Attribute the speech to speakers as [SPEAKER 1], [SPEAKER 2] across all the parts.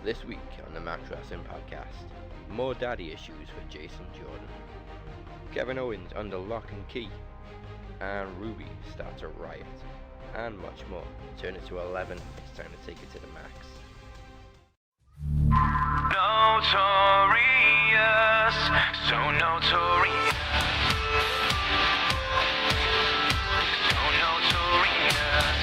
[SPEAKER 1] This week on the Max Wrestling Podcast, more daddy issues for Jason Jordan. Kevin Owens under lock and key, and Ruby starts a riot, and much more. Turn it to 11, it's time to take it to the max.
[SPEAKER 2] Notorious, so notorious. So notorious.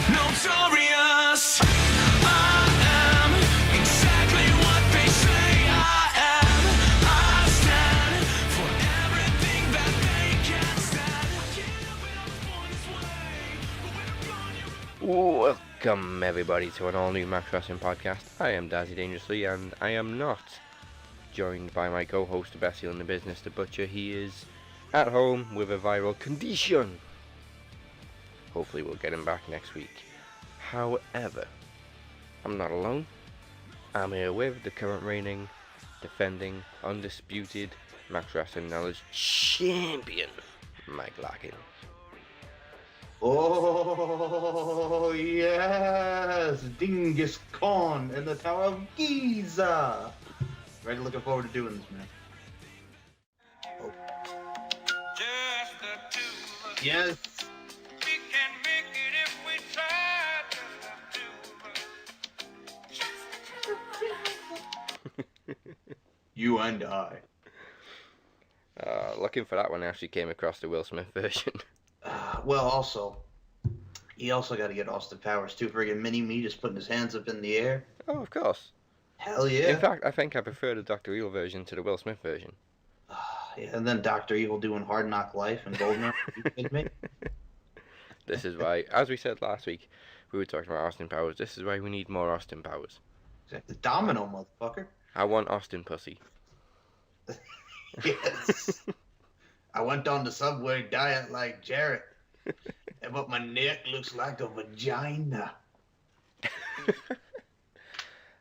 [SPEAKER 2] Notorious. I am exactly what they say I am. I stand for everything that they can't stand.
[SPEAKER 1] Welcome everybody to an all-new Max Wrestling Podcast. I am Dazzy Dangerously, and I am not joined by my co-host, the best heel in the business, the Butcher. He is at home with a viral condition. Hopefully we'll get him back next week. However, I'm not alone. I'm here with the current reigning, defending, undisputed Max Wrestling Knowledge champion, Mike Larkin.
[SPEAKER 3] Oh, yes! Dingus Khan and the Tower of Giza! Really looking forward to doing this, man. Oh.
[SPEAKER 2] Just the two of us.
[SPEAKER 3] Yes!
[SPEAKER 2] We can make it if we try. Just the two of us.
[SPEAKER 3] You and I.
[SPEAKER 1] Looking for that one, I actually came across the Will Smith version.
[SPEAKER 3] Well, also, he also got to get Austin Powers too. Friggin' Mini-Me just putting his hands up in the air.
[SPEAKER 1] Oh, of course.
[SPEAKER 3] Hell yeah.
[SPEAKER 1] In fact, I think I prefer the Dr. Evil version to the Will Smith version.
[SPEAKER 3] Yeah, and then Dr. Evil doing Hard Knock Life and Golden Are you kidding me?
[SPEAKER 1] This is why, as we said last week, we were talking about Austin Powers. This is why we need more Austin Powers.
[SPEAKER 3] The Domino, motherfucker.
[SPEAKER 1] I want Austin Pussy.
[SPEAKER 3] Yes. I went on the Subway diet like Jarrett, but my neck looks like a vagina.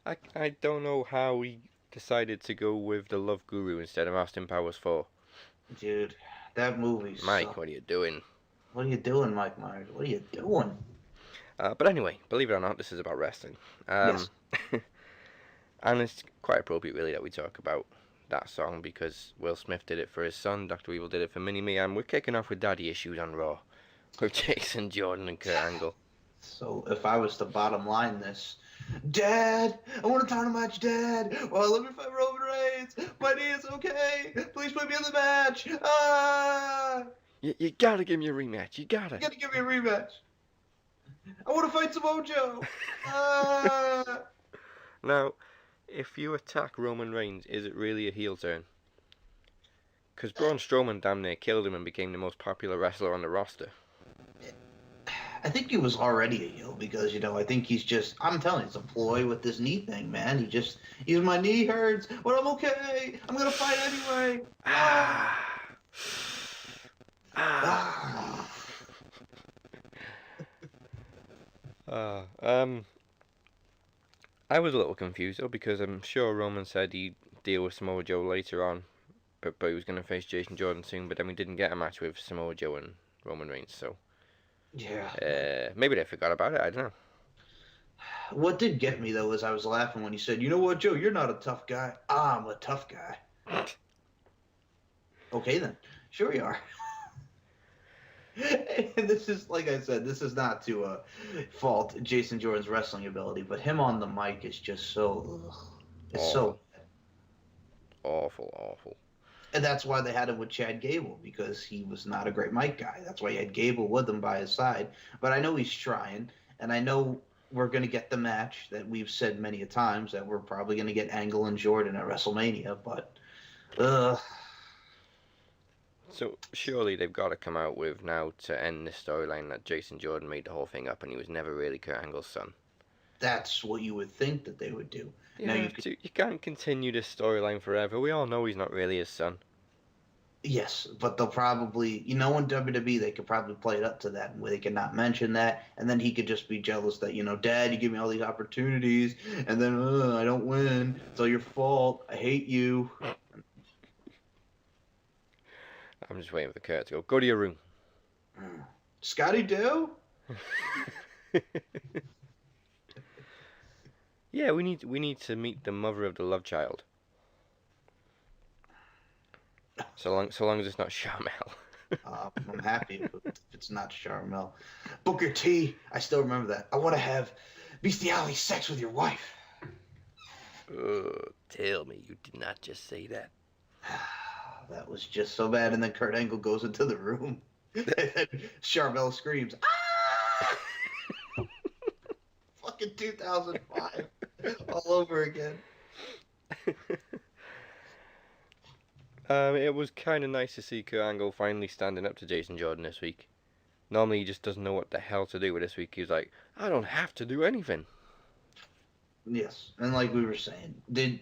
[SPEAKER 1] I don't know how we decided to go with the Love Guru instead of Austin Powers 4.
[SPEAKER 3] Dude, that movie
[SPEAKER 1] Mike,
[SPEAKER 3] sucked.
[SPEAKER 1] what are you doing?
[SPEAKER 3] What are you doing, Mike Myers? What are you doing?
[SPEAKER 1] But anyway, believe it or not, this is about wrestling.
[SPEAKER 3] Yes.
[SPEAKER 1] And it's quite appropriate, really, that we talk about that song because Will Smith did it for his son, Dr. Evil did it for Mini-Me, and we're kicking off with daddy issues on Raw with Jason Jordan and Kurt Angle.
[SPEAKER 3] So if I was to bottom line this, Dad, I want a title match, Dad. Well, let me fight Roman Reigns. My knee is okay. Please put me in the match.
[SPEAKER 1] You gotta give me a rematch. You gotta.
[SPEAKER 3] You gotta give me a rematch. I want to fight Samoa Joe.
[SPEAKER 1] Now, if you attack Roman Reigns, is it really a heel turn? Because Braun Strowman damn near killed him and became the most popular wrestler on the roster.
[SPEAKER 3] I think he was already a heel because, I think he's just, I'm telling you, it's a ploy with this knee thing, man. He's my knee hurts, but I'm okay. I'm going to fight anyway.
[SPEAKER 1] I was a little confused though because I'm sure Roman said he'd deal with Samoa Joe later on, but he was going to face Jason Jordan soon. But then we didn't get a match with Samoa Joe and Roman Reigns, so
[SPEAKER 3] yeah.
[SPEAKER 1] Maybe they forgot about it. I don't know.
[SPEAKER 3] What did get me though is I was laughing when he said, "You know what, Joe? You're not a tough guy. I'm a tough guy." Okay then, sure you are. And this is, like I said, this is not to fault Jason Jordan's wrestling ability, but him on the mic is just so, it's
[SPEAKER 1] Awful.
[SPEAKER 3] so
[SPEAKER 1] Awful.
[SPEAKER 3] And that's why they had him with Chad Gable, because he was not a great mic guy. That's why he had Gable with him by his side. But I know he's trying, and I know we're going to get the match that we've said many a times, that we're probably going to get Angle and Jordan at WrestleMania, but
[SPEAKER 1] So surely they've got to come out with now to end this storyline that Jason Jordan made the whole thing up and he was never really Kurt Angle's son.
[SPEAKER 3] that's what you would think that they would do.
[SPEAKER 1] You can't continue this storyline forever. We all know he's not really his son.
[SPEAKER 3] Yes, but they'll probably, in WWE, they could probably play it up to that, where they could not mention that, and then he could just be jealous that, Dad, you give me all these opportunities, and then I don't win. It's all your fault. I hate you.
[SPEAKER 1] I'm just waiting for Kurt to go to your room.
[SPEAKER 3] Scotty Doo?
[SPEAKER 1] Yeah, we need to meet the mother of the love child. So long as it's not Charmel.
[SPEAKER 3] I'm happy if it's not Charmel. Booker T, I still remember that. I want to have bestiality sex with your wife.
[SPEAKER 1] Tell me you did not just say that.
[SPEAKER 3] That was just so bad. And then Kurt Angle goes into the room. And then Charmel screams, "Ah!" Fucking 2005. All over again.
[SPEAKER 1] It was kind of nice to see Kurt Angle finally standing up to Jason Jordan this week. Normally he just doesn't know what the hell to do, but this week he was like, I don't have to do anything.
[SPEAKER 3] Yes, and like we were saying,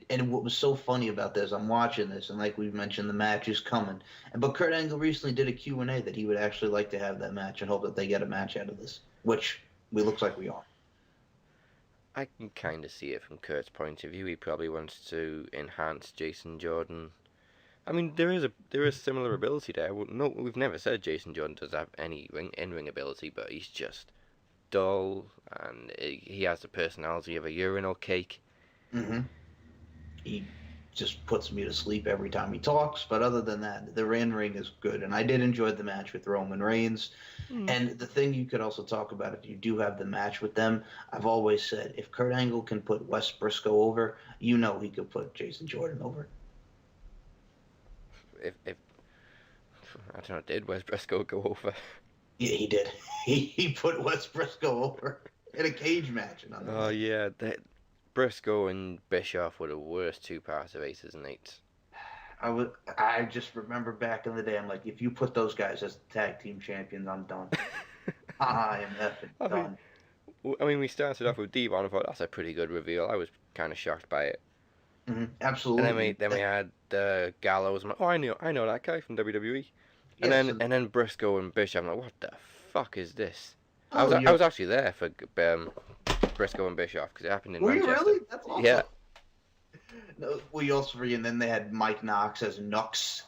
[SPEAKER 3] and what was so funny about this, I'm watching this, and like we mentioned, the match is coming. But Kurt Angle recently did a Q&A that he would actually like to have that match and hope that they get a match out of this, which we looks like we are.
[SPEAKER 1] I can kind of see it from Kurt's point of view. He probably wants to enhance Jason Jordan. I mean, there is similar ability there. No, we've never said Jason Jordan does have any in-ring ability, but he's just dull, and he has the personality of a urinal cake.
[SPEAKER 3] Mm-hmm. He just puts me to sleep every time he talks, but other than that, the ring is good, and I did enjoy the match with Roman Reigns. And the thing you could also talk about, if you do have the match with them, I've always said, if Kurt Angle can put Wes Briscoe over, he could put Jason Jordan over.
[SPEAKER 1] If I don't know, did Wes Briscoe go over?
[SPEAKER 3] Yeah, he did. He put Wes Briscoe over in a cage match.
[SPEAKER 1] Oh yeah, Briscoe and Bischoff were the worst two parts of Aces and Eights.
[SPEAKER 3] I just remember back in the day, I'm like, if you put those guys as tag team champions, I'm done. I am effing done.
[SPEAKER 1] I mean, we started off with Devon. I thought that's a pretty good reveal. I was kind of shocked by it.
[SPEAKER 3] Mm-hmm, absolutely.
[SPEAKER 1] And then we had Gallows. I'm like, oh, I know that guy from WWE. And
[SPEAKER 3] Yes,
[SPEAKER 1] and then Briscoe and Bischoff. I'm like, what the fuck is this?
[SPEAKER 3] Oh,
[SPEAKER 1] I was actually there for Briscoe and Bischoff because it happened in
[SPEAKER 3] were
[SPEAKER 1] Manchester.
[SPEAKER 3] you really? That's awesome.
[SPEAKER 1] Yeah.
[SPEAKER 3] No, we also and then they had Mike Knox as Nux.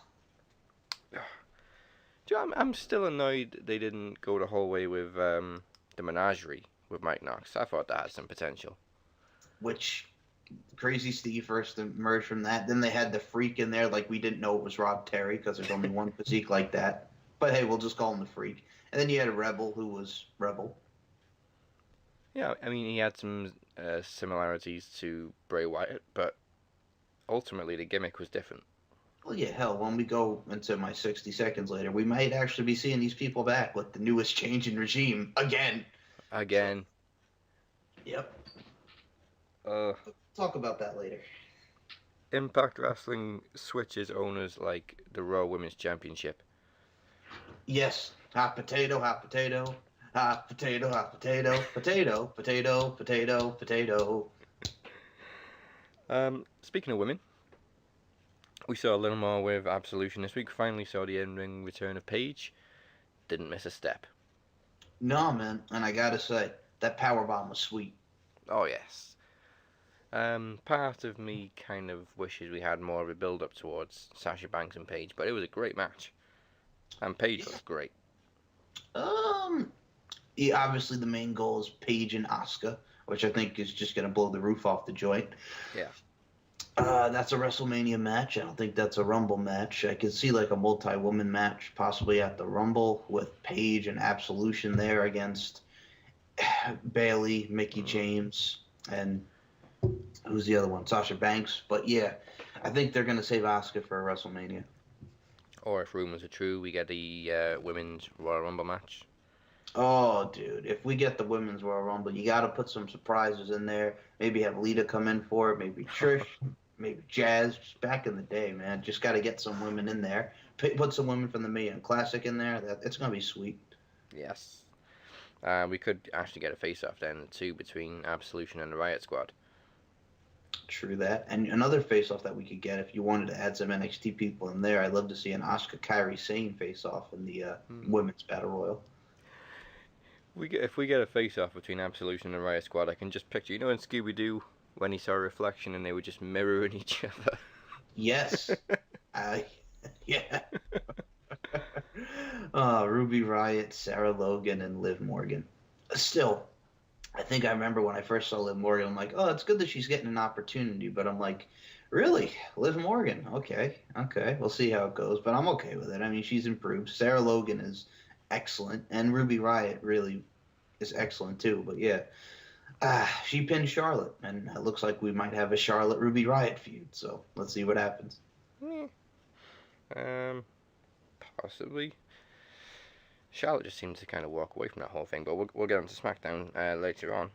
[SPEAKER 1] I'm still annoyed they didn't go the whole way with the Menagerie with Mike Knox. I thought that had some potential.
[SPEAKER 3] Which Crazy Steve first emerged from that. Then they had the Freak in there, like we didn't know it was Rob Terry because there's only one physique like that. But hey, we'll just call him the Freak. And then you had a Rebel who was Rebel.
[SPEAKER 1] Yeah, I mean he had some similarities to Bray Wyatt, but ultimately the gimmick was different.
[SPEAKER 3] Well, yeah, hell, when we go into my 60 seconds later, we might actually be seeing these people back with the newest change in regime again.
[SPEAKER 1] Again.
[SPEAKER 3] Yep.
[SPEAKER 1] Talk
[SPEAKER 3] about that later.
[SPEAKER 1] Impact Wrestling switches owners like the Raw Women's Championship.
[SPEAKER 3] Yes. Hot potato, hot potato. Hot potato, hot potato. Potato, potato, potato, potato.
[SPEAKER 1] Speaking of women, we saw a little more with Absolution this week. Finally saw the in-ring return of Paige. Didn't miss a step.
[SPEAKER 3] No, man. And I gotta say, that powerbomb was sweet.
[SPEAKER 1] Oh, yes. Part of me kind of wishes we had more of a build-up towards Sasha Banks and Paige, but it was a great match. And Paige looked great.
[SPEAKER 3] Yeah, obviously the main goal is Paige and Asuka, which I think is just gonna blow the roof off the joint.
[SPEAKER 1] Yeah.
[SPEAKER 3] That's a WrestleMania match. I don't think that's a Rumble match. I could see like a multi-woman match possibly at the Rumble with Paige and Absolution there against Bailey, Mickie James, and who's the other one? Sasha Banks. But yeah, I think they're going to save Asuka for a WrestleMania.
[SPEAKER 1] Or if rumors are true, we get the Women's Royal Rumble match.
[SPEAKER 3] Oh, dude, if we get the Women's Royal Rumble, you got to put some surprises in there. Maybe have Lita come in for it. Maybe Trish. Maybe Jazz. Just back in the day, man. Just got to get some women in there. Put some women from the Mae Classic in there. It's going to be sweet.
[SPEAKER 1] Yes. We could actually get a face-off then, too, between Absolution and the Riot Squad.
[SPEAKER 3] True that. And another face-off that we could get if you wanted to add some NXT people in there, I'd love to see an Asuka Kairi Sane face-off in the women's battle royal.
[SPEAKER 1] If we get a face-off between Absolution and Riot Squad, I can just picture, you know, in Scooby-Doo when he saw a reflection and they were just mirroring each other.
[SPEAKER 3] Yes. Yeah. Ruby Riott, Sarah Logan, and Liv Morgan. Still, I think I remember when I first saw Liv Morgan, I'm like, oh, it's good that she's getting an opportunity. But I'm like, really? Liv Morgan? Okay. We'll see how it goes. But I'm okay with it. I mean, she's improved. Sarah Logan is excellent. And Ruby Riott really is excellent, too. But yeah, she pinned Charlotte. And it looks like we might have a Charlotte-Ruby Riott feud. So let's see what happens.
[SPEAKER 1] Possibly. Charlotte just seems to kind of walk away from that whole thing, but we'll get on to SmackDown later on.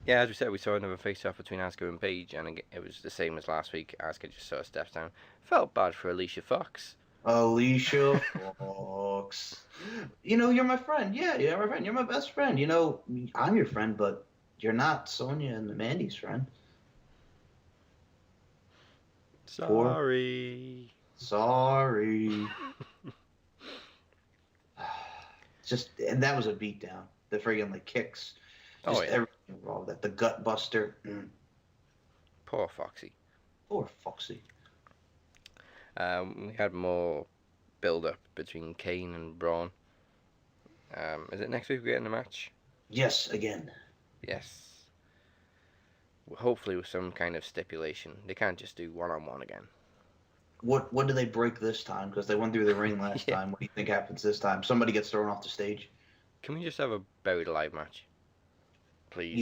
[SPEAKER 1] Yeah, as we said, we saw another face-off between Asuka and Paige, and it was the same as last week. Asuka just sort of steps down. Felt bad for Alicia Fox.
[SPEAKER 3] Alicia Fox. You know, you're my friend. Yeah, you're my friend. You're my best friend. You know, I'm your friend, but you're not Sonya and Mandy's friend.
[SPEAKER 1] Sorry.
[SPEAKER 3] And that was a beatdown. The friggin' like kicks. Just everything involved. That the gut buster.
[SPEAKER 1] Poor Foxy.
[SPEAKER 3] Poor Foxy.
[SPEAKER 1] We had more build-up between Kane and Braun. Is it next week we're getting a match?
[SPEAKER 3] Yes, again.
[SPEAKER 1] Yes. Hopefully with some kind of stipulation. They can't just do one-on-one again.
[SPEAKER 3] What do they break this time? Because they went through the ring last time. What do you think happens this time? Somebody gets thrown off the stage?
[SPEAKER 1] Can we just have a buried alive match? Please.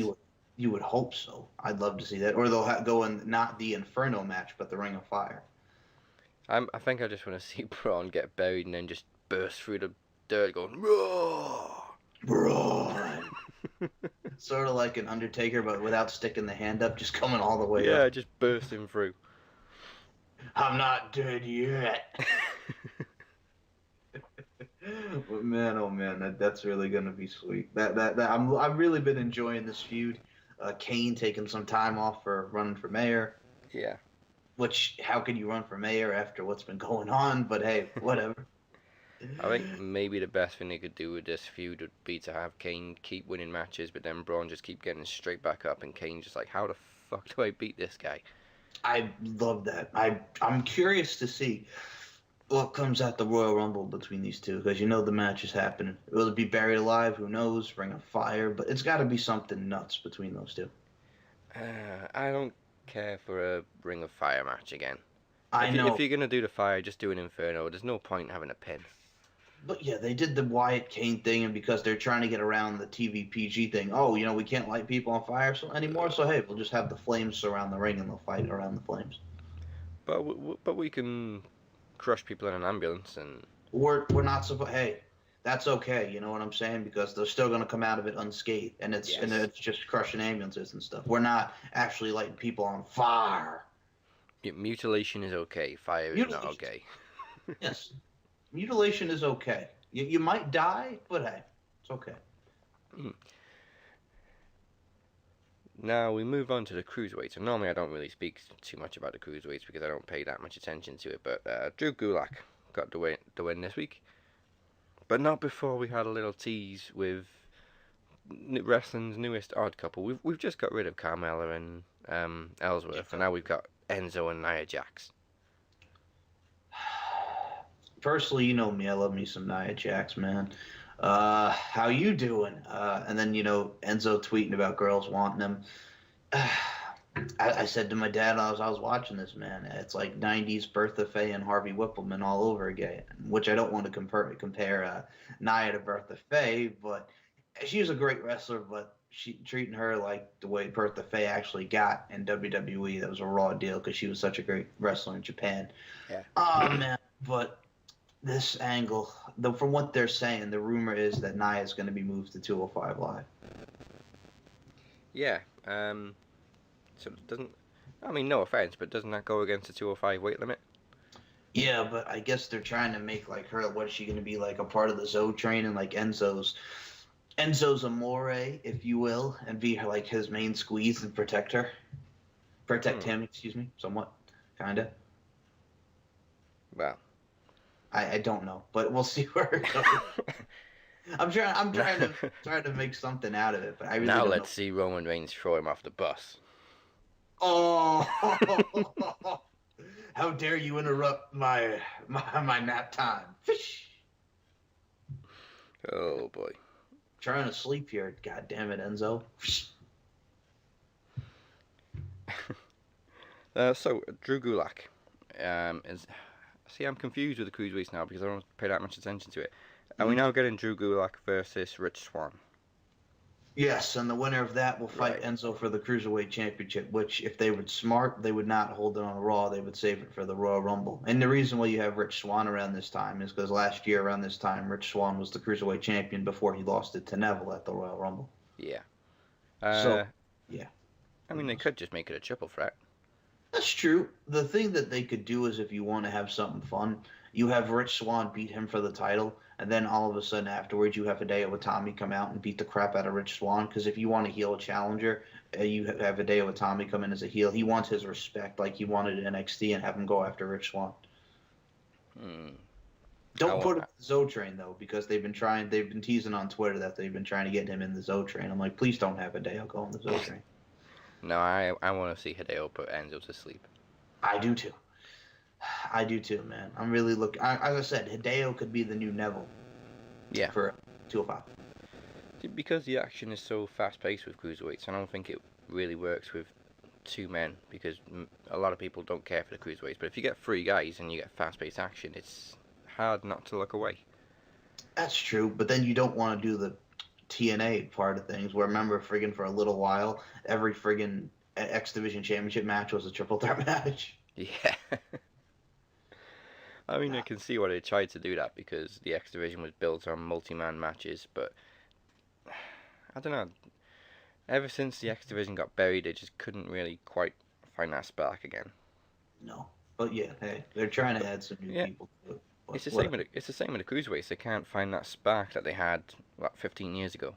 [SPEAKER 3] You would hope so. I'd love to see that. Or they'll go in not the Inferno match, but the Ring of Fire.
[SPEAKER 1] I think I just want to see Braun get buried and then just burst through the dirt going, Roar!
[SPEAKER 3] Braun! Sort of like an Undertaker, but without sticking the hand up, just coming all the way up.
[SPEAKER 1] Yeah, just bursting through.
[SPEAKER 3] I'm not dead yet. But man, oh man, that's really gonna be sweet. I've really been enjoying this feud. Kane taking some time off for running for mayor.
[SPEAKER 1] Yeah.
[SPEAKER 3] Which, how can you run for mayor after what's been going on? But hey, whatever.
[SPEAKER 1] I think maybe the best thing they could do with this feud would be to have Kane keep winning matches, but then Braun just keep getting straight back up, and Kane just like, how the fuck do I beat this guy?
[SPEAKER 3] I love that. I'm curious to see what comes at the Royal Rumble between these two, because you know the match is happening. Will it be buried alive? Who knows? Ring of Fire? But it's got to be something nuts between those two.
[SPEAKER 1] I don't care for a Ring of Fire match again.
[SPEAKER 3] I know.
[SPEAKER 1] If you're going to do the fire, just do an Inferno. There's no point in having a pin.
[SPEAKER 3] But yeah, they did the Wyatt Kane thing, and because they're trying to get around the TVPG thing, we can't light people on fire anymore, so hey, we'll just have the flames surround the ring and they'll fight around the flames.
[SPEAKER 1] But we can crush people in an ambulance and...
[SPEAKER 3] We're not supposed... Hey, that's okay, you know what I'm saying? Because they're still going to come out of it unscathed, and it's just crushing ambulances and stuff. We're not actually lighting people on fire.
[SPEAKER 1] Yeah, mutilation is okay. Fire is not okay.
[SPEAKER 3] Yes. Mutilation is okay. You might die, but hey, it's okay.
[SPEAKER 1] Now we move on to the cruiserweights. And normally I don't really speak too much about the cruiserweights because I don't pay that much attention to it. But Drew Gulak got the win this week. But not before we had a little tease with wrestling's newest odd couple. We've just got rid of Carmella and Ellsworth, and now we've got Enzo and Nia Jax.
[SPEAKER 3] Personally, you know me. I love me some Nia Jax, man. How you doing? And then, Enzo tweeting about girls wanting him. I said to my dad I was watching this, man. It's like 90s Bertha Faye and Harvey Whippleman all over again, which I don't want to compare Nia to Bertha Faye, but she was a great wrestler, but she treating her like the way Bertha Faye actually got in WWE. That was a raw deal because she was such a great wrestler in Japan.
[SPEAKER 1] Yeah.
[SPEAKER 3] Oh, man. But this angle, from what they're saying, the rumor is that Nia is going to be moved to 205 Live.
[SPEAKER 1] Yeah. So it doesn't... I mean, no offense, but doesn't that go against the 205 weight limit?
[SPEAKER 3] Yeah, but I guess they're trying to make like her. What is she going to be like? A part of the Zoe training, like Enzo's Amore, if you will, and be like his main squeeze and protect her. Protect him, excuse me, somewhat, kinda.
[SPEAKER 1] Well.
[SPEAKER 3] I don't know, but we'll see where it goes. I'm trying to make something out of it, but I really
[SPEAKER 1] Now
[SPEAKER 3] don't
[SPEAKER 1] let's
[SPEAKER 3] know.
[SPEAKER 1] see Roman Reigns throw him off the bus.
[SPEAKER 3] Oh, how dare you interrupt my nap time? Fish.
[SPEAKER 1] Oh boy.
[SPEAKER 3] Trying to sleep here. God damn it, Enzo.
[SPEAKER 1] So Drew Gulak is. See, I'm confused with the cruiserweights now because I don't pay that much attention to it. Are we now getting Drew Gulak versus Rich Swann?
[SPEAKER 3] Yes, and the winner of that will fight
[SPEAKER 1] Right.
[SPEAKER 3] Enzo for the Cruiserweight Championship, which, if they were smart, they would not hold it on a Raw. They would save it for the Royal Rumble. And the reason why you have Rich Swann around this time is because last year around this time, Rich Swann was the Cruiserweight Champion before he lost it to Neville at the Royal Rumble.
[SPEAKER 1] Yeah.
[SPEAKER 3] So, yeah.
[SPEAKER 1] I mean, they could just make it a triple threat.
[SPEAKER 3] That's true. The thing that they could do is if you want to have something fun, you have Rich Swann beat him for the title, and then all of a sudden afterwards you have Hideo Itami come out and beat the crap out of Rich Swann. Because if you want to heel a challenger, you have Hideo Itami come in as a heel. He wants his respect like he wanted in NXT and have him go after Rich Swann. Don't put him in the Zo train though, because they've been teasing on Twitter that they've been trying to get him in the Zo train. I'm like, please don't have Hideo go in the Zo train.
[SPEAKER 1] No, I want to see Hideo put Enzo to sleep.
[SPEAKER 3] I do too. I do too, man. I'm really looking. As I said, Hideo could be the new Neville.
[SPEAKER 1] Yeah.
[SPEAKER 3] For 205.
[SPEAKER 1] Because the action is so fast-paced with cruiserweights, I don't think it really works with two men because a lot of people don't care for the cruiserweights. But if you get three guys and you get fast-paced action, it's hard not to look away.
[SPEAKER 3] That's true, but then you don't want to do the TNA part of things. Where remember, friggin' for a little while, every friggin' X Division Championship match was a triple threat match.
[SPEAKER 1] Yeah. I mean, I can see why they tried to do that because the X Division was built on multi-man matches, but I don't know. Ever since the X Division got buried, they just couldn't really quite find that spark again.
[SPEAKER 3] No, but yeah, hey, they're trying to add some new people to it.
[SPEAKER 1] It's the same with the cruiserweights. They can't find that spark that they had 15 years ago.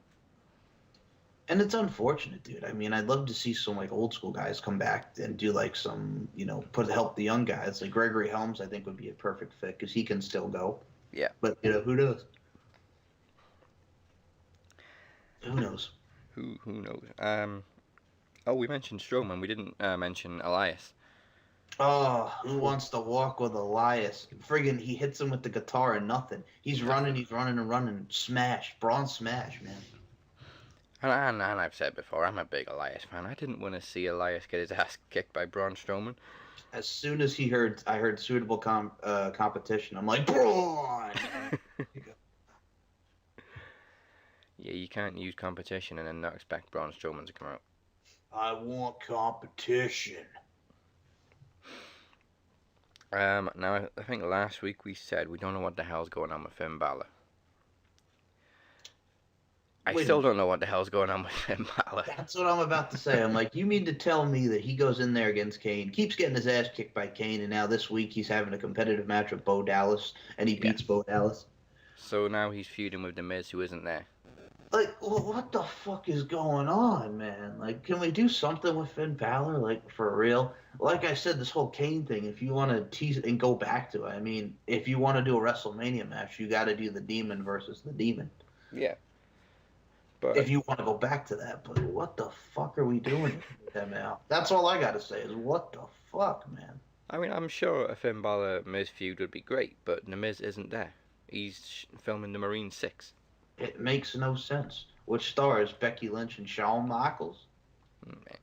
[SPEAKER 3] And it's unfortunate, dude. I mean, I'd love to see some like old school guys come back and do like some, help the young guys. Like Gregory Helms, I think would be a perfect fit because he can still go.
[SPEAKER 1] Yeah.
[SPEAKER 3] But who knows? Who knows?
[SPEAKER 1] Who knows? We mentioned Strowman. We didn't mention Elias.
[SPEAKER 3] Oh, who wants to walk with Elias? Friggin', he hits him with the guitar and nothing. He's running and running. Smash. Braun smash, man.
[SPEAKER 1] And I've said before, I'm a big Elias fan. I didn't want to see Elias get his ass kicked by Braun Strowman.
[SPEAKER 3] As soon as I heard suitable competition, I'm like, Braun!
[SPEAKER 1] Yeah, you can't use competition and then not expect Braun Strowman to come out.
[SPEAKER 3] I want competition.
[SPEAKER 1] Now, I think last week we said we don't know what the hell's going on with Finn Balor. I still don't know what the hell's going on with Finn Balor.
[SPEAKER 3] That's what I'm about to say. I'm like, you mean to tell me that he goes in there against Kane, keeps getting his ass kicked by Kane, and now this week he's having a competitive match with Bo Dallas, and he beats Bo Dallas?
[SPEAKER 1] So now he's feuding with The Miz, who isn't there.
[SPEAKER 3] Like, what the fuck is going on, man? Like, can we do something with Finn Balor, like, for real? Like I said, this whole Kane thing, if you want to tease it and go back to it, I mean, if you want to do a WrestleMania match, you got to do the Demon versus the Demon.
[SPEAKER 1] Yeah. But
[SPEAKER 3] if you want to go back to that, but what the fuck are we doing with them out? That's all I got to say is, what the fuck, man?
[SPEAKER 1] I mean, I'm sure a Finn Balor-Miz feud would be great, but The Miz isn't there. He's filming the Marine 6.
[SPEAKER 3] It makes no sense. Which stars Becky Lynch and Shawn Michaels?
[SPEAKER 1] Man.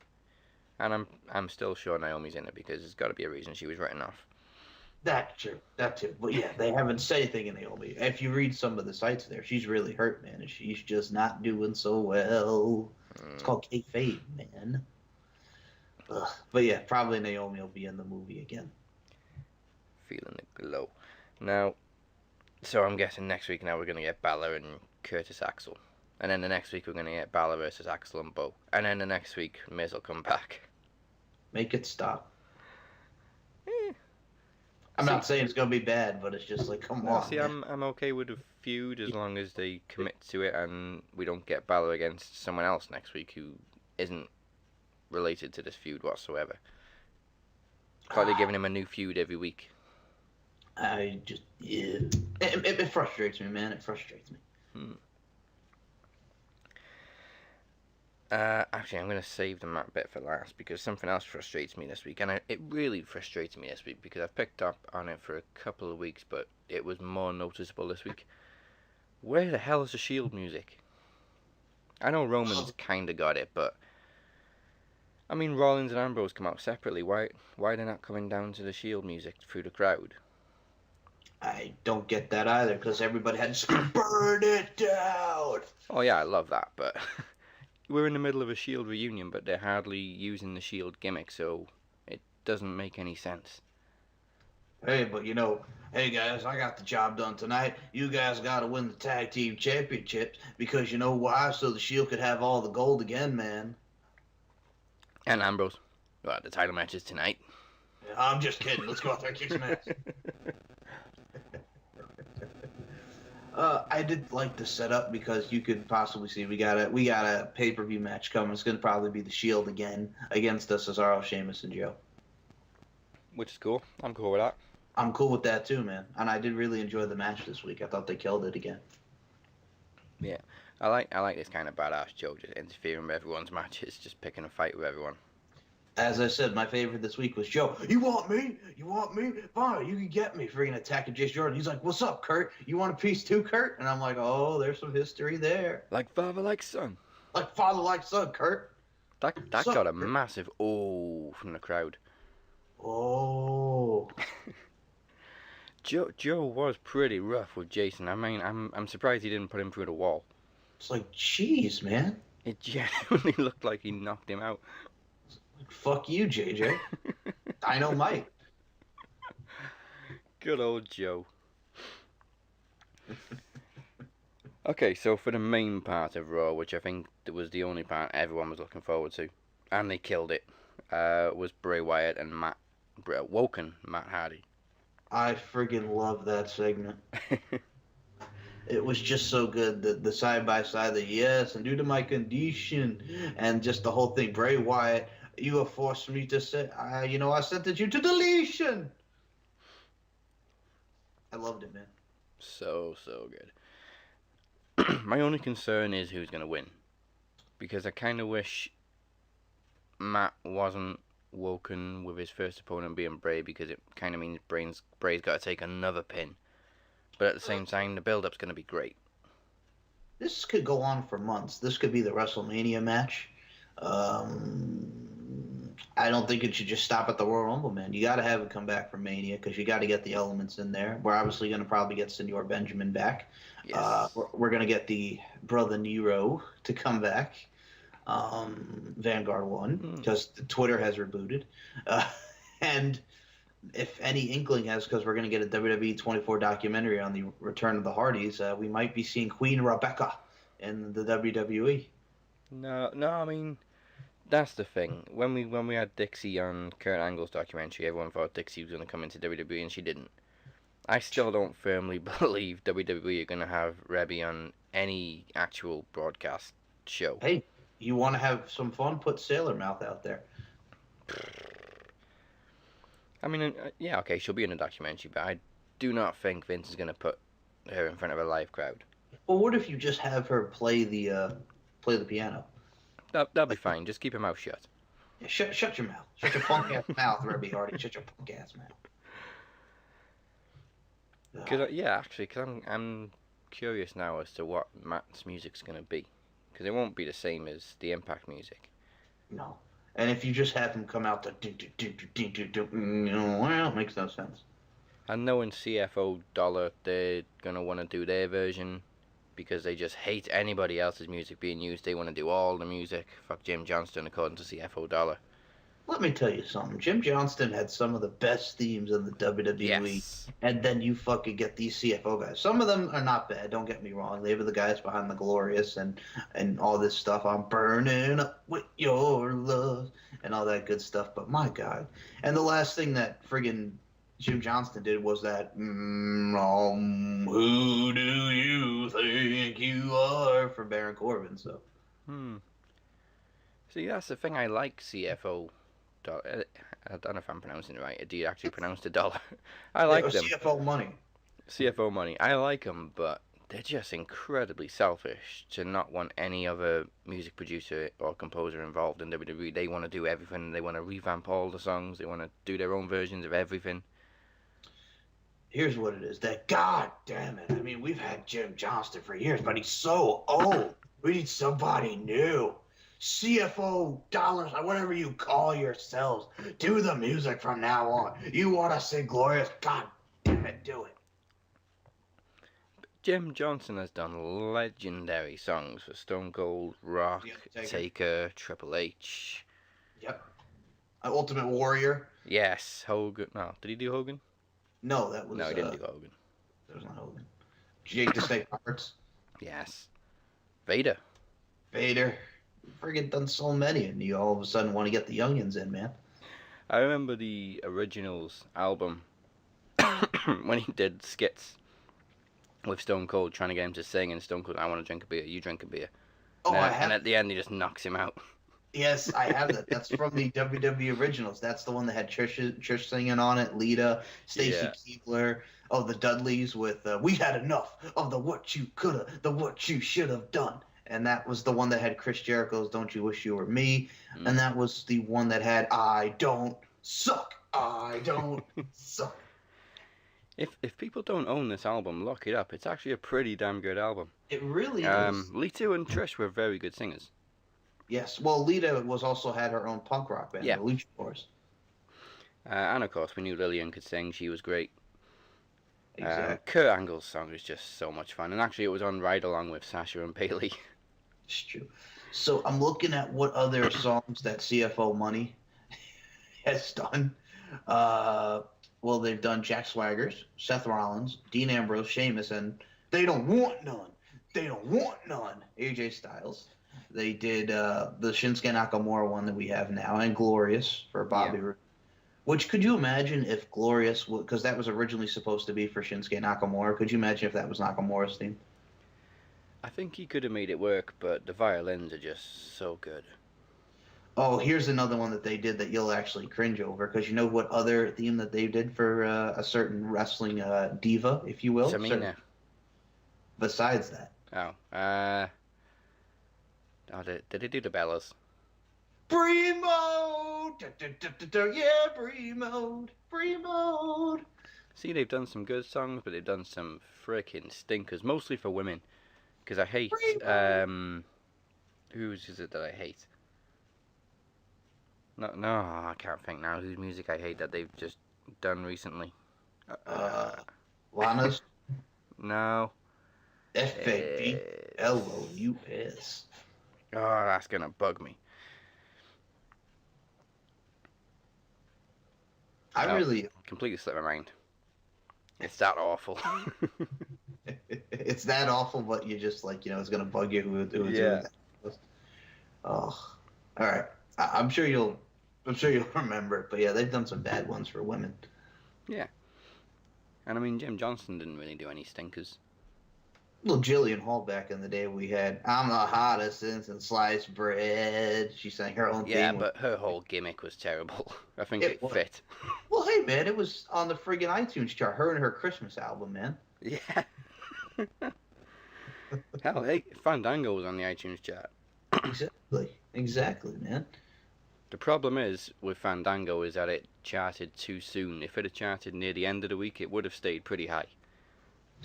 [SPEAKER 1] And I'm still sure Naomi's in it because there's got to be a reason she was written off.
[SPEAKER 3] That too. But yeah, they haven't said anything in Naomi. If you read some of the sites there, she's really hurt, man. And she's just not doing so well. It's called kayfabe, man. Ugh. But yeah, probably Naomi will be in the movie again.
[SPEAKER 1] Feeling the glow. Now, so I'm guessing next week now we're going to get Balor and Curtis Axel. And then the next week we're going to get Balor versus Axel and Bo. And then the next week Miz will come back.
[SPEAKER 3] Make it stop. I'm not saying it's going to be bad, but it's just like, come on.
[SPEAKER 1] See, I'm okay with a feud as long as they commit to it and we don't get Balor against someone else next week who isn't related to this feud whatsoever. It's like they're giving him a new feud every week.
[SPEAKER 3] I just, yeah. It frustrates me, man. It frustrates me.
[SPEAKER 1] Actually, I'm going to save the map bit for last because something else frustrates me this week, and it really frustrates me this week because I've picked up on it for a couple of weeks, but it was more noticeable this week. Where the hell is the Shield music? I know Roman's kind of got it, but I mean Rollins and Ambrose come out separately. Why are they not coming down to the Shield music through the crowd?
[SPEAKER 3] I don't get that either because everybody had to scream, burn it down.
[SPEAKER 1] Oh yeah, I love that, but we're in the middle of a Shield reunion, but they're hardly using the Shield gimmick, so it doesn't make any sense.
[SPEAKER 3] Hey, but hey guys, I got the job done tonight. You guys got to win the tag team championships because you know why? So the Shield could have all the gold again, man.
[SPEAKER 1] And Ambrose, well, the title match is tonight.
[SPEAKER 3] I'm just kidding. Let's go out there and kick some ass. I did like the setup because you could possibly see we got a pay-per-view match coming. It's gonna probably be the Shield again against us, Cesaro, Sheamus, and Joe.
[SPEAKER 1] Which is cool. I'm cool with that.
[SPEAKER 3] I'm cool with that too, man. And I did really enjoy the match this week. I thought they killed it again.
[SPEAKER 1] Yeah, I like this kind of badass Joe just interfering with everyone's matches, just picking a fight with everyone.
[SPEAKER 3] As I said, my favorite this week was Joe. You want me? You want me? Fine, you can get me. Freaking attacking Jace Jordan. He's like, what's up, Kurt? You want a piece too, Kurt? And I'm like, oh, there's some history there.
[SPEAKER 1] Like father, like son.
[SPEAKER 3] Like father, like son, Kurt.
[SPEAKER 1] That got a massive oh from the crowd.
[SPEAKER 3] Oh.
[SPEAKER 1] Joe was pretty rough with Jason. I mean, I'm surprised he didn't put him through the wall.
[SPEAKER 3] It's like, jeez, man.
[SPEAKER 1] It genuinely looked like he knocked him out.
[SPEAKER 3] Fuck you, JJ. Dynamite.
[SPEAKER 1] Good old Joe. Okay, so for the main part of Raw, which I think was the only part everyone was looking forward to, and they killed it, was Bray Wyatt and Matt Hardy.
[SPEAKER 3] I friggin' love that segment. It was just so good. The side by side, and due to my condition, and just the whole thing. Bray Wyatt, you have forced me to say, I sentenced you to deletion. I loved it, man.
[SPEAKER 1] So good. My only concern is who's going to win. Because I kind of wish Matt wasn't woken with his first opponent being Bray, because it kind of means Bray's got to take another pin. But at the same time, the build-up's going to be great.
[SPEAKER 3] This could go on for months. This could be the WrestleMania match. I don't think it should just stop at the Royal Rumble, man. You got to have it come back for Mania because you got to get the elements in there. We're obviously going to probably get Senor Benjamin back.
[SPEAKER 1] Yes.
[SPEAKER 3] We're going to get the Brother Nero to come back. Vanguard 1 because Twitter has rebooted. And if any inkling has, because we're going to get a WWE 24 documentary on the return of the Hardys, we might be seeing Queen Rebecca in the WWE.
[SPEAKER 1] No, I mean, that's the thing. When we had Dixie on Kurt Angle's documentary, everyone thought Dixie was going to come into WWE, and she didn't. I still don't firmly believe WWE are going to have Rebby on any actual broadcast show.
[SPEAKER 3] Hey, you want to have some fun? Put Sailor Mouth out there.
[SPEAKER 1] I mean, yeah, okay, she'll be in a documentary, but I do not think Vince is going to put her in front of a live crowd.
[SPEAKER 3] Well, what if you just have her play the piano?
[SPEAKER 1] That'll be fine. Just keep your mouth shut.
[SPEAKER 3] Yeah, shut your mouth. Shut your punk ass mouth, Rebby Hardy. Shut your punk ass mouth.
[SPEAKER 1] Because I'm curious now as to what Matt's music's going to be. Because it won't be the same as the Impact music.
[SPEAKER 3] No. And if you just have him come out to well, it makes no sense.
[SPEAKER 1] And knowing CFO Dollar, they're going to want to do their version because they just hate anybody else's music being used. They want to do all the music. Fuck Jim Johnston, according to CFO Dollar.
[SPEAKER 3] Let me tell you something. Jim Johnston had some of the best themes in the WWE.
[SPEAKER 1] Yes.
[SPEAKER 3] And then you fucking get these CFO guys. Some of them are not bad, don't get me wrong. They were the guys behind the Glorious and all this stuff. I'm burning up with your love and all that good stuff. But my God. And the last thing that friggin' Jim Johnston did was that, who do you think you are, for Baron Corbin. So.
[SPEAKER 1] See, that's the thing. I like CFO Dollar. I don't know if I'm pronouncing it right. Do you actually pronounce the dollar? I like them.
[SPEAKER 3] CFO money.
[SPEAKER 1] CFO Money. I like them, but they're just incredibly selfish to not want any other music producer or composer involved in WWE. They want to do everything. They want to revamp all the songs. They want to do their own versions of everything.
[SPEAKER 3] Here's what it is. That God damn it. I mean, we've had Jim Johnston for years, but he's so old. We need somebody new. CFO dollars, or whatever you call yourselves. Do the music from now on. You want to sing Glorious? God damn it, do it.
[SPEAKER 1] Jim Johnson has done legendary songs for Stone Cold, Rock, Taker, Triple H.
[SPEAKER 3] Yep. Ultimate Warrior.
[SPEAKER 1] Yes, Hogan. No, did he do Hogan?
[SPEAKER 3] No, that was...
[SPEAKER 1] No, he didn't do Hogan.
[SPEAKER 3] That was not Hogan. Jake the Snake Roberts.
[SPEAKER 1] Yes. Vader.
[SPEAKER 3] Friggin' done so many, and you all of a sudden want to get the youngins in, man.
[SPEAKER 1] I remember the Originals album when he did skits with Stone Cold, trying to get him to sing, and Stone Cold, I want to drink a beer, you drink a beer.
[SPEAKER 3] Oh,
[SPEAKER 1] and at the end, he just knocks him out.
[SPEAKER 3] Yes, I have that. That's from the WWE Originals. That's the one that had Trish singing on it, Lita, Stacy Keibler, the Dudleys with "We Had Enough of the What You Coulda, the What You Should Have Done." And that was the one that had Chris Jericho's "Don't You Wish You Were Me," and that was the one that had "I Don't Suck, I Don't Suck."
[SPEAKER 1] If people don't own this album, look it up. It's actually a pretty damn good album.
[SPEAKER 3] It really is.
[SPEAKER 1] Lita and Trish were very good singers.
[SPEAKER 3] Yes, well, Lita was also had her own punk rock band, the Lucha Boys.
[SPEAKER 1] And of course, we knew Lillian could sing. She was great.
[SPEAKER 3] Exactly.
[SPEAKER 1] Kurt Angle's song is just so much fun. And actually, it was on Ride Along with Sasha and Bailey.
[SPEAKER 3] It's true. So I'm looking at what other songs that CFO Money has done. Well, they've done Jack Swagger's, Seth Rollins, Dean Ambrose, Sheamus, and They Don't Want None. They Don't Want None. AJ Styles. They did the Shinsuke Nakamura one that we have now, and Glorious for Bobby Roode. Which, could you imagine if Glorious, because that was originally supposed to be for Shinsuke Nakamura, could you imagine if that was Nakamura's theme?
[SPEAKER 1] I think he could have made it work, but the violins are just so good.
[SPEAKER 3] Oh, here's another one that they did that you'll actually cringe over, because you know what other theme that they did for a certain wrestling diva, if you will?
[SPEAKER 1] Tamina.
[SPEAKER 3] Besides that.
[SPEAKER 1] Did they do the Bellas?
[SPEAKER 3] Primo! Yeah, Primo!
[SPEAKER 1] See, they've done some good songs, but they've done some freaking stinkers, mostly for women. Because I hate, whose is it that I hate? No, I can't think now whose music I hate that they've just done recently.
[SPEAKER 3] Lana's?
[SPEAKER 1] No.
[SPEAKER 3] FABLOUS.
[SPEAKER 1] Oh, that's gonna bug me. Completely slipped my mind. It's that awful.
[SPEAKER 3] It's that awful, but you just it's gonna bug you who that. Oh, all right. I'm sure you'll remember it, but yeah, they've done some bad ones for women.
[SPEAKER 1] Yeah. And I mean, Jim Johnston didn't really do any stinkers.
[SPEAKER 3] Well, Jillian Hall back in the day, we had "I'm the hottest since sliced bread." She sang her own theme.
[SPEAKER 1] Yeah, but her whole gimmick was terrible. I think it fit.
[SPEAKER 3] Well, hey, man, it was on the friggin' iTunes chart. Her and her Christmas album, man.
[SPEAKER 1] Yeah. Hell, hey, Fandango was on the iTunes chart.
[SPEAKER 3] Exactly, man.
[SPEAKER 1] The problem is with Fandango is that it charted too soon. If it had charted near the end of the week, it would have stayed pretty high.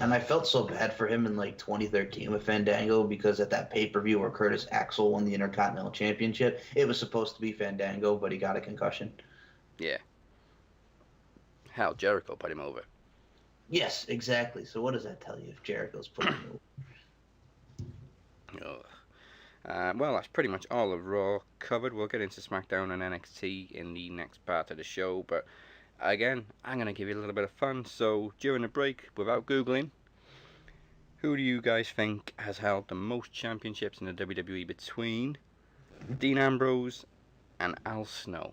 [SPEAKER 3] And I felt so bad for him in 2013 with Fandango, because at that pay-per-view where Curtis Axel won the Intercontinental Championship, it was supposed to be Fandango, but he got a concussion.
[SPEAKER 1] Yeah. Hell, Jericho put him over.
[SPEAKER 3] Yes, exactly. So what does that tell you if Jericho's putting him over?
[SPEAKER 1] Well, that's pretty much all of Raw covered. We'll get into SmackDown and NXT in the next part of the show, but again, I'm going to give you a little bit of fun. So during the break, without Googling, who do you guys think has held the most championships in the WWE between Dean Ambrose and Al Snow?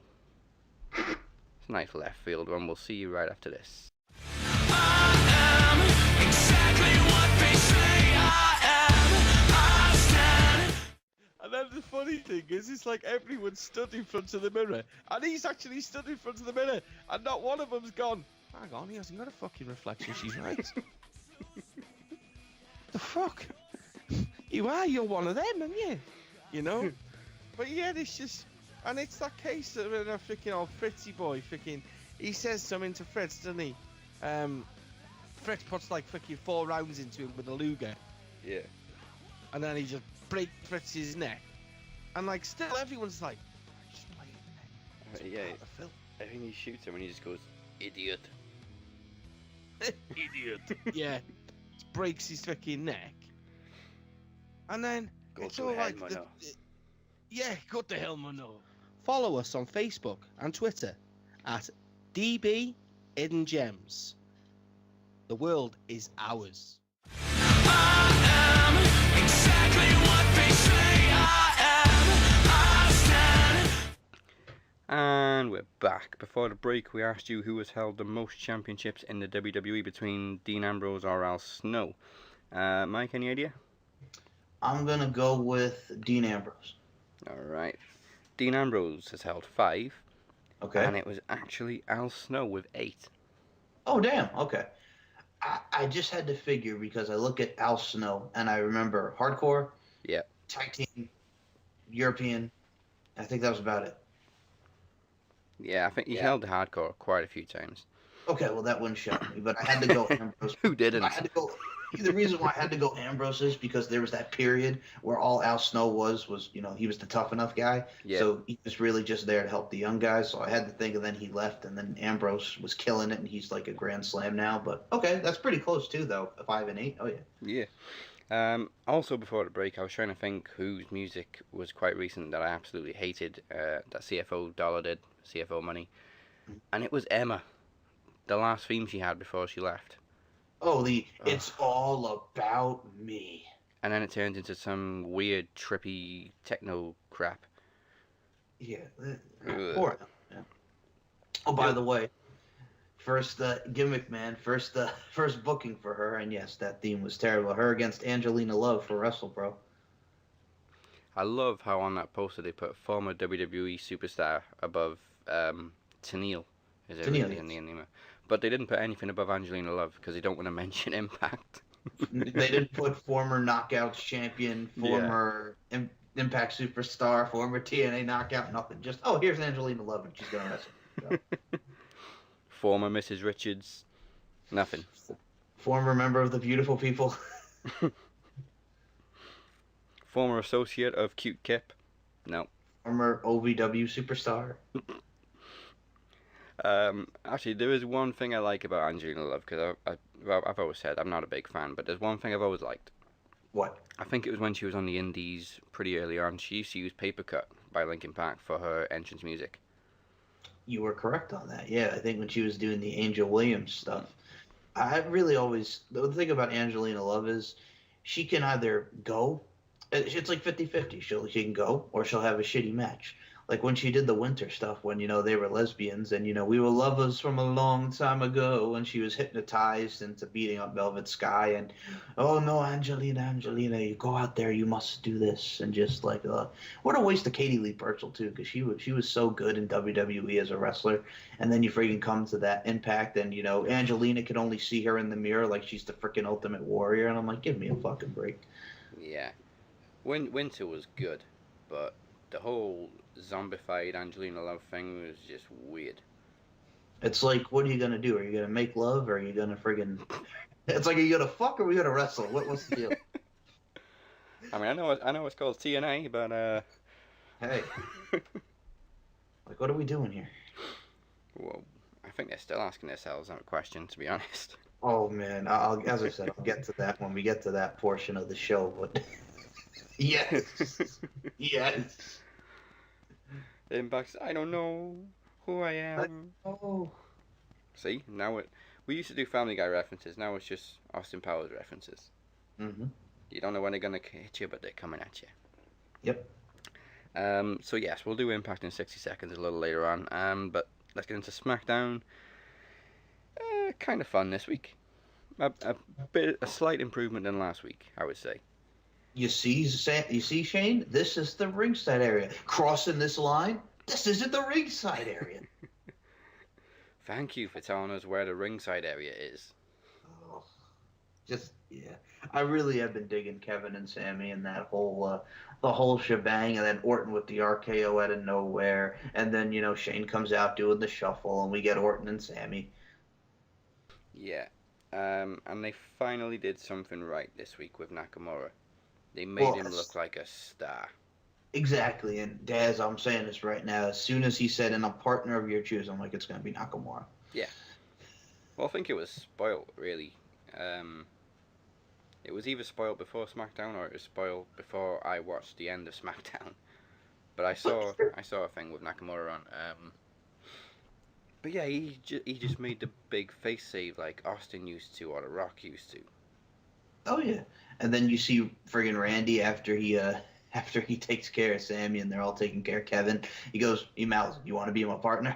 [SPEAKER 1] It's a nice left field one. We'll see you right after this.
[SPEAKER 2] I am exactly what they say I am. I stand.
[SPEAKER 4] And then the funny thing is, it's like everyone stood in front of the mirror, and he's actually stood in front of the mirror, and not one of them's gone, hang on, he hasn't got a fucking reflection, she's right. The fuck? You're one of them, aren't you? You know? But yeah, it's just, and it's that case of a freaking old Fritzy boy, he says something to Fritz, doesn't he? Fritz puts like freaking 4 rounds into him with a Luger.
[SPEAKER 1] Yeah.
[SPEAKER 4] And then he just breaks Fritz's neck. And like, still everyone's like, just play it, man.
[SPEAKER 1] Yeah. I think he shoots him and he just goes, idiot.
[SPEAKER 4] Idiot. Yeah. Just breaks his freaking neck. And then,
[SPEAKER 1] Go
[SPEAKER 4] it's
[SPEAKER 1] to
[SPEAKER 4] all
[SPEAKER 1] hell,
[SPEAKER 4] like,
[SPEAKER 1] Mano.
[SPEAKER 4] yeah, go to hell, Mano. Follow us on Facebook and Twitter at DB Hidden Gems. The world is ours.
[SPEAKER 1] And we're back. Before the break, we asked you who has held the most championships in the WWE between Dean Ambrose or Al Snow. Mike, any idea?
[SPEAKER 3] I'm gonna go with Dean Ambrose.
[SPEAKER 1] Alright. Dean Ambrose has held 5.
[SPEAKER 3] Okay.
[SPEAKER 1] And it was actually Al Snow with 8.
[SPEAKER 3] Oh, damn. Okay. I just had to figure because I look at Al Snow and I remember hardcore,
[SPEAKER 1] Yeah.
[SPEAKER 3] tag team, European. I think that was about it.
[SPEAKER 1] Yeah, I think he held the hardcore quite a few times.
[SPEAKER 3] Okay, well that wouldn't shock me, but I had to go Ambrose.
[SPEAKER 1] Who didn't?
[SPEAKER 3] I had to go. The reason why I had to go Ambrose is because there was that period where all Al Snow was he was the tough enough guy.
[SPEAKER 1] Yeah.
[SPEAKER 3] So he was really just there to help the young guys. So I had to think, and then he left, and then Ambrose was killing it, and he's like a Grand Slam now. But okay, that's pretty close too, though. 5 and 8. Oh yeah.
[SPEAKER 1] Yeah. Also, before the break, I was trying to think whose music was quite recent that I absolutely hated. That CFO Dollar did, CFO Money, and it was Emma, the last theme she had before she left.
[SPEAKER 3] Oh, It's All About Me.
[SPEAKER 1] And then it turned into some weird, trippy techno crap.
[SPEAKER 3] Yeah. Poor. Yeah. Oh, by the way, first gimmick, man. First booking for her, and yes, that theme was terrible. Her against Angelina Love for WrestleBro.
[SPEAKER 1] I love how on that poster they put former WWE superstar above Tennille. Is it
[SPEAKER 3] Tennille,
[SPEAKER 1] really in the name? But they didn't put anything above Angelina Love because they don't want to mention Impact.
[SPEAKER 3] They didn't put former Knockouts champion, former Impact superstar, former TNA Knockout, nothing. Just, here's Angelina Love and she's going to wrestle. So.
[SPEAKER 1] Former Mrs. Richards, nothing.
[SPEAKER 3] Former member of the Beautiful People.
[SPEAKER 1] Former associate of Cute Kip, no.
[SPEAKER 3] Former OVW superstar.
[SPEAKER 1] Actually, there is one thing I like about Angelina Love, because I've always said I'm not a big fan, but there's one thing I've always liked.
[SPEAKER 3] What?
[SPEAKER 1] I think it was when she was on the Indies pretty early on. She used to use Paper Cut by Linkin Park for her entrance music.
[SPEAKER 3] You were correct on that. Yeah, I think when she was doing the Angel Williams stuff. I really always... The thing about Angelina Love is she can either go... It's like 50-50. She can go, or she'll have a shitty match. Like when she did the winter stuff when, they were lesbians and, we were lovers from a long time ago, and she was hypnotized into beating up Velvet Sky and, oh no, Angelina, you go out there, you must do this. And just like, what a waste of Katie Lee Burchill too, because she was so good in WWE as a wrestler. And then you freaking come to that Impact and, Angelina could only see her in the mirror like she's the freaking Ultimate Warrior. And I'm like, give me a fucking break.
[SPEAKER 1] Yeah. Winter was good, but the whole zombified Angelina Love thing was just weird.
[SPEAKER 3] It's like, what are you gonna do? Are you gonna make love, or are you gonna friggin'? It's like, are you gonna fuck or are we gonna wrestle? What's the deal?
[SPEAKER 1] I mean, I know it's called TNA, but
[SPEAKER 3] hey, like, what are we doing here?
[SPEAKER 1] Well, I think they're still asking themselves that question, to be honest.
[SPEAKER 3] Oh man, as I said, I'll get to that when we get to that portion of the show. But yes, yes.
[SPEAKER 1] Impact's, I don't know who I am.
[SPEAKER 3] Oh.
[SPEAKER 1] See, now we used to do Family Guy references. Now it's just Austin Powers references.
[SPEAKER 3] Mm-hmm.
[SPEAKER 1] You don't know when they're gonna hit you, but they're coming at you.
[SPEAKER 3] Yep.
[SPEAKER 1] So yes, we'll do Impact in 60 seconds a little later on. But let's get into SmackDown. Kind of fun this week. A slight improvement than last week, I would say.
[SPEAKER 3] You see, Shane? This is the ringside area. Crossing this line, this isn't the ringside area.
[SPEAKER 1] Thank you for telling us where the ringside area is.
[SPEAKER 3] Oh, just yeah, I really have been digging Kevin and Sammy and that whole the whole shebang, and then Orton with the RKO out of nowhere, and then Shane comes out doing the shuffle, and we get Orton and Sammy.
[SPEAKER 1] Yeah. And they finally did something right this week with Nakamura. They made him look like a star.
[SPEAKER 3] Exactly, and Daz, I'm saying this right now. As soon as he said, "And a partner of your choosing," I'm like, it's going to be Nakamura.
[SPEAKER 1] Yeah. Well, I think it was spoiled, really. It was either spoiled before SmackDown or it was spoiled before I watched the end of SmackDown. But I saw a thing with Nakamura on. But yeah, he just made the big face save like Austin used to or The Rock used to.
[SPEAKER 3] Oh yeah, and then you see friggin' Randy after he takes care of Sammy and they're all taking care of Kevin. He mouths, "You want to be my partner?"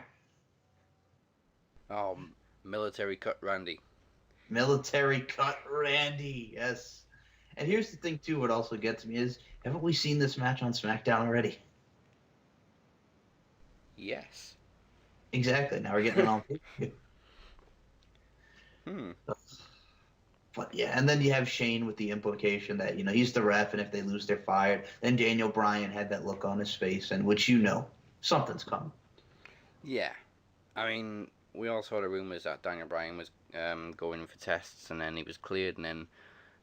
[SPEAKER 1] Oh, military cut Randy.
[SPEAKER 3] Military cut Randy, yes. And here's the thing too. What also gets me is, haven't we seen this match on SmackDown already?
[SPEAKER 1] Yes.
[SPEAKER 3] Exactly. Now we're getting it on pay-per-view. But yeah, and then you have Shane with the implication that he's the ref, and if they lose, they're fired. Then Daniel Bryan had that look on his face, and which something's coming.
[SPEAKER 1] Yeah, I mean, we all saw the rumors that Daniel Bryan was going for tests, and then he was cleared, and then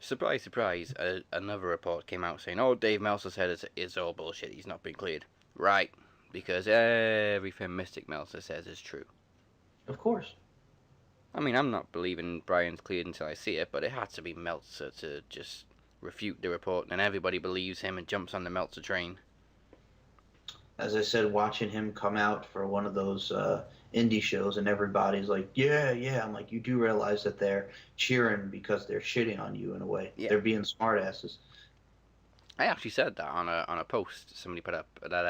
[SPEAKER 1] surprise, surprise, another report came out saying, "Oh, Dave Meltzer said it's all bullshit. He's not been cleared." Right, because everything Mystic Meltzer says is true.
[SPEAKER 3] Of course.
[SPEAKER 1] I mean, I'm not believing Bryan's cleared until I see it, but it had to be Meltzer to just refute the report, and everybody believes him and jumps on the Meltzer train.
[SPEAKER 3] As I said, watching him come out for one of those indie shows, and everybody's like, "Yeah, yeah." I'm like, you do realize that they're cheering because they're shitting on you in a way.
[SPEAKER 1] Yeah.
[SPEAKER 3] They're being smartasses.
[SPEAKER 1] I actually said that on a post somebody put up that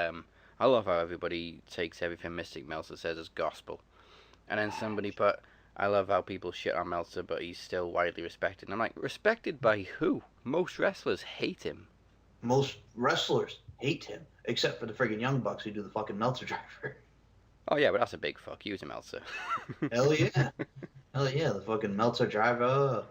[SPEAKER 1] I love how everybody takes everything Mystic Meltzer says as gospel, and then somebody put, "I love how people shit on Meltzer, but he's still widely respected." And I'm like, respected by who? Most wrestlers hate him.
[SPEAKER 3] Most wrestlers hate him, except for the friggin' Young Bucks who do the fucking Meltzer driver.
[SPEAKER 1] Oh yeah, but that's a big fuck you to Meltzer.
[SPEAKER 3] Hell yeah. Hell yeah, the fucking Meltzer driver.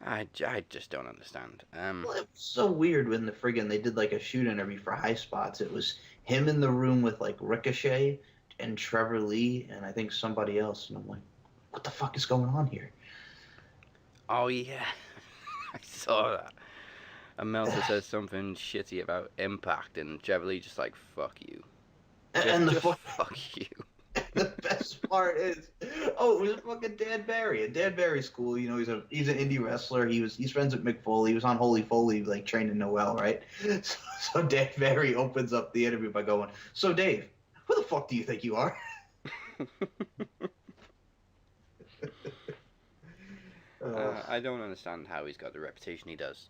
[SPEAKER 1] I just don't understand.
[SPEAKER 3] Well, it was so weird when they did like a shoot interview for High Spots. It was him in the room with like Ricochet and Trevor Lee and I think somebody else, and I'm like, what the fuck is going on here?
[SPEAKER 1] Oh yeah, I saw that. And Meltzer says something shitty about Impact, and Trevor Lee just like, "Fuck you."
[SPEAKER 3] And
[SPEAKER 1] fuck you.
[SPEAKER 3] The best part is, it was fucking Dan Barry. And Dan Barry's cool. He's an indie wrestler. He's friends with Mick Foley. He was on Holy Foley, like training Noel, right? So Dan Barry opens up the interview by going, "So Dave, who the fuck do you think you are?"
[SPEAKER 1] I don't understand how he's got the reputation he does.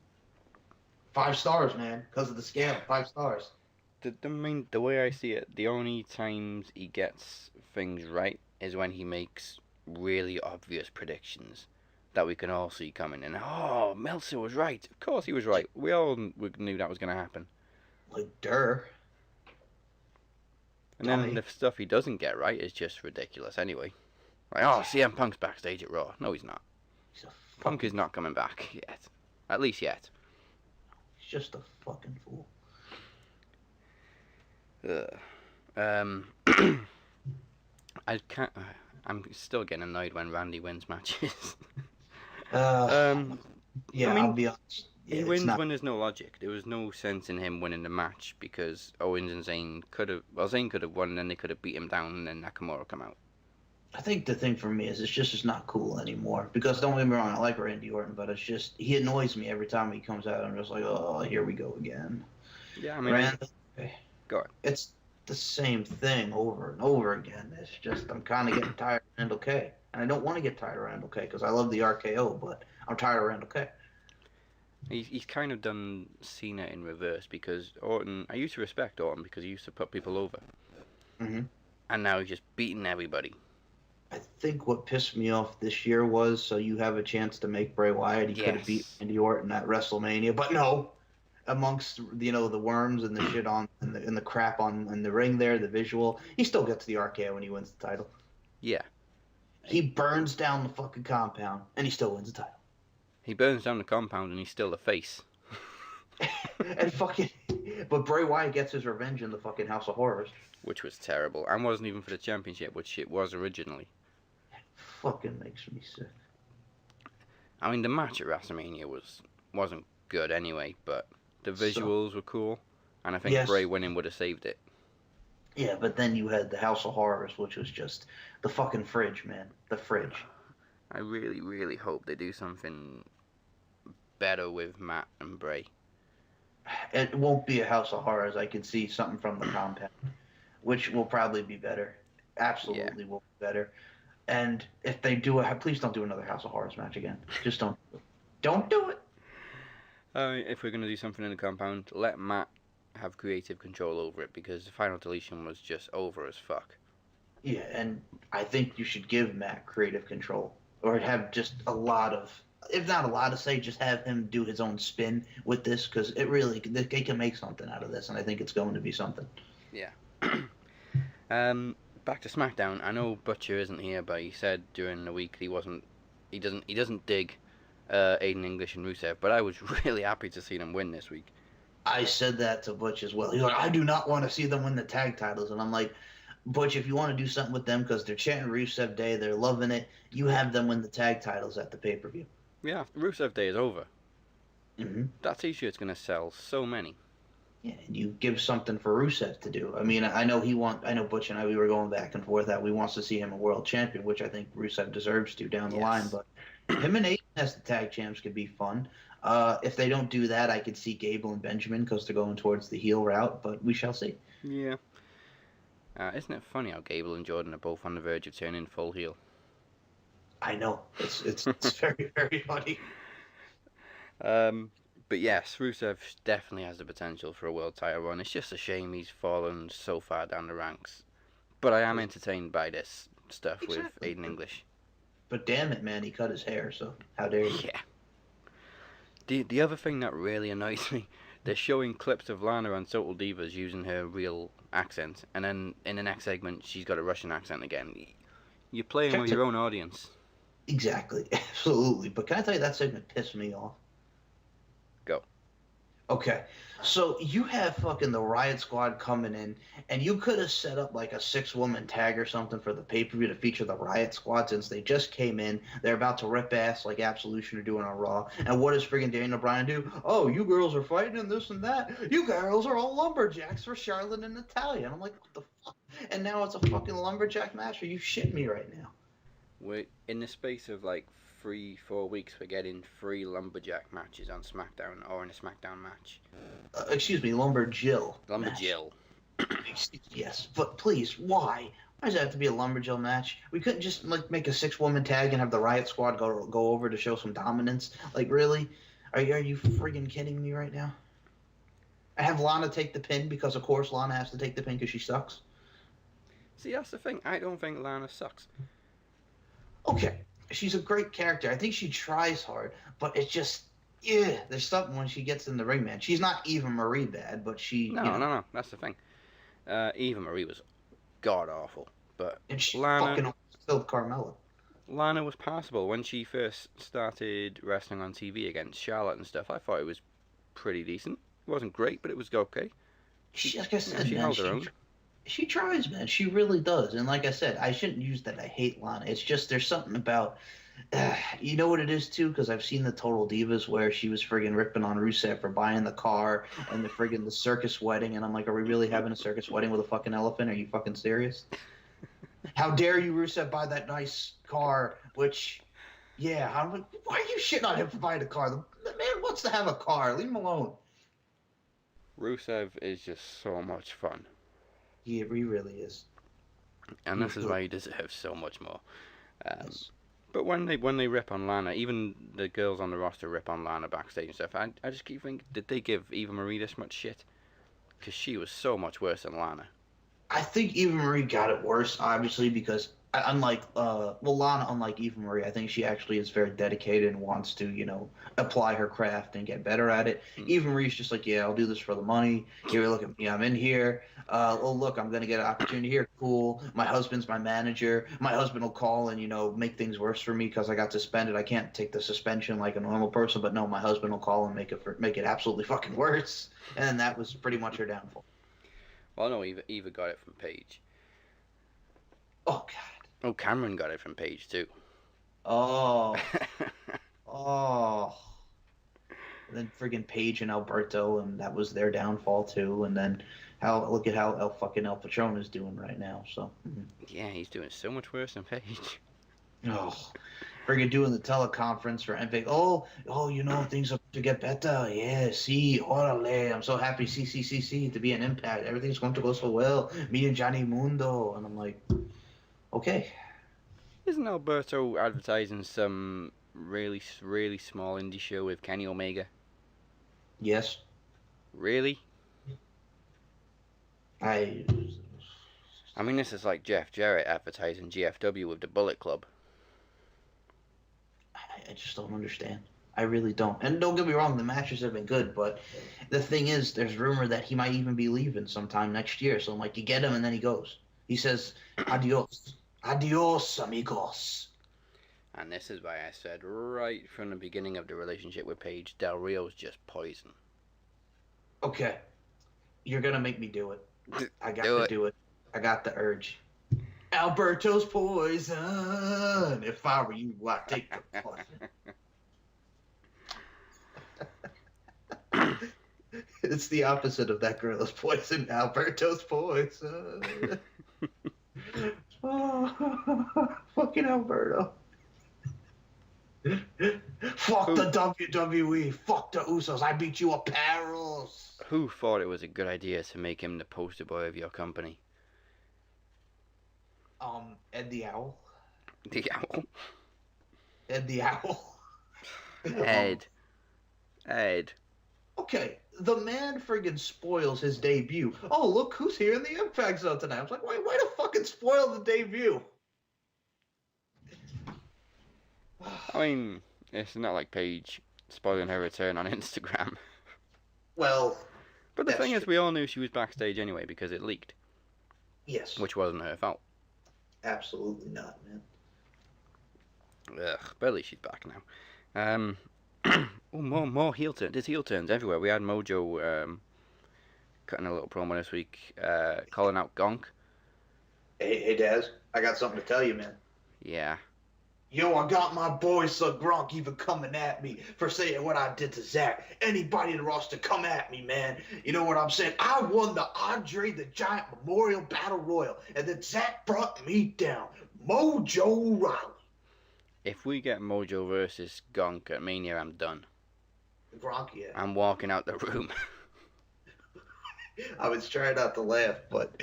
[SPEAKER 3] 5 stars, man, because of the scale. 5 stars.
[SPEAKER 1] The way I see it, the only times he gets things right is when he makes really obvious predictions that we can all see coming. And oh, Meltzer was right. Of course he was right. We all knew that was going to happen.
[SPEAKER 3] Like, durr.
[SPEAKER 1] And then the stuff he doesn't get right is just ridiculous anyway. Like, oh, CM Punk's backstage at Raw. No, he's not. Punk is not coming back yet. At least yet.
[SPEAKER 3] He's just a fucking fool.
[SPEAKER 1] I can't. I'm still getting annoyed when Randy wins matches.
[SPEAKER 3] Yeah,
[SPEAKER 1] I mean,
[SPEAKER 3] I'll be honest. Yeah,
[SPEAKER 1] he wins when there's no logic. There was no sense in him winning the match because Owens and Zayn could have. Well, Zayn could have won, and then they could have beat him down, and then Nakamura come out.
[SPEAKER 3] I think the thing for me is it's not cool anymore. Because don't get me wrong, I like Randy Orton, but it's just he annoys me every time he comes out. I'm just like, oh, here we go again.
[SPEAKER 1] Yeah, I mean,
[SPEAKER 3] Randy,
[SPEAKER 1] go on.
[SPEAKER 3] It's the same thing over and over again. It's just I'm kind of getting tired of Randall K. And I don't want to get tired of Randall K because I love the RKO, but I'm tired of Randall K.
[SPEAKER 1] He's kind of done Cena in reverse because Orton. I used to respect Orton because he used to put people over,
[SPEAKER 3] Mm-hmm.
[SPEAKER 1] and now he's just beating everybody.
[SPEAKER 3] I think what pissed me off this year was so you have a chance to make Bray Wyatt. He could have beat
[SPEAKER 1] Yes.
[SPEAKER 3] Randy Orton at WrestleMania, but no. Amongst the worms and the shit on and the crap on in the ring there, the visual, he still gets the RKO when he wins the title.
[SPEAKER 1] Yeah.
[SPEAKER 3] He burns down the fucking compound and he still wins the title.
[SPEAKER 1] He burns down the compound and he's still the face.
[SPEAKER 3] And fucking, but Bray Wyatt gets his revenge in the fucking House of Horrors.
[SPEAKER 1] Which was terrible. And wasn't even for the championship, which it was originally.
[SPEAKER 3] Fucking makes me sick.
[SPEAKER 1] I mean, the match at WrestleMania wasn't good anyway, but the visuals were cool. And I think
[SPEAKER 3] Yes.
[SPEAKER 1] Bray winning would have saved it.
[SPEAKER 3] Yeah, but then you had the House of Horrors, which was just the fucking fridge, man. The fridge.
[SPEAKER 1] I really, really hope they do something better with Matt and Bray.
[SPEAKER 3] It won't be a House of Horrors. I can see something from the compound, which will probably be better. Absolutely will be better. And if they do it, please don't do another House of Horrors match again. Just don't. Don't do it.
[SPEAKER 1] If we're going to do something in the compound, let Matt have creative control over it, because the final deletion was just over as fuck.
[SPEAKER 3] Yeah, and I think you should give Matt creative control, or have just a lot of, if not a lot to say, just have him do his own spin with this, because they can make something out of this, and I think it's going to be something.
[SPEAKER 1] Yeah. Back to SmackDown. I know Butcher isn't here, but he said during the week he doesn't dig Aiden English and Rusev, but I was really happy to see them win this week.
[SPEAKER 3] I said that to Butch as well. He's like, I do not want to see them win the tag titles, and I'm like, Butch, if you want to do something with them, because they're chanting Rusev Day, they're loving it, you have them win the tag titles at the pay-per-view.
[SPEAKER 1] Yeah, Rusev Day is over.
[SPEAKER 3] Mm-hmm.
[SPEAKER 1] That t-shirt's going to sell so many.
[SPEAKER 3] Yeah, and you give something for Rusev to do. I mean, I know Butch and I, we were going back and forth that we wants to see him a world champion, which I think Rusev deserves to down the line. But him and Aiden as the tag champs could be fun. If they don't do that, I could see Gable and Benjamin because they're going towards the heel route, but we shall see.
[SPEAKER 1] Yeah. Isn't it funny how Gable and Jordan are both on the verge of turning full heel?
[SPEAKER 3] I know. It's very, very funny.
[SPEAKER 1] But yes, Rusev definitely has the potential for a world title run. It's just a shame he's fallen so far down the ranks. But I am entertained by this stuff with Aiden English.
[SPEAKER 3] But damn it, man, he cut his hair, so how dare you?
[SPEAKER 1] Yeah. The other thing that really annoys me, they're showing clips of Lana on Total Divas using her real accent, and then in the next segment she's got a Russian accent again. You're playing with your own audience.
[SPEAKER 3] Exactly, absolutely. But can I tell you, that segment pissed me off?
[SPEAKER 1] Go.
[SPEAKER 3] Okay, so you have fucking the Riot Squad coming in, and you could have set up like a 6-woman tag or something for the pay-per-view to feature the Riot Squad, since they just came in. They're about to rip ass like Absolution are doing on Raw. And what does friggin' Daniel Bryan do? Oh, you girls are fighting and this and that. You girls are all lumberjacks for Charlotte and Natalia. And I'm like, what the fuck? And now it's a fucking lumberjack match? Are you shitting me right now?
[SPEAKER 1] We're in the space of like 3-4 weeks, we're getting 3 lumberjack matches on SmackDown, or in a SmackDown match.
[SPEAKER 3] Excuse me, Lumberjill.
[SPEAKER 1] Lumberjill.
[SPEAKER 3] Yes, but please, why? Why does it have to be a Lumberjill match? We couldn't just like make a 6-woman tag and have the Riot Squad go over to show some dominance. Like, really? Are you friggin' kidding me right now? I have Lana take the pin because, of course, Lana has to take the pin because she sucks.
[SPEAKER 1] See, that's the thing. I don't think Lana sucks.
[SPEAKER 3] Okay, she's a great character. I think she tries hard, but it's just, yeah, there's something when she gets in the ring, man. She's not Eva Marie bad, but she...
[SPEAKER 1] No, that's the thing. Eva Marie was god-awful, but
[SPEAKER 3] and she
[SPEAKER 1] Lana...
[SPEAKER 3] fucking killed Carmella.
[SPEAKER 1] Lana was passable. When she first started wrestling on TV against Charlotte and stuff, I thought it was pretty decent. It wasn't great, but it was okay.
[SPEAKER 3] Like I said,
[SPEAKER 1] she
[SPEAKER 3] man,
[SPEAKER 1] held her own.
[SPEAKER 3] She tries, man. She really does. And like I said, I shouldn't use that I hate Lana. It's just there's something about, you know what it is too? Because I've seen the Total Divas where she was friggin' ripping on Rusev for buying the car and the circus wedding. And I'm like, are we really having a circus wedding with a fucking elephant? Are you fucking serious? How dare you, Rusev, buy that nice car? Which, yeah, I'm like, why are you shitting on him for buying a car? The man wants to have a car. Leave him alone.
[SPEAKER 1] Rusev is just so much fun.
[SPEAKER 3] He really is.
[SPEAKER 1] And this is why he deserves so much more.
[SPEAKER 3] Yes.
[SPEAKER 1] But when they rip on Lana, even the girls on the roster rip on Lana backstage and stuff, I just keep thinking, did they give Eva Marie this much shit? Because she was so much worse than Lana.
[SPEAKER 3] I think Eva Marie got it worse, obviously, because Unlike Lana, unlike Eva Marie, I think she actually is very dedicated and wants to, apply her craft and get better at it.
[SPEAKER 1] Mm.
[SPEAKER 3] Eva Marie's just like, yeah, I'll do this for the money. Here, look at me, I'm in here. Oh, look, I'm gonna get an opportunity here. Cool. My husband's my manager. My husband will call and make things worse for me because I got suspended. I can't take the suspension like a normal person, but no, my husband will call and make it absolutely fucking worse. And that was pretty much her downfall.
[SPEAKER 1] Well, no, Eva got it from Paige.
[SPEAKER 3] Oh God.
[SPEAKER 1] Oh, Cameron got it from Paige too.
[SPEAKER 3] Oh. Oh. And then friggin' Paige and Alberto, and that was their downfall too. And then look at how El Patron is doing right now. So.
[SPEAKER 1] Yeah, he's doing so much worse than Paige.
[SPEAKER 3] Oh. Friggin' doing the teleconference for Epic. Oh, things are to get better. Yeah, see, orale. I'm so happy, see, to be an Impact. Everything's going to go so well. Me and Johnny Mundo. And I'm like, okay.
[SPEAKER 1] Isn't Alberto advertising some really, really small indie show with Kenny Omega?
[SPEAKER 3] Yes.
[SPEAKER 1] Really?
[SPEAKER 3] I
[SPEAKER 1] mean, this is like Jeff Jarrett advertising GFW with the Bullet Club.
[SPEAKER 3] I just don't understand. I really don't. And don't get me wrong, the matches have been good, but the thing is, there's rumor that he might even be leaving sometime next year. So I'm like, you get him and then he goes. He says, adios. Adios, amigos.
[SPEAKER 1] And this is why I said right from the beginning of the relationship with Paige, Del Rio's just poison.
[SPEAKER 3] Okay. You're going to make me do it. I got
[SPEAKER 1] Do
[SPEAKER 3] to
[SPEAKER 1] it.
[SPEAKER 3] do it. I got the urge. Alberto's poison. If I were you, I'd take the poison. It's the opposite of that Gorilla's poison. Alberto's poison. Oh, fucking Alberto. Fuck the WWE. Fuck the Usos. I beat you up, Perils.
[SPEAKER 1] Who thought it was a good idea to make him the poster boy of your company?
[SPEAKER 3] Ed the Owl.
[SPEAKER 1] The Owl?
[SPEAKER 3] Ed the Owl.
[SPEAKER 1] Ed.
[SPEAKER 3] Okay, the man friggin' spoils his debut. Oh, look who's here in the Impact Zone tonight. I was like, why to fucking spoil the debut?
[SPEAKER 1] I mean, it's not like Paige spoiling her return on Instagram.
[SPEAKER 3] Well,
[SPEAKER 1] But the
[SPEAKER 3] that's
[SPEAKER 1] thing is,
[SPEAKER 3] true.
[SPEAKER 1] we all knew she was backstage anyway because it leaked,
[SPEAKER 3] Yes.
[SPEAKER 1] which wasn't her fault.
[SPEAKER 3] Absolutely not, man.
[SPEAKER 1] Ugh, but at least she's back now. Oh, more heel turns. There's heel turns everywhere. We had Mojo cutting a little promo this week, calling out Gonk.
[SPEAKER 3] Hey, Daz, I got something to tell you, man.
[SPEAKER 1] Yeah.
[SPEAKER 3] Yo, I got my boy Sir Gronk even coming at me for saying what I did to Zach. Anybody in the roster come at me, man. You know what I'm saying? I won the Andre the Giant Memorial Battle Royal, and then Zach brought me down. Mojo Rawley.
[SPEAKER 1] If we get Mojo versus Gonk at Mania, I'm done.
[SPEAKER 3] Gronk, yeah.
[SPEAKER 1] I'm walking out the room.
[SPEAKER 3] I was trying not to laugh, but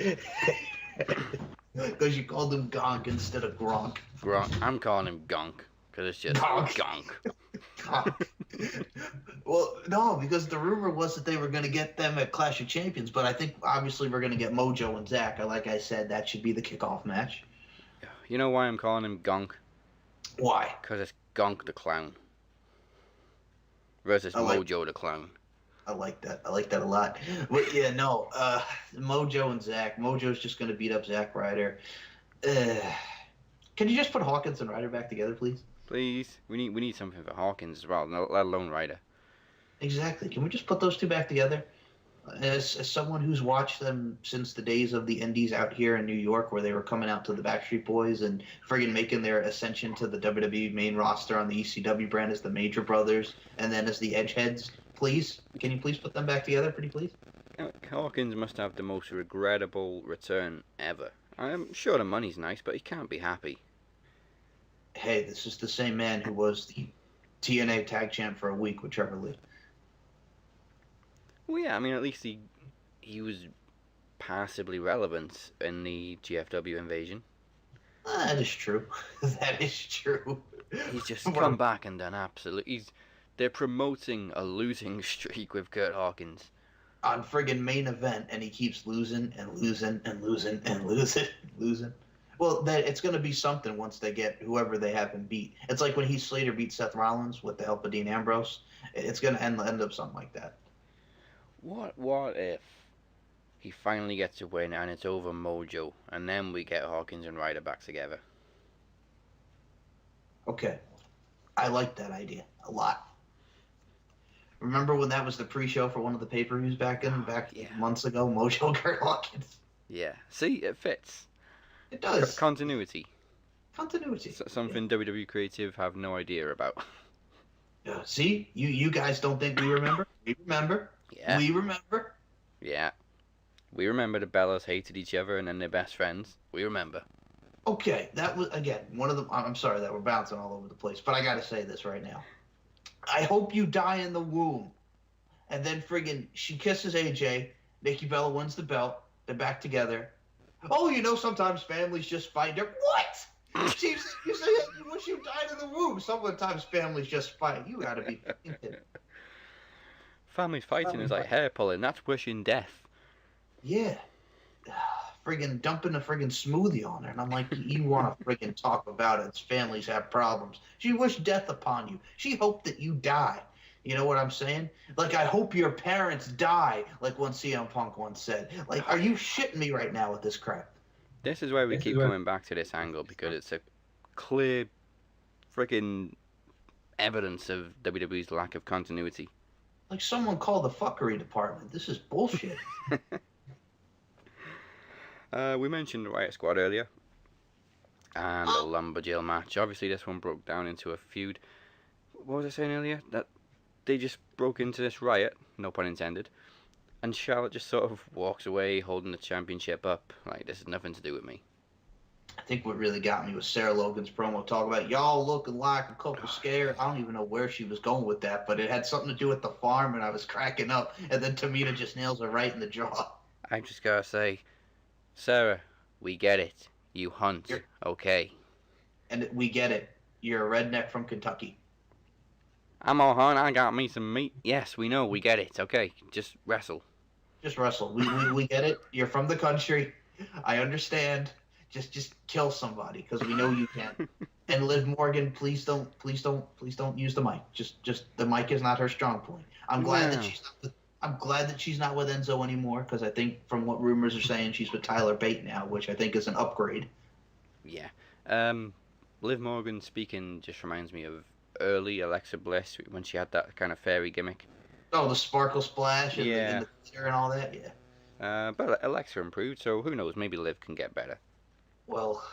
[SPEAKER 3] because you called him Gonk instead of Gronk.
[SPEAKER 1] I'm calling him Gonk because it's just
[SPEAKER 3] Gonk.
[SPEAKER 1] Gonk.
[SPEAKER 3] Well, no, because the rumor was that they were going to get them at Clash of Champions, but I think obviously we're going to get Mojo and Zach. Like I said, that should be the kickoff match.
[SPEAKER 1] You know why I'm calling him Gonk?
[SPEAKER 3] Why?
[SPEAKER 1] Because it's Gonk the Clown versus Mojo the Clown.
[SPEAKER 3] I like that. I like that a lot. But yeah, no, Mojo and Zach. Mojo's just going to beat up Zack Ryder. Can you just put Hawkins and Ryder back together, please?
[SPEAKER 1] Please, we need something for Hawkins as well, let alone Ryder.
[SPEAKER 3] Exactly. Can we just put those two back together? As someone who's watched them since the days of the Indies out here in New York, where they were coming out to the Backstreet Boys and friggin' making their ascension to the WWE main roster on the ECW brand as the Major Brothers, and then as the Edgeheads, please, can you please put them back together, pretty please?
[SPEAKER 1] Hawkins must have the most regrettable return ever. I'm sure the money's nice, but he can't be happy.
[SPEAKER 3] Hey, this is the same man who was the TNA tag champ for a week with Trevor Lee.
[SPEAKER 1] Well, yeah, I mean, at least he was passably relevant in the GFW invasion.
[SPEAKER 3] That is true. That is true.
[SPEAKER 1] He's just come back and done absolutely. They're promoting a losing streak with Kurt Hawkins.
[SPEAKER 3] On friggin' main event, and he keeps losing and losing and losing and losing. Well, that it's going to be something once they get whoever they have him beat. It's like when Heath Slater beat Seth Rollins with the help of Dean Ambrose. It's going to end up something like that.
[SPEAKER 1] What if he finally gets a win and it's over Mojo, and then we get Hawkins and Ryder back together?
[SPEAKER 3] Okay, I like that idea a lot. Remember when that was the pre-show for one of the pay-per-views back
[SPEAKER 1] Yeah.
[SPEAKER 3] months ago? Mojo Kurt Hawkins.
[SPEAKER 1] Yeah. See, it fits.
[SPEAKER 3] It does.
[SPEAKER 1] Continuity.
[SPEAKER 3] Continuity.
[SPEAKER 1] Something WWE Creative have no idea about.
[SPEAKER 3] See, you guys don't think we remember? We remember.
[SPEAKER 1] Yeah.
[SPEAKER 3] We remember.
[SPEAKER 1] Yeah. We remember the Bellas hated each other and then they're best friends. We remember.
[SPEAKER 3] Okay, that was again one of the. I'm sorry that we're bouncing all over the place, but I got to say this right now. I hope you die in the womb, and then friggin' she kisses AJ. Nikki Bella wins the belt. They're back together. Oh, sometimes families just fight. What? You say you wish you died in the womb. Sometimes families just fight. You got to be thinking.
[SPEAKER 1] Family fighting is like hair pulling. That's wishing death.
[SPEAKER 3] Yeah. Friggin' dumping a friggin' smoothie on her. And I'm like, you want to friggin' talk about it. Families have problems. She wished death upon you. She hoped that you die. You know what I'm saying? Like, I hope your parents die, like one CM Punk once said. Like, are you shitting me right now with this crap?
[SPEAKER 1] This is why we keep coming back to this angle, because it's a clear freaking evidence of WWE's lack of continuity.
[SPEAKER 3] Like someone called the fuckery department. This is bullshit.
[SPEAKER 1] We mentioned the Riot Squad earlier, and the Lumberjill match. Obviously, this one broke down into a feud. What was I saying earlier? That they just broke into this riot, no pun intended, and Charlotte just sort of walks away holding the championship up, like this has nothing to do with me.
[SPEAKER 3] I think what really got me was Sarah Logan's promo talking about y'all looking like a couple scared. I don't even know where she was going with that, but it had something to do with the farm, and I was cracking up. And then Tamina just nails her right in the jaw.
[SPEAKER 1] I just gotta say, Sarah, we get it. You hunt, okay.
[SPEAKER 3] And we get it. You're a redneck from Kentucky.
[SPEAKER 1] I'm all hunt. I got me some meat. Yes, we know. We get it. Okay, just wrestle.
[SPEAKER 3] Just wrestle. We get it. You're from the country. I understand. Just kill somebody because we know you can. And Liv Morgan, please don't use the mic. Just the mic is not her strong point. I'm glad that she's not with Enzo anymore because I think from what rumors are saying she's with Tyler Bate now, which I think is an upgrade.
[SPEAKER 1] Yeah. Liv Morgan speaking just reminds me of early Alexa Bliss when she had that kind of fairy gimmick.
[SPEAKER 3] Oh, the sparkle splash and,
[SPEAKER 1] Yeah.
[SPEAKER 3] the theater and all that. Yeah.
[SPEAKER 1] But Alexa improved, so who knows? Maybe Liv can get better.
[SPEAKER 3] Well,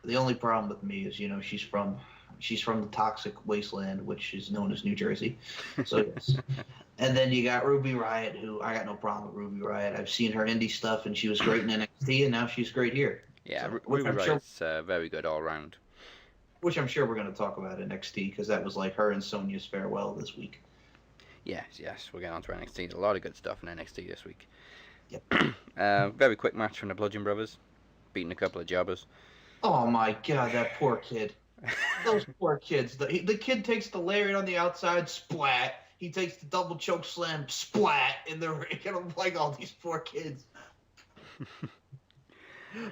[SPEAKER 3] the only problem with me is, she's from the toxic wasteland, which is known as New Jersey. So yes. And then you got Ruby Riott, who I got no problem with Ruby Riott. I've seen her indie stuff, and she was great in NXT, and now she's great here.
[SPEAKER 1] Yeah,
[SPEAKER 3] So,
[SPEAKER 1] Ruby Riott's very good all round.
[SPEAKER 3] Which I'm sure we're going to talk about NXT, because that was like her and Sonya's farewell this week.
[SPEAKER 1] Yes, we're getting on to NXT. There's a lot of good stuff in NXT this week.
[SPEAKER 3] Yep.
[SPEAKER 1] Very quick match from the Bludgeon Brothers, beating a couple of jobbers.
[SPEAKER 3] Oh my God, that poor kid. Those poor kids. The kid takes the lariat on the outside, splat. He takes the double choke slam, splat in the ring. And I'm like, all these poor kids.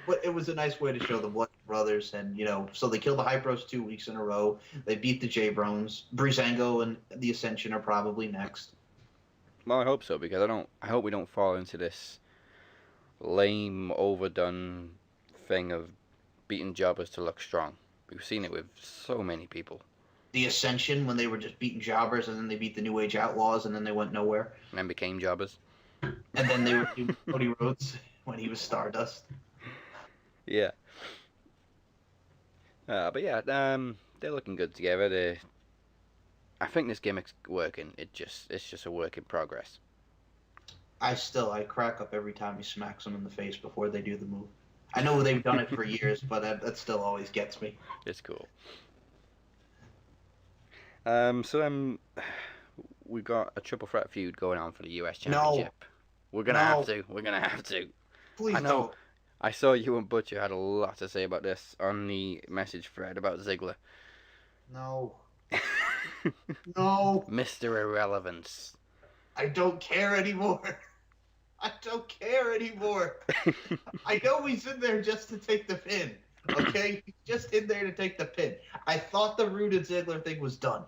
[SPEAKER 3] But it was a nice way to show the Bludgeon Brothers, and so they killed the Hype Bros 2 weeks in a row. They beat the J Brones. Breezango and the Ascension are probably next.
[SPEAKER 1] Well, I hope so, because I hope we don't fall into this lame, overdone thing of beating jobbers to look strong. We've seen it with so many people.
[SPEAKER 3] The Ascension, when they were just beating jobbers, and then they beat the New Age Outlaws, and then they went nowhere.
[SPEAKER 1] And then became jobbers.
[SPEAKER 3] And then they were beating Cody Rhodes when he was Stardust.
[SPEAKER 1] Yeah. But yeah, they're looking good together. I think this gimmick's working. It's just a work in progress.
[SPEAKER 3] I crack up every time he smacks them in the face before they do the move. I know they've done it for years, but that still always gets me.
[SPEAKER 1] It's cool. So then we've got a triple threat feud going on for the US Championship.
[SPEAKER 3] No.
[SPEAKER 1] We're gonna have to. We're gonna have to.
[SPEAKER 3] Please
[SPEAKER 1] I know.
[SPEAKER 3] don't.
[SPEAKER 1] I saw you and Butcher had a lot to say about this on the message thread about Ziggler.
[SPEAKER 3] No. No.
[SPEAKER 1] Mr. Irrelevance.
[SPEAKER 3] I don't care anymore. I don't care anymore. I know he's in there just to take the pin. Okay, he's just in there to take the pin. I thought the Rude and Ziggler thing was done.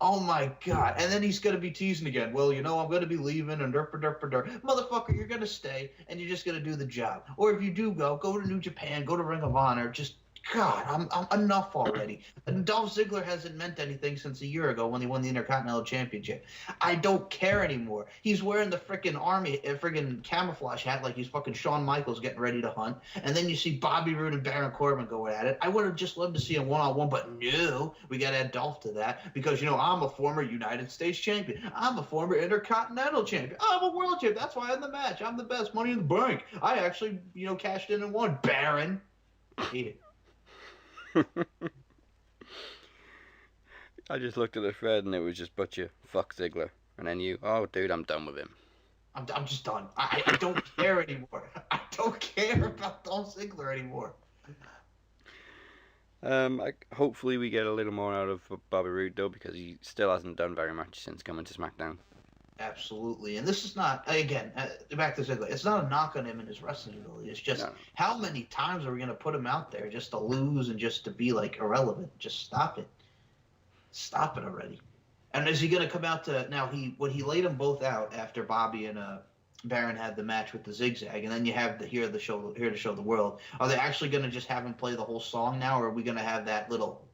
[SPEAKER 3] Oh my god! And then he's gonna be teasing again. Well, I'm gonna be leaving and derp derp derp. Motherfucker, you're gonna stay and you're just gonna do the job. Or if you do go to New Japan, go to Ring of Honor. Just God, I'm enough already. And Dolph Ziggler hasn't meant anything since a year ago when he won the Intercontinental Championship. I don't care anymore. He's wearing the freaking army, freaking camouflage hat like he's fucking Shawn Michaels getting ready to hunt. And then you see Bobby Roode and Baron Corbin going at it. I would have just loved to see him one-on-one, but no, we got to add Dolph to that because, I'm a former United States champion. I'm a former Intercontinental champion. I'm a world champion. That's why I'm the match. I'm the best. Money in the bank. I actually, cashed in and won. Baron. Hate it.
[SPEAKER 1] I just looked at the thread and it was just Butcher, fuck Ziggler. And then you, oh dude, I'm done with him.
[SPEAKER 3] I'm just done. I don't care anymore. I don't care about Dolph Ziggler anymore.
[SPEAKER 1] Hopefully we get a little more out of Bobby Roode though, because he still hasn't done very much since coming to SmackDown.
[SPEAKER 3] Absolutely. And this is not, again, back to Ziggler, it's not a knock on him and his wrestling ability. It's just, how many times are we going to put him out there just to lose and just to be, irrelevant? Just stop it. Stop it already. And is he going to come out to, now, when he laid them both out after Bobby and Baron had the match with the zigzag, and then you have the Here to Show the World, are they actually going to just have him play the whole song now, or are we going to have that little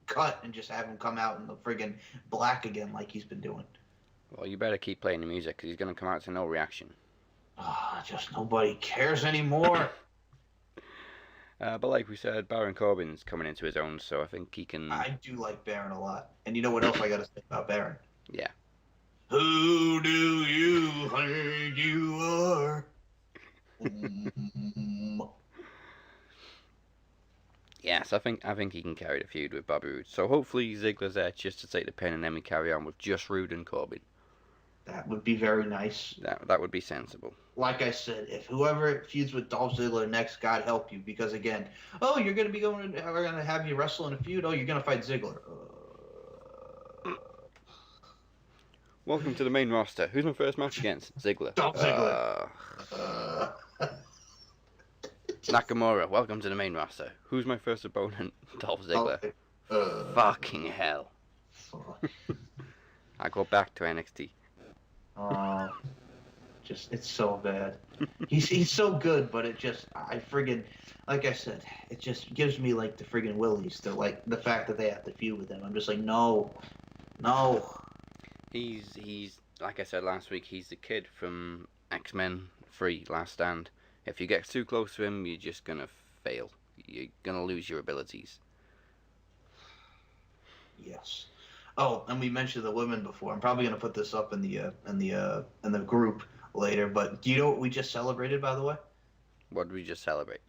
[SPEAKER 3] cut and just have him come out in the friggin' black again like he's been doing?
[SPEAKER 1] Well, you better keep playing the music because he's going to come out to no reaction.
[SPEAKER 3] Just nobody cares anymore.
[SPEAKER 1] But like we said, Baron Corbin's coming into his own, so I think he can...
[SPEAKER 3] I do like Baron a lot. And you know what else I got to say about Baron?
[SPEAKER 1] Yeah.
[SPEAKER 3] Who do you think you are?
[SPEAKER 1] Yes, I think he can carry the feud with Bobby Roode. So hopefully Ziggler's there just to take the pin and then we carry on with just Roode and Corbin.
[SPEAKER 3] That would be very nice.
[SPEAKER 1] That would be sensible.
[SPEAKER 3] Like I said, if whoever feuds with Dolph Ziggler next, God help you. Because again, you're going to be we're going to have you wrestle in a feud. You're going to fight Ziggler.
[SPEAKER 1] Welcome to the main roster. Who's my first match against? Ziggler.
[SPEAKER 3] Dolph Ziggler.
[SPEAKER 1] Nakamura, welcome to the main roster. Who's my first opponent? Dolph Ziggler. Fucking hell. I go back to NXT.
[SPEAKER 3] It's so bad. He's so good, but it just, like I said, it just gives me the friggin' willies to the fact that they have to feud with him. I'm just like, no.
[SPEAKER 1] He's like I said last week, he's the kid from X-Men 3 Last Stand. If you get too close to him, you're just gonna fail. You're gonna lose your abilities.
[SPEAKER 3] Yes. Oh, and we mentioned the women before. I'm probably gonna put this up in the group later. But do you know what we just celebrated, by the way?
[SPEAKER 1] What did we just celebrate?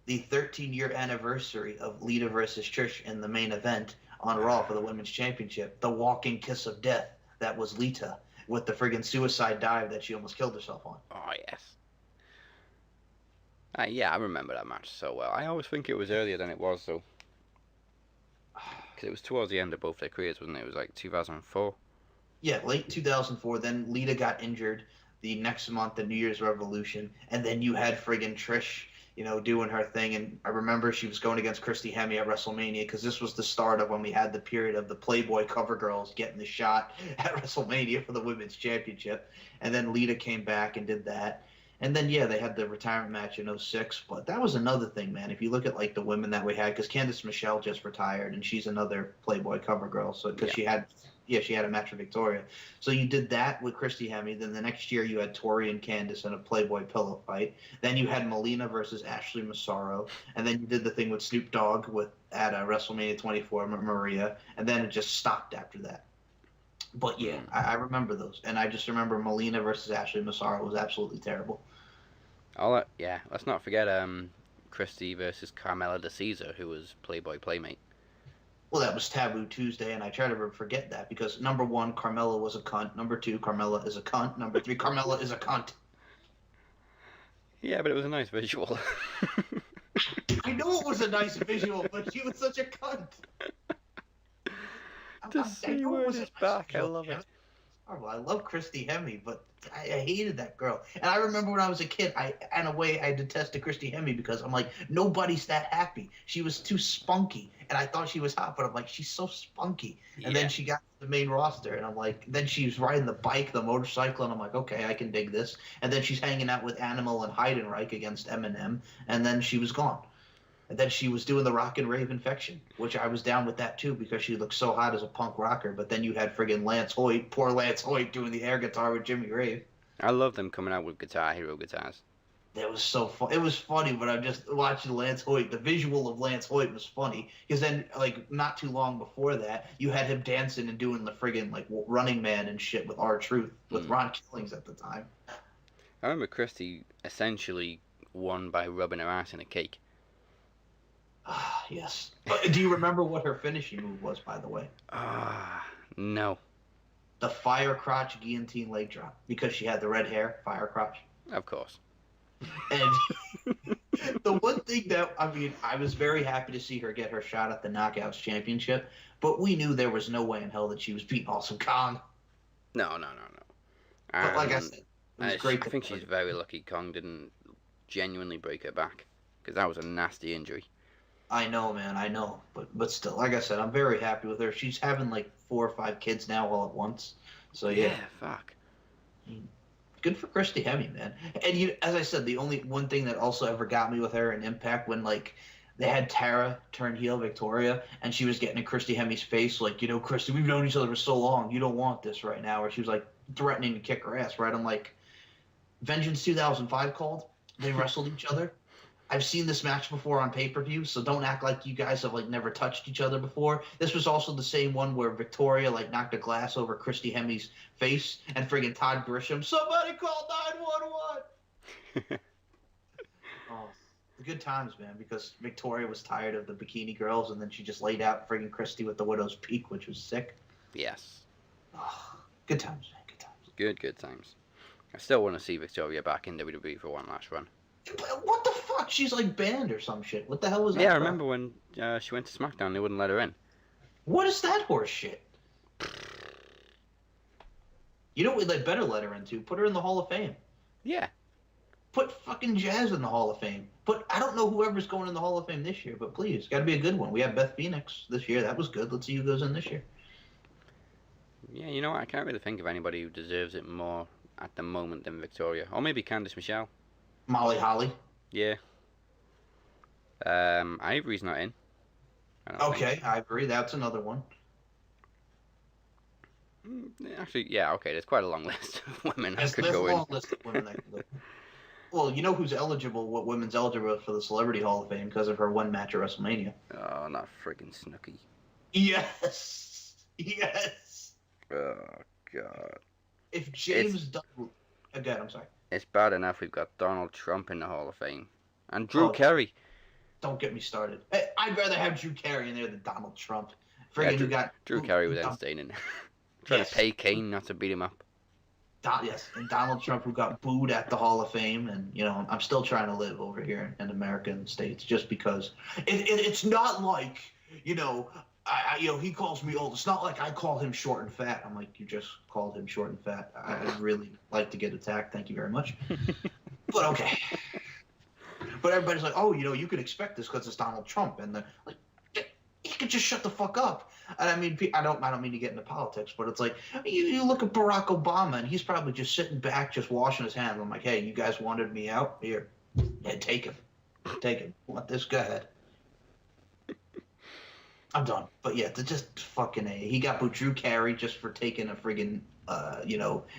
[SPEAKER 3] The 13-year anniversary of Lita versus Trish in the main event on Raw for the Women's Championship. The walking kiss of death that was Lita with the friggin' suicide dive that she almost killed herself on.
[SPEAKER 1] Oh yes. Yeah, I remember that match so well. I always think it was earlier than it was though. Because it was towards the end of both their careers, wasn't it? It was 2004.
[SPEAKER 3] Yeah, late 2004. Then Lita got injured the next month, the New Year's Revolution. And then you had friggin' Trish, doing her thing. And I remember she was going against Christy Hemme at WrestleMania because this was the start of when we had the period of the Playboy cover girls getting the shot at WrestleMania for the Women's Championship. And then Lita came back and did that. And then, they had the retirement match in 06, but that was another thing, man. If you look at, the women that we had, because Candice Michelle just retired, and she's another Playboy cover girl, so because she had a match with Victoria. So you did that with Christy Hemme. Then the next year you had Tori and Candice in a Playboy pillow fight. Then you had Melina versus Ashley Massaro. And then you did the thing with Snoop Dogg at WrestleMania 24, Maria. And then it just stopped after that. But, yeah, I remember those. And I just remember Melina versus Ashley Massaro was absolutely terrible.
[SPEAKER 1] Let's not forget Christy versus Carmella de Caesar, who was Playboy Playmate.
[SPEAKER 3] Well, that was Taboo Tuesday, and I try to forget that because, number one, Carmella was a cunt. Number two, Carmella is a cunt. Number three, Carmella is a cunt.
[SPEAKER 1] Yeah, but it was a nice visual.
[SPEAKER 3] I know it was a nice visual, but she was such a cunt.
[SPEAKER 1] The C word is back. I love it.
[SPEAKER 3] horrible. I love Christy Hemme, but I hated that girl. And I remember when I was a kid, in a way I detested Christy Hemme because I'm like, nobody's that happy. She was too spunky, and I thought she was hot, but I'm like, she's so spunky. And then
[SPEAKER 1] Yeah.
[SPEAKER 3] she got to the main roster, and I'm like, then she was riding the bike, the motorcycle, and I'm like, okay, I can dig this. And then she's hanging out with Animal and Heidenreich against Eminem, and then she was gone. And then she was doing the rock and rave infection, which I was down with that too because she looked so hot as a punk rocker. But then you had friggin' Lance Hoyt, poor Lance Hoyt, doing the air guitar with Jimmy Rave.
[SPEAKER 1] I love them coming out with Guitar Hero guitars.
[SPEAKER 3] That was so fun. It was funny, but I'm just watching Lance Hoyt. The visual of Lance Hoyt was funny because then, like, not too long before that, you had him dancing and doing the friggin' like Running Man and shit with R-Truth with Ron Killings at the time.
[SPEAKER 1] I remember Christy essentially won by rubbing her ass in a cake.
[SPEAKER 3] Ah, yes. Do you remember what her finishing move was, by the way?
[SPEAKER 1] No.
[SPEAKER 3] The fire crotch guillotine leg drop because she had the red hair, fire crotch.
[SPEAKER 1] Of course.
[SPEAKER 3] And the one thing that, I mean, I was very happy to see her get her shot at the Knockouts Championship, but we knew there was no way in hell that she was beating Awesome Kong.
[SPEAKER 1] No.
[SPEAKER 3] But like I said, it was great.
[SPEAKER 1] I think she's very lucky Kong didn't genuinely break her back because that was a nasty injury.
[SPEAKER 3] I know, man, I know. But still, like I said, I'm very happy with her. She's having like 4 or 5 kids now all at once. So yeah.
[SPEAKER 1] Fuck.
[SPEAKER 3] Good for Christy Hemme, man. And as I said, the only one thing that also ever got me with her in Impact when like they had Tara turn heel Victoria and she was getting in Christy Hemme's face like, Christy, we've known each other for so long. You don't want this right now. Or she was like threatening to kick her ass, right? I'm like, Vengeance 2005 called. They wrestled each other. I've seen this match before on pay-per-view, so don't act like you guys have like never touched each other before. This was also the same one where Victoria like knocked a glass over Christy Hemme's face, and friggin' Todd Grisham, somebody call 911. Oh, the good times, man. Because Victoria was tired of the bikini girls, and then she just laid out friggin' Christy with the Widow's Peak, which was sick.
[SPEAKER 1] Yes.
[SPEAKER 3] Oh, good times, man. Good times.
[SPEAKER 1] Good times. I still want to see Victoria back in WWE for one last run.
[SPEAKER 3] What the fuck? She's like banned or some shit. What the hell was that?
[SPEAKER 1] Yeah, I
[SPEAKER 3] from?
[SPEAKER 1] remember when she went to SmackDown, they wouldn't let her in.
[SPEAKER 3] What is that horse shit? You know what they better let her into? Put her in the Hall of Fame.
[SPEAKER 1] Yeah.
[SPEAKER 3] Put fucking Jazz in the Hall of Fame. I don't know whoever's going in the Hall of Fame this year, but please, got to be a good one. We have Beth Phoenix this year. That was good. Let's see who goes in this year.
[SPEAKER 1] Yeah, you know what? I can't really think of anybody who deserves it more at the moment than Victoria. Or maybe Candice Michelle.
[SPEAKER 3] Molly Holly.
[SPEAKER 1] Yeah. Ivory's not in.
[SPEAKER 3] Okay, Ivory. That's another one.
[SPEAKER 1] Actually, yeah, okay, there's quite a long list of women that could
[SPEAKER 3] There's
[SPEAKER 1] go
[SPEAKER 3] a
[SPEAKER 1] in.
[SPEAKER 3] long list of women that could go in. Well, you know who's eligible, what women's eligible for the Celebrity Hall of Fame because of her one match at WrestleMania?
[SPEAKER 1] Oh, not friggin' Snooki.
[SPEAKER 3] Yes! Yes!
[SPEAKER 1] Oh, God.
[SPEAKER 3] If James Dunn... Again, I'm sorry.
[SPEAKER 1] It's bad enough we've got Donald Trump in the Hall of Fame. And Drew
[SPEAKER 3] Oh.
[SPEAKER 1] Carey.
[SPEAKER 3] Don't get me started. I'd rather have Drew Carey in there than Donald Trump.
[SPEAKER 1] Drew Carey was entertaining. Trying to pay Kane not to beat him up.
[SPEAKER 3] Yes, and Donald Trump, who got booed at the Hall of Fame, and I'm still trying to live over here in American states, just because it's not like he calls me old. It's not like I call him short and fat. I'm like, you just called him short and fat. I'd really like to get attacked. Thank you very much. But okay. But everybody's like, oh, you could expect this because it's Donald Trump, and they're like, he could just shut the fuck up. And I mean, I don't mean to get into politics, but it's like you look at Barack Obama, and he's probably just sitting back, just washing his hands. I'm like, hey, you guys wanted me out here, yeah, take him. Want this? Go ahead. I'm done. But yeah, just fucking he got booed. Drew Carey just for taking a friggin'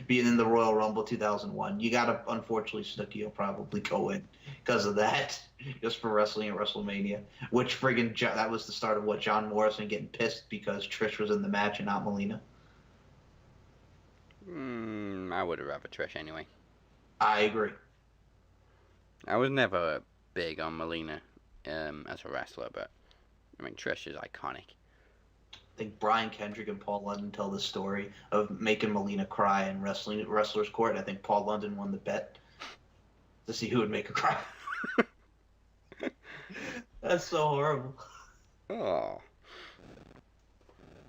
[SPEAKER 3] being in the Royal Rumble 2001. You gotta, unfortunately, Snooki will probably go in because of that, just for wrestling at WrestleMania. Which friggin' that was the start of John Morrison getting pissed because Trish was in the match and not Melina.
[SPEAKER 1] I would have rather Trish anyway.
[SPEAKER 3] I agree.
[SPEAKER 1] I was never big on Melina as a wrestler, but I mean Trish is iconic.
[SPEAKER 3] I think Brian Kendrick and Paul London tell the story of making Melina cry in Wrestler's Court. And I think Paul London won the bet to see who would make her cry. That's so horrible.
[SPEAKER 1] Oh.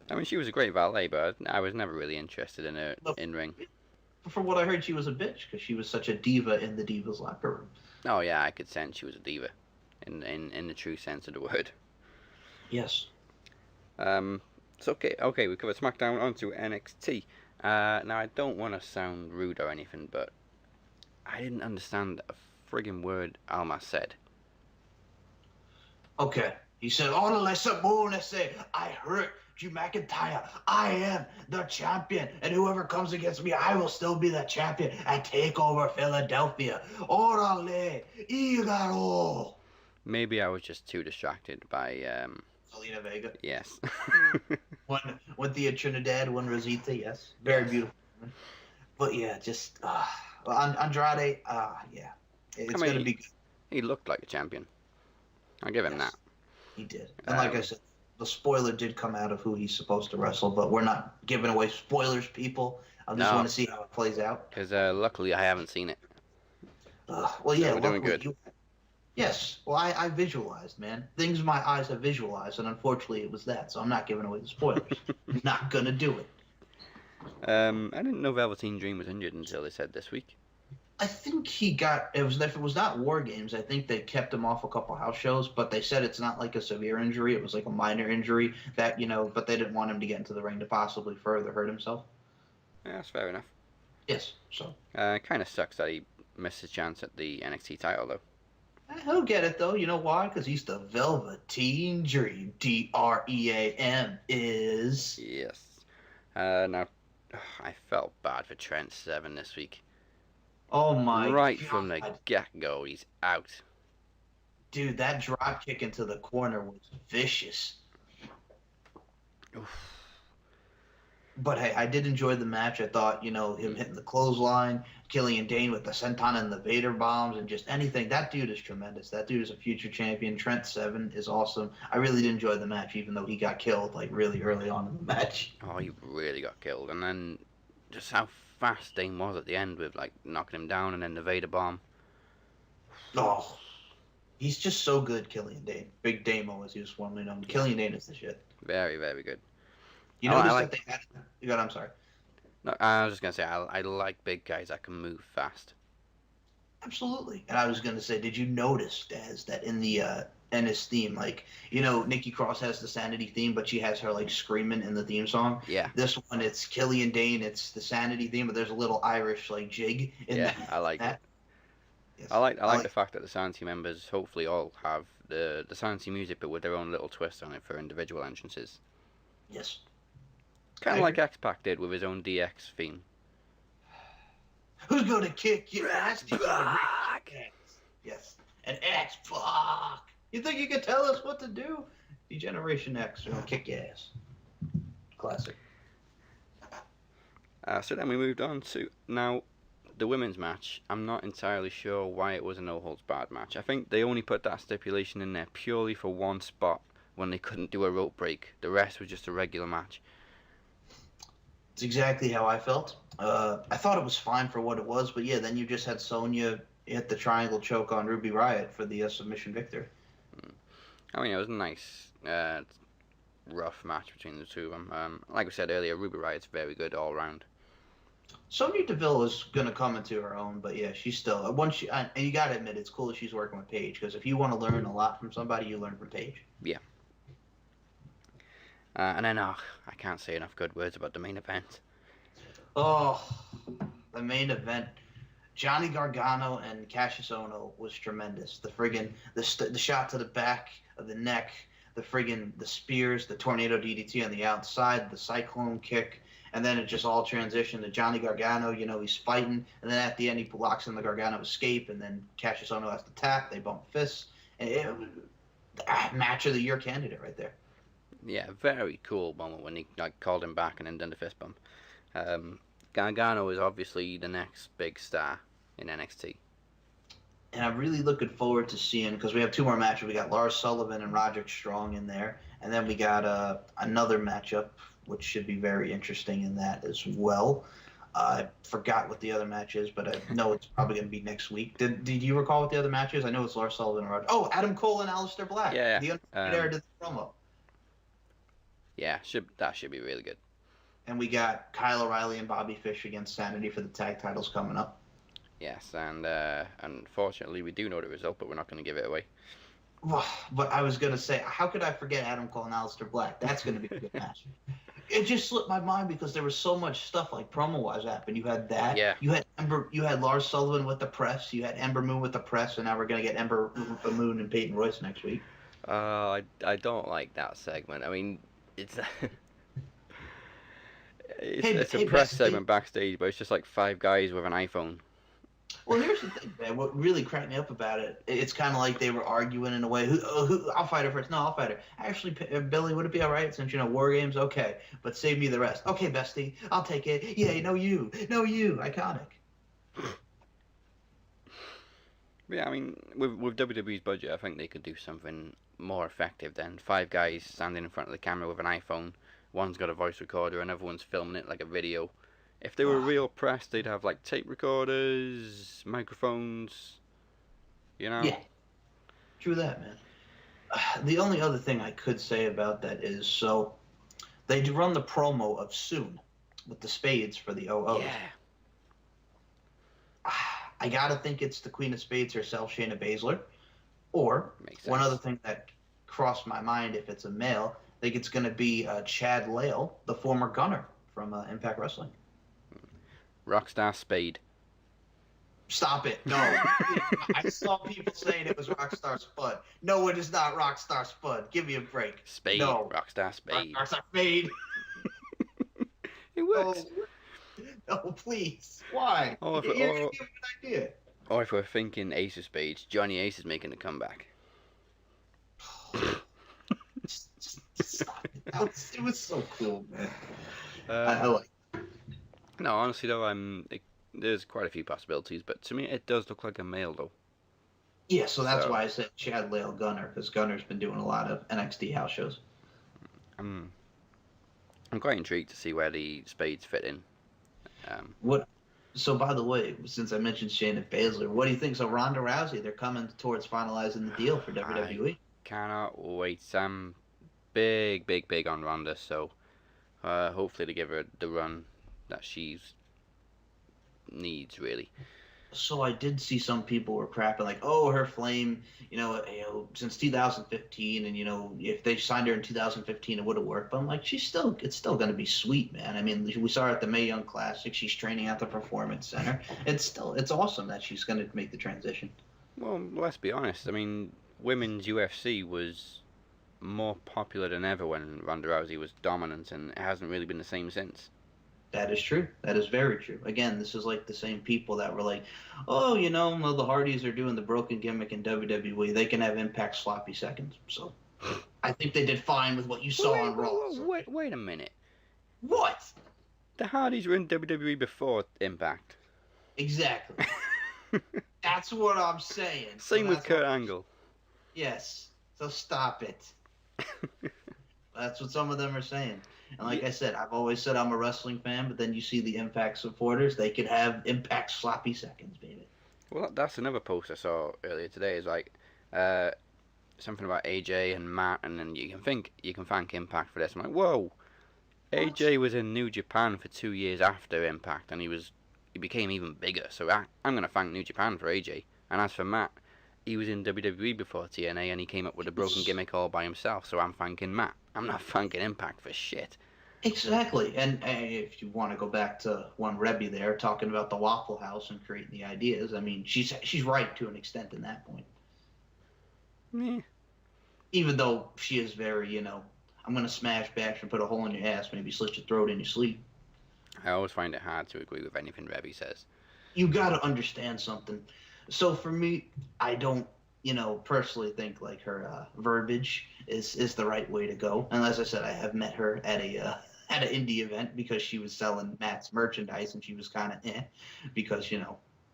[SPEAKER 1] I mean, she was a great valet, but I was never really interested in her in ring.
[SPEAKER 3] From what I heard, she was a bitch because she was such a diva in the Divas locker room.
[SPEAKER 1] Oh yeah, I could sense she was a diva, in the true sense of the word.
[SPEAKER 3] Yes.
[SPEAKER 1] So okay, we covered SmackDown, onto NXT. Now I don't want to sound rude or anything, but I didn't understand a friggin' word Almas said.
[SPEAKER 3] Okay. He said, "All Alexa Moon, say, I hurt Drew McIntyre. I am the champion, and whoever comes against me, I will still be the champion and take over Philadelphia. Orale, Igaro."
[SPEAKER 1] Maybe I was just too distracted by
[SPEAKER 3] Selena Vega.
[SPEAKER 1] yes.
[SPEAKER 3] One Thea Trinidad, one Rosita, yes. Very
[SPEAKER 1] Yes.
[SPEAKER 3] beautiful. But yeah, just Andrade, yeah. It's
[SPEAKER 1] I mean,
[SPEAKER 3] going to be good.
[SPEAKER 1] He looked like a champion. I'll give him
[SPEAKER 3] Yes.
[SPEAKER 1] that.
[SPEAKER 3] He did. And like I said, the spoiler did come out of who he's supposed to wrestle, but we're not giving away spoilers, people. I just
[SPEAKER 1] No.
[SPEAKER 3] want to see how it plays out.
[SPEAKER 1] Because luckily I haven't seen it.
[SPEAKER 3] Well, yeah,
[SPEAKER 1] we're doing
[SPEAKER 3] luckily
[SPEAKER 1] good.
[SPEAKER 3] Yes. Well, I visualized, man. Things my eyes have visualized, and unfortunately it was that, so I'm not giving away the spoilers. I'm not going to do it.
[SPEAKER 1] I didn't know Velveteen Dream was injured until they said this week.
[SPEAKER 3] I think he got if it was not War Games, I think they kept him off a couple house shows, but they said it's not like a severe injury. It was like a minor injury that, but they didn't want him to get into the ring to possibly further hurt himself.
[SPEAKER 1] Yeah, that's fair enough.
[SPEAKER 3] Yes, so.
[SPEAKER 1] Kind of sucks that he missed his chance at the NXT title, though.
[SPEAKER 3] He'll get it, though. You know why? Because he's the Velveteen Dream. DREAM is.
[SPEAKER 1] Yes. Now, I felt bad for Trent Seven this week.
[SPEAKER 3] Oh, my
[SPEAKER 1] Right
[SPEAKER 3] God.
[SPEAKER 1] from the get-go, he's out.
[SPEAKER 3] Dude, that drop kick into the corner was vicious.
[SPEAKER 1] Oof.
[SPEAKER 3] But hey, I did enjoy the match. I thought, him hitting the clothesline, Killian Dane with the senton and the Vader bombs, and just anything. That dude is tremendous. That dude is a future champion. Trent Seven is awesome. I really did enjoy the match, even though he got killed like really early on in the match.
[SPEAKER 1] Oh, he really got killed. And then just how fast Dane was at the end with like knocking him down and then the Vader bomb.
[SPEAKER 3] Oh, he's just so good, Killian Dane. Big Damo, as he was formerly known. Killian Dane is the shit.
[SPEAKER 1] Very, very good.
[SPEAKER 3] You
[SPEAKER 1] Oh, I
[SPEAKER 3] noticed
[SPEAKER 1] like-
[SPEAKER 3] that they had. You got. I'm sorry.
[SPEAKER 1] No, I was just going to say, I like big guys that can move fast.
[SPEAKER 3] Absolutely. And I was going to say, did you notice, Daz, that in the Ennis theme, like, Nikki Cross has the Sanity theme, but she has her, like, screaming in the theme song?
[SPEAKER 1] Yeah.
[SPEAKER 3] This one, it's Killian Dane, it's the Sanity theme, but there's a little Irish, like, jig in
[SPEAKER 1] Yeah,
[SPEAKER 3] that.
[SPEAKER 1] I like it.
[SPEAKER 3] Yes.
[SPEAKER 1] I like the fact that the Sanity members hopefully all have the Sanity music, but with their own little twist on it for individual entrances.
[SPEAKER 3] Yes.
[SPEAKER 1] Kind
[SPEAKER 3] I
[SPEAKER 1] of like X-Pac did with his own DX theme.
[SPEAKER 3] Who's going to kick your ass?
[SPEAKER 1] X-Pac!
[SPEAKER 3] Yes. An X-Pac. You think you can tell us what to do? Degeneration X, will kick your ass. Classic.
[SPEAKER 1] So then we moved on to now the women's match. I'm not entirely sure why it was a no-holds-barred match. I think they only put that stipulation in there purely for one spot when they couldn't do a rope break. The rest was just a regular match.
[SPEAKER 3] It's exactly how I felt. I thought it was fine for what it was, but yeah, then you just had Sonya hit the triangle choke on Ruby Riott for the submission victory.
[SPEAKER 1] I mean, it was a nice, rough match between the two of them. Like I said earlier, Ruby Riott's very good all round.
[SPEAKER 3] Sonya Deville is going to come into her own, but yeah, she's still and you got to admit it's cool that she's working with Paige, because if you want to learn a lot from somebody, you learn from Paige.
[SPEAKER 1] Yeah. And then, I can't say enough good words about the main event.
[SPEAKER 3] Oh, the main event. Johnny Gargano and Cassius Ohno was tremendous. The friggin' the shot to the back of the neck, the spears, the tornado DDT on the outside, the cyclone kick, and then it just all transitioned to Johnny Gargano. He's fighting, and then at the end he locks in the Gargano escape, and then Cassius Ohno has to tap. They bump fists. And match of the year candidate right there.
[SPEAKER 1] Yeah, very cool moment when he called him back and then done the fist bump. Gargano is obviously the next big star in NXT.
[SPEAKER 3] And I'm really looking forward to seeing, because we have two more matches. We got Lars Sullivan and Roderick Strong in there. And then we got another matchup, which should be very interesting in that as well. I forgot what the other match is, but I know it's probably going to be next week. Did you recall what the other match is? I know it's Lars Sullivan and Roderick. Oh, Adam Cole and Aleister Black.
[SPEAKER 1] Yeah.
[SPEAKER 3] The Undisputed Era did the promo.
[SPEAKER 1] Yeah, that should be really good.
[SPEAKER 3] And we got Kyle O'Reilly and Bobby Fish against Sanity for the tag titles coming up.
[SPEAKER 1] Yes, and unfortunately we do know the result, but we're not going to give it away.
[SPEAKER 3] But I was gonna say, how could I forget Adam Cole and Aleister Black? That's gonna be a good match. It just slipped my mind because there was so much stuff like promo wise happened. You had that.
[SPEAKER 1] Yeah.
[SPEAKER 3] You had Lars Sullivan with the press. You had Ember Moon with the press, and now we're gonna get Ember Moon and Peyton Royce next week.
[SPEAKER 1] I don't like that segment. I mean, it's it's a press segment backstage, but it's just like 5 guys with an iPhone.
[SPEAKER 3] Well, here's the thing, man. What really cracked me up about it, it's kind of like they were arguing in a way. Who? I'll fight her first. No, I'll fight her. Actually, Billy, would it be all right since War Games? Okay, but save me the rest. Okay, bestie, I'll take it. Yeah, no you, iconic.
[SPEAKER 1] Yeah, I mean, with WWE's budget, I think they could do something more effective than 5 guys standing in front of the camera with an iPhone. One's got a voice recorder, and everyone's filming it like a video. If they were real press, they'd have like tape recorders, microphones,
[SPEAKER 3] Yeah, true that, man. The only other thing I could say about that is, so they run the promo of Soon with the Spades for the OOs.
[SPEAKER 1] Yeah.
[SPEAKER 3] I gotta think it's the Queen of Spades herself, Shayna Baszler. Or one other thing that crossed my mind, if it's a male, I think it's gonna be Chad Lale, the former Gunner from Impact Wrestling.
[SPEAKER 1] Rockstar Spade.
[SPEAKER 3] Stop it. No. I saw people saying it was Rockstar Spud. No, it is not Rockstar Spud. Give me a break.
[SPEAKER 1] Spade.
[SPEAKER 3] No.
[SPEAKER 1] Rockstar Spade.
[SPEAKER 3] Rockstar Spade.
[SPEAKER 1] It works.
[SPEAKER 3] No, please. Why? You're going to give me an idea.
[SPEAKER 1] Or if we're thinking Ace of Spades, Johnny Ace is making a comeback.
[SPEAKER 3] just stop it. It was so cool, man. I like it.
[SPEAKER 1] No, honestly though, there's quite a few possibilities, but to me it does look like a male though.
[SPEAKER 3] Yeah, so that's why I said Chad Lale Gunner, because Gunner's been doing a lot of NXT house shows.
[SPEAKER 1] I'm quite intrigued to see where the Spades fit in.
[SPEAKER 3] So, by the way, since I mentioned Shayna Baszler, what do you think of Ronda Rousey? They're coming towards finalizing the deal for WWE.
[SPEAKER 1] Cannot wait. I'm big on Ronda, so hopefully they give her the run that she needs, really.
[SPEAKER 3] So I did see some people were crapping like, oh, her flame, since 2015, and if they signed her in 2015, it would have worked. But I'm like, it's still going to be sweet, man. I mean, we saw her at the Mae Young Classic. She's training at the Performance Center. It's awesome that she's going to make the transition.
[SPEAKER 1] Well, let's be honest. I mean, women's UFC was more popular than ever when Ronda Rousey was dominant, and it hasn't really been the same since.
[SPEAKER 3] That is true. That is very true. Again, this is like the same people that were like, oh, the Hardys are doing the broken gimmick in WWE. They can have Impact sloppy seconds. So I think they did fine with what you saw on Raw.
[SPEAKER 1] Wait a minute.
[SPEAKER 3] What?
[SPEAKER 1] The Hardys were in WWE before Impact.
[SPEAKER 3] Exactly. That's what I'm saying.
[SPEAKER 1] Same with Kurt Angle.
[SPEAKER 3] Yes. So stop it. That's what some of them are saying. And like I said, I've always said I'm a wrestling fan, but then you see the Impact supporters, they could have Impact sloppy seconds, baby.
[SPEAKER 1] Well, that's another post I saw earlier today. Is like something about AJ and Matt, and then you can thank Impact for this. I'm like, whoa, AJ was in New Japan for 2 years after Impact, and he became even bigger. So I'm gonna thank New Japan for AJ. And as for Matt, he was in WWE before TNA, and he came up with a broken gimmick all by himself. So I'm thanking Matt. I'm not thanking Impact for shit.
[SPEAKER 3] Exactly. And if you want to go back to one Rebby there, talking about the Waffle House and creating the ideas, I mean, she's right to an extent in that point.
[SPEAKER 1] Yeah.
[SPEAKER 3] Even though she is very, I'm going to smash back and put a hole in your ass, maybe slit your throat in your sleep.
[SPEAKER 1] I always find it hard to agree with anything Rebby says.
[SPEAKER 3] You got to understand something. So for me, I don't, personally think like her verbiage is the right way to go. And as I said, I have met her at an indie event because she was selling Matt's merchandise and she was kind of because,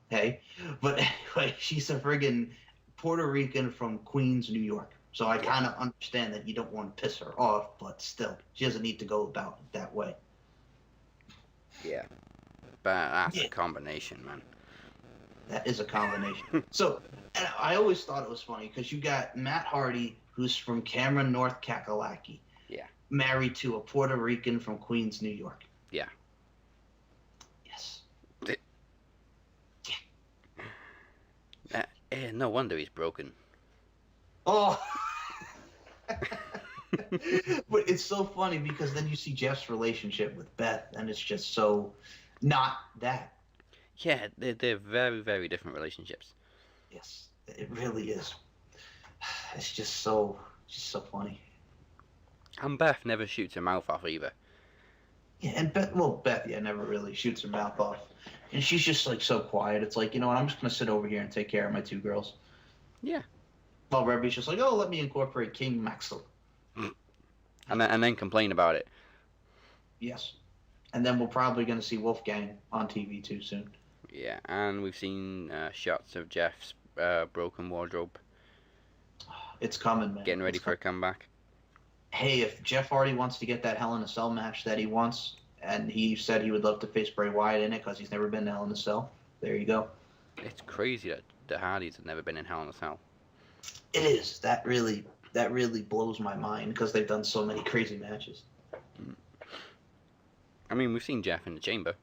[SPEAKER 3] hey. But anyway, she's a friggin' Puerto Rican from Queens, New York. So I kind of understand that you don't want to piss her off, but still, she doesn't need to go about it that way.
[SPEAKER 1] Yeah. But that's a combination, man.
[SPEAKER 3] That is a combination. So, and I always thought it was funny because you got Matt Hardy, who's from Cameron, North Kakalaki.
[SPEAKER 1] Yeah.
[SPEAKER 3] married to a Puerto Rican from Queens, New York.
[SPEAKER 1] Yeah.
[SPEAKER 3] Yes.
[SPEAKER 1] No wonder he's broken.
[SPEAKER 3] Oh. But it's so funny because then you see Jeff's relationship with Beth, and it's just so not that.
[SPEAKER 1] Yeah, they're very, very different relationships.
[SPEAKER 3] Yes, it really is. It's just so funny.
[SPEAKER 1] And Beth never shoots her mouth off either.
[SPEAKER 3] Yeah, and Beth, yeah, never really shoots her mouth off, and she's just like so quiet. It's like, you know what? I'm just gonna sit over here and take care of my two girls.
[SPEAKER 1] Yeah.
[SPEAKER 3] While Rebby's just like, oh, let me incorporate King Maxwell.
[SPEAKER 1] And then complain about it.
[SPEAKER 3] Yes, and then we're probably gonna see Wolfgang on TV too soon.
[SPEAKER 1] Yeah, and we've seen shots of Jeff's broken wardrobe.
[SPEAKER 3] It's coming, man.
[SPEAKER 1] Getting ready for a comeback.
[SPEAKER 3] Hey, if Jeff Hardy wants to get that Hell in a Cell match that he wants, and he said he would love to face Bray Wyatt in it because he's never been to Hell in a Cell, there you go.
[SPEAKER 1] It's crazy that the Hardys have never been in Hell in a Cell.
[SPEAKER 3] It is. That really blows my mind because they've done so many crazy matches.
[SPEAKER 1] I mean, we've seen Jeff in the Chamber.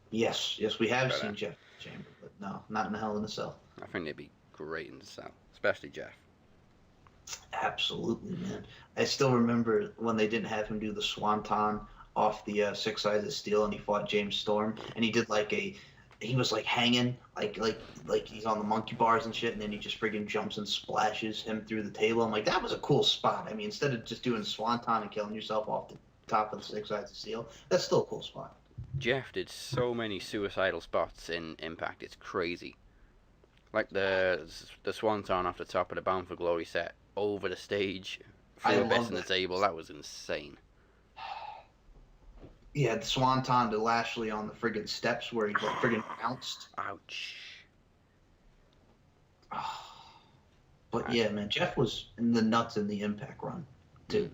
[SPEAKER 3] Yes, we have seen Jeff in the Chamber, but no, not in the Hell in a Cell.
[SPEAKER 1] I think they'd be great in the Cell, especially Jeff.
[SPEAKER 3] Absolutely, man. I still remember when they didn't have him do the Swanton off the Six Sides of Steel, and he fought James Storm, and he did he was like hanging, like he's on the monkey bars and shit, and then he just friggin' jumps and splashes him through the table. I'm like, that was a cool spot. I mean, instead of just doing Swanton and killing yourself off the top of the Six Sides of Steel, that's still a cool spot.
[SPEAKER 1] Jeff did so many suicidal spots in Impact, it's crazy. Like the Swanton off the top of the Bound for Glory set, over the stage, through a bit on the table, that was insane.
[SPEAKER 3] Yeah, the Swanton to Lashley on the friggin' steps where he like friggin' bounced.
[SPEAKER 1] Ouch.
[SPEAKER 3] But yeah, man, Jeff was in the nuts in the Impact run, too.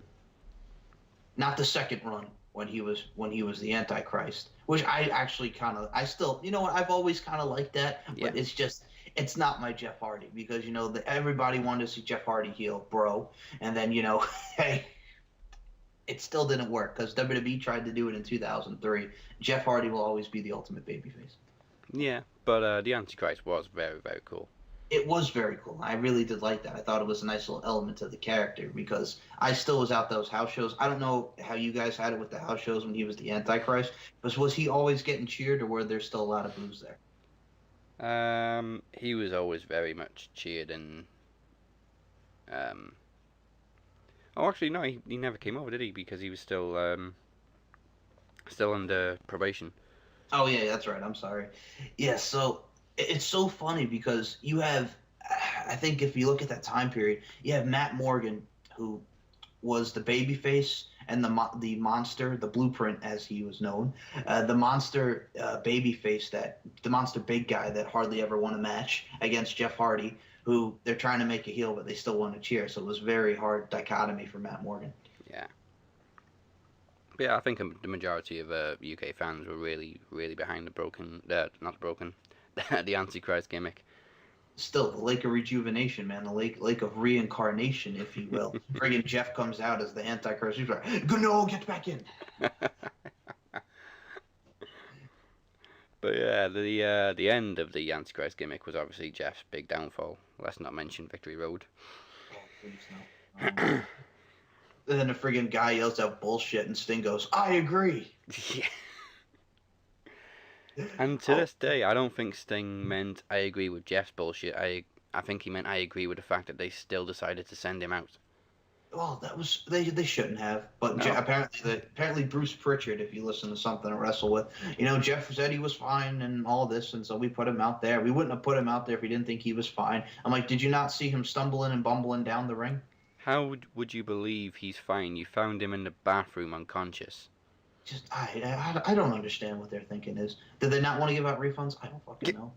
[SPEAKER 3] Not the second run when he was the Antichrist, which I actually I still, you know what, I've always kind of liked that, but it's not my Jeff Hardy because, you know, everybody wanted to see Jeff Hardy heel, bro, and then, you know, hey, it still didn't work because WWE tried to do it in 2003. Jeff Hardy will always be the ultimate babyface.
[SPEAKER 1] Yeah, but the Antichrist was very, very cool.
[SPEAKER 3] It was very cool. I really did like that. I thought it was a nice little element to the character because I still was out those house shows. I don't know how you guys had it with the house shows when he was the Antichrist, but was he always getting cheered or were there still a lot of boos there?
[SPEAKER 1] He was always very much cheered and oh, actually, no, he never came over, did he? Because he was still under probation.
[SPEAKER 3] Oh, yeah, that's right. I'm sorry. Yeah, so it's so funny because you have, I think if you look at that time period, you have Matt Morgan, who was the babyface and the monster, the Blueprint as he was known, the monster babyface, the monster big guy that hardly ever won a match against Jeff Hardy, who they're trying to make a heel, but they still want to cheer. So it was very hard dichotomy for Matt Morgan.
[SPEAKER 1] Yeah. But yeah, I think the majority of UK fans were really, really behind the Antichrist gimmick.
[SPEAKER 3] Still, the Lake of Rejuvenation, man, the lake of reincarnation, if you will. Friggin' Jeff comes out as the Antichrist. He's like, no, get back in.
[SPEAKER 1] But yeah, the end of the Antichrist gimmick was obviously Jeff's big downfall. Let's not mention Victory Road.
[SPEAKER 3] Oh, please no. And then the friggin' guy yells out bullshit, and Sting goes, I agree.
[SPEAKER 1] Yeah. And to this day, I don't think Sting meant I agree with Jeff's bullshit. I think he meant I agree with the fact that they still decided to send him out.
[SPEAKER 3] Well, that was they shouldn't have. But
[SPEAKER 1] No.
[SPEAKER 3] apparently Bruce Pritchard, if you listen to Something to Wrestle With, you know, Jeff said he was fine and all this, and so we put him out there. We wouldn't have put him out there if we didn't think he was fine. I'm like, did you not see him stumbling and bumbling down the ring?
[SPEAKER 1] How would you believe he's fine? You found him in the bathroom unconscious.
[SPEAKER 3] Just I don't understand what their thinking is. Did they not want to give out refunds? I don't fucking know.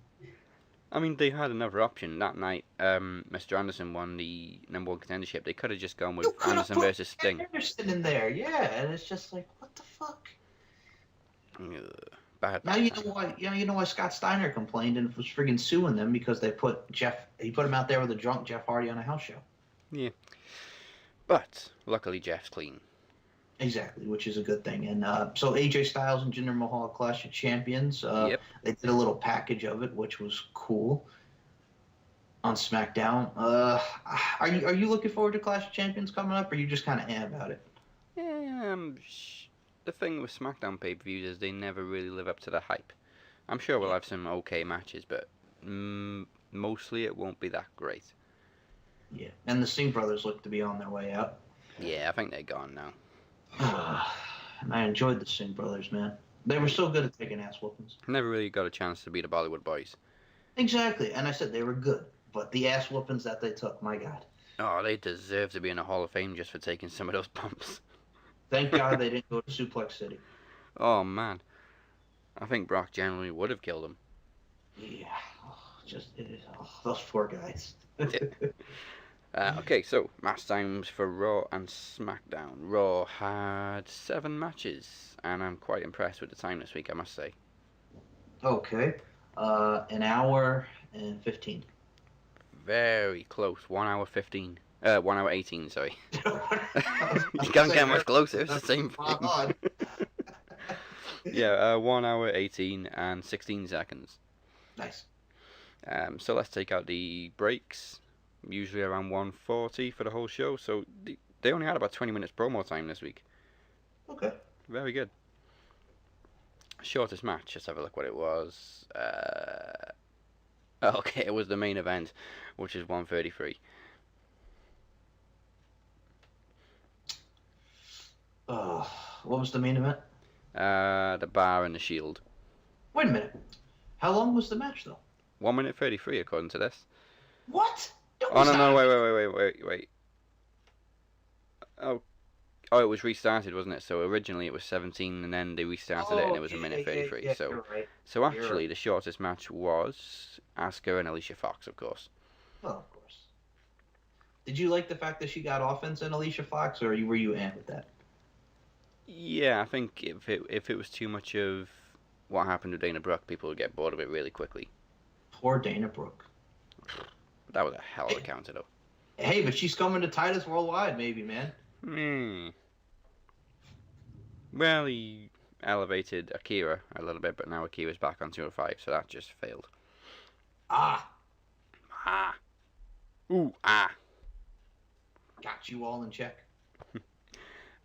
[SPEAKER 1] I mean, they had another option that night. Mr. Anderson won the number one contendership. They could have just gone with Anderson versus Sting.
[SPEAKER 3] Anderson in there, yeah, and it's just like, what the fuck?
[SPEAKER 1] Bad.
[SPEAKER 3] Now you know why Scott Steiner complained and was friggin' suing them because he put him out there with a drunk Jeff Hardy on a house show.
[SPEAKER 1] Yeah. But luckily Jeff's clean.
[SPEAKER 3] Exactly, which is a good thing. And so AJ Styles and Jinder Mahal Clash of Champions.
[SPEAKER 1] Yep.
[SPEAKER 3] They did a little package of it, which was cool on SmackDown. Are you looking forward to Clash of Champions coming up, or are you just kind of about it?
[SPEAKER 1] Yeah, the thing with SmackDown pay-per-views is they never really live up to the hype. I'm sure we'll have some okay matches, but mostly it won't be that great.
[SPEAKER 3] Yeah, and the Singh brothers look to be on their way out.
[SPEAKER 1] Yeah, I think they're gone now.
[SPEAKER 3] And I enjoyed the Singh brothers, man. They were so good at taking ass whoopings.
[SPEAKER 1] Never really got a chance to be the Bollywood boys.
[SPEAKER 3] Exactly, and I said they were good, but the ass whoopings that they took, my God.
[SPEAKER 1] Oh, they deserve to be in the Hall of Fame just for taking some of those bumps.
[SPEAKER 3] Thank God they didn't go to Suplex City.
[SPEAKER 1] Oh, man. I think Brock generally would have killed him.
[SPEAKER 3] Yeah, those poor guys.
[SPEAKER 1] Okay, so match times for Raw and SmackDown. Raw had 7 matches, and I'm quite impressed with the time this week, I must say.
[SPEAKER 3] Okay, an hour and 15.
[SPEAKER 1] Very close. 1 hour 15. 1 hour 18, sorry.
[SPEAKER 3] You
[SPEAKER 1] You can't get much closer, it's the same thing.
[SPEAKER 3] Odd.
[SPEAKER 1] Yeah, 1 hour 18 and 16 seconds.
[SPEAKER 3] Nice.
[SPEAKER 1] So let's take out the breaks. Usually around 1:40 for the whole show, so they only had about 20 minutes promo time this week.
[SPEAKER 3] Okay.
[SPEAKER 1] Very good. Shortest match, let's have a look what it was. Okay, it was the main event, which is 1:33.
[SPEAKER 3] What was the main event?
[SPEAKER 1] The Bar and the Shield.
[SPEAKER 3] Wait a minute. How long was the match, though?
[SPEAKER 1] 1 minute 33 according to this.
[SPEAKER 3] What?
[SPEAKER 1] Oh no, wait. Oh, it was restarted, wasn't it? So originally it was 17, and then they restarted it, and it was a minute 33.
[SPEAKER 3] Yeah,
[SPEAKER 1] so,
[SPEAKER 3] you're right.
[SPEAKER 1] so actually, the shortest match was Asuka and Alicia Fox, of course.
[SPEAKER 3] Well, of course. Did you like the fact that she got offense in Alicia Fox, or were you amped with that?
[SPEAKER 1] Yeah, I think if it was too much of what happened to Dana Brooke, people would get bored of it really quickly.
[SPEAKER 3] Poor Dana Brooke.
[SPEAKER 1] That was a hell of a counter, though.
[SPEAKER 3] Hey, but she's coming to Titus Worldwide, maybe, man.
[SPEAKER 1] Well, he elevated Akira a little bit, but now Akira's back on 205, so that just failed.
[SPEAKER 3] Ah.
[SPEAKER 1] Ooh, ah.
[SPEAKER 3] Got you all in check.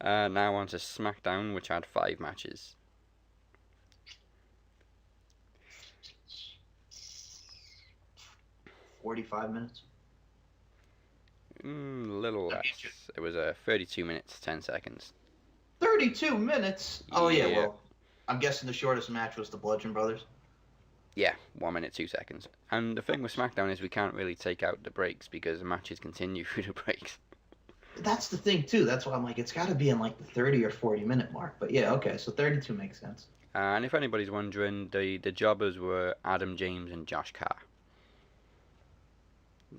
[SPEAKER 1] Now on to SmackDown, which had 5 matches.
[SPEAKER 3] $45 minutes.
[SPEAKER 1] A little less. It was 32 minutes, 10 seconds.
[SPEAKER 3] 32 minutes? Oh, yeah,
[SPEAKER 1] Yeah.
[SPEAKER 3] well, I'm guessing the shortest match was the Bludgeon Brothers.
[SPEAKER 1] Yeah, 1 minute, 2 seconds. And the thing with SmackDown is we can't really take out the breaks because the matches continue through the breaks.
[SPEAKER 3] That's the thing, too. That's why I'm like, it's got to be in like the 30 or 40 minute mark. But yeah, okay, so 32 makes sense.
[SPEAKER 1] And if anybody's wondering, the jobbers were Adam James and Josh Carr.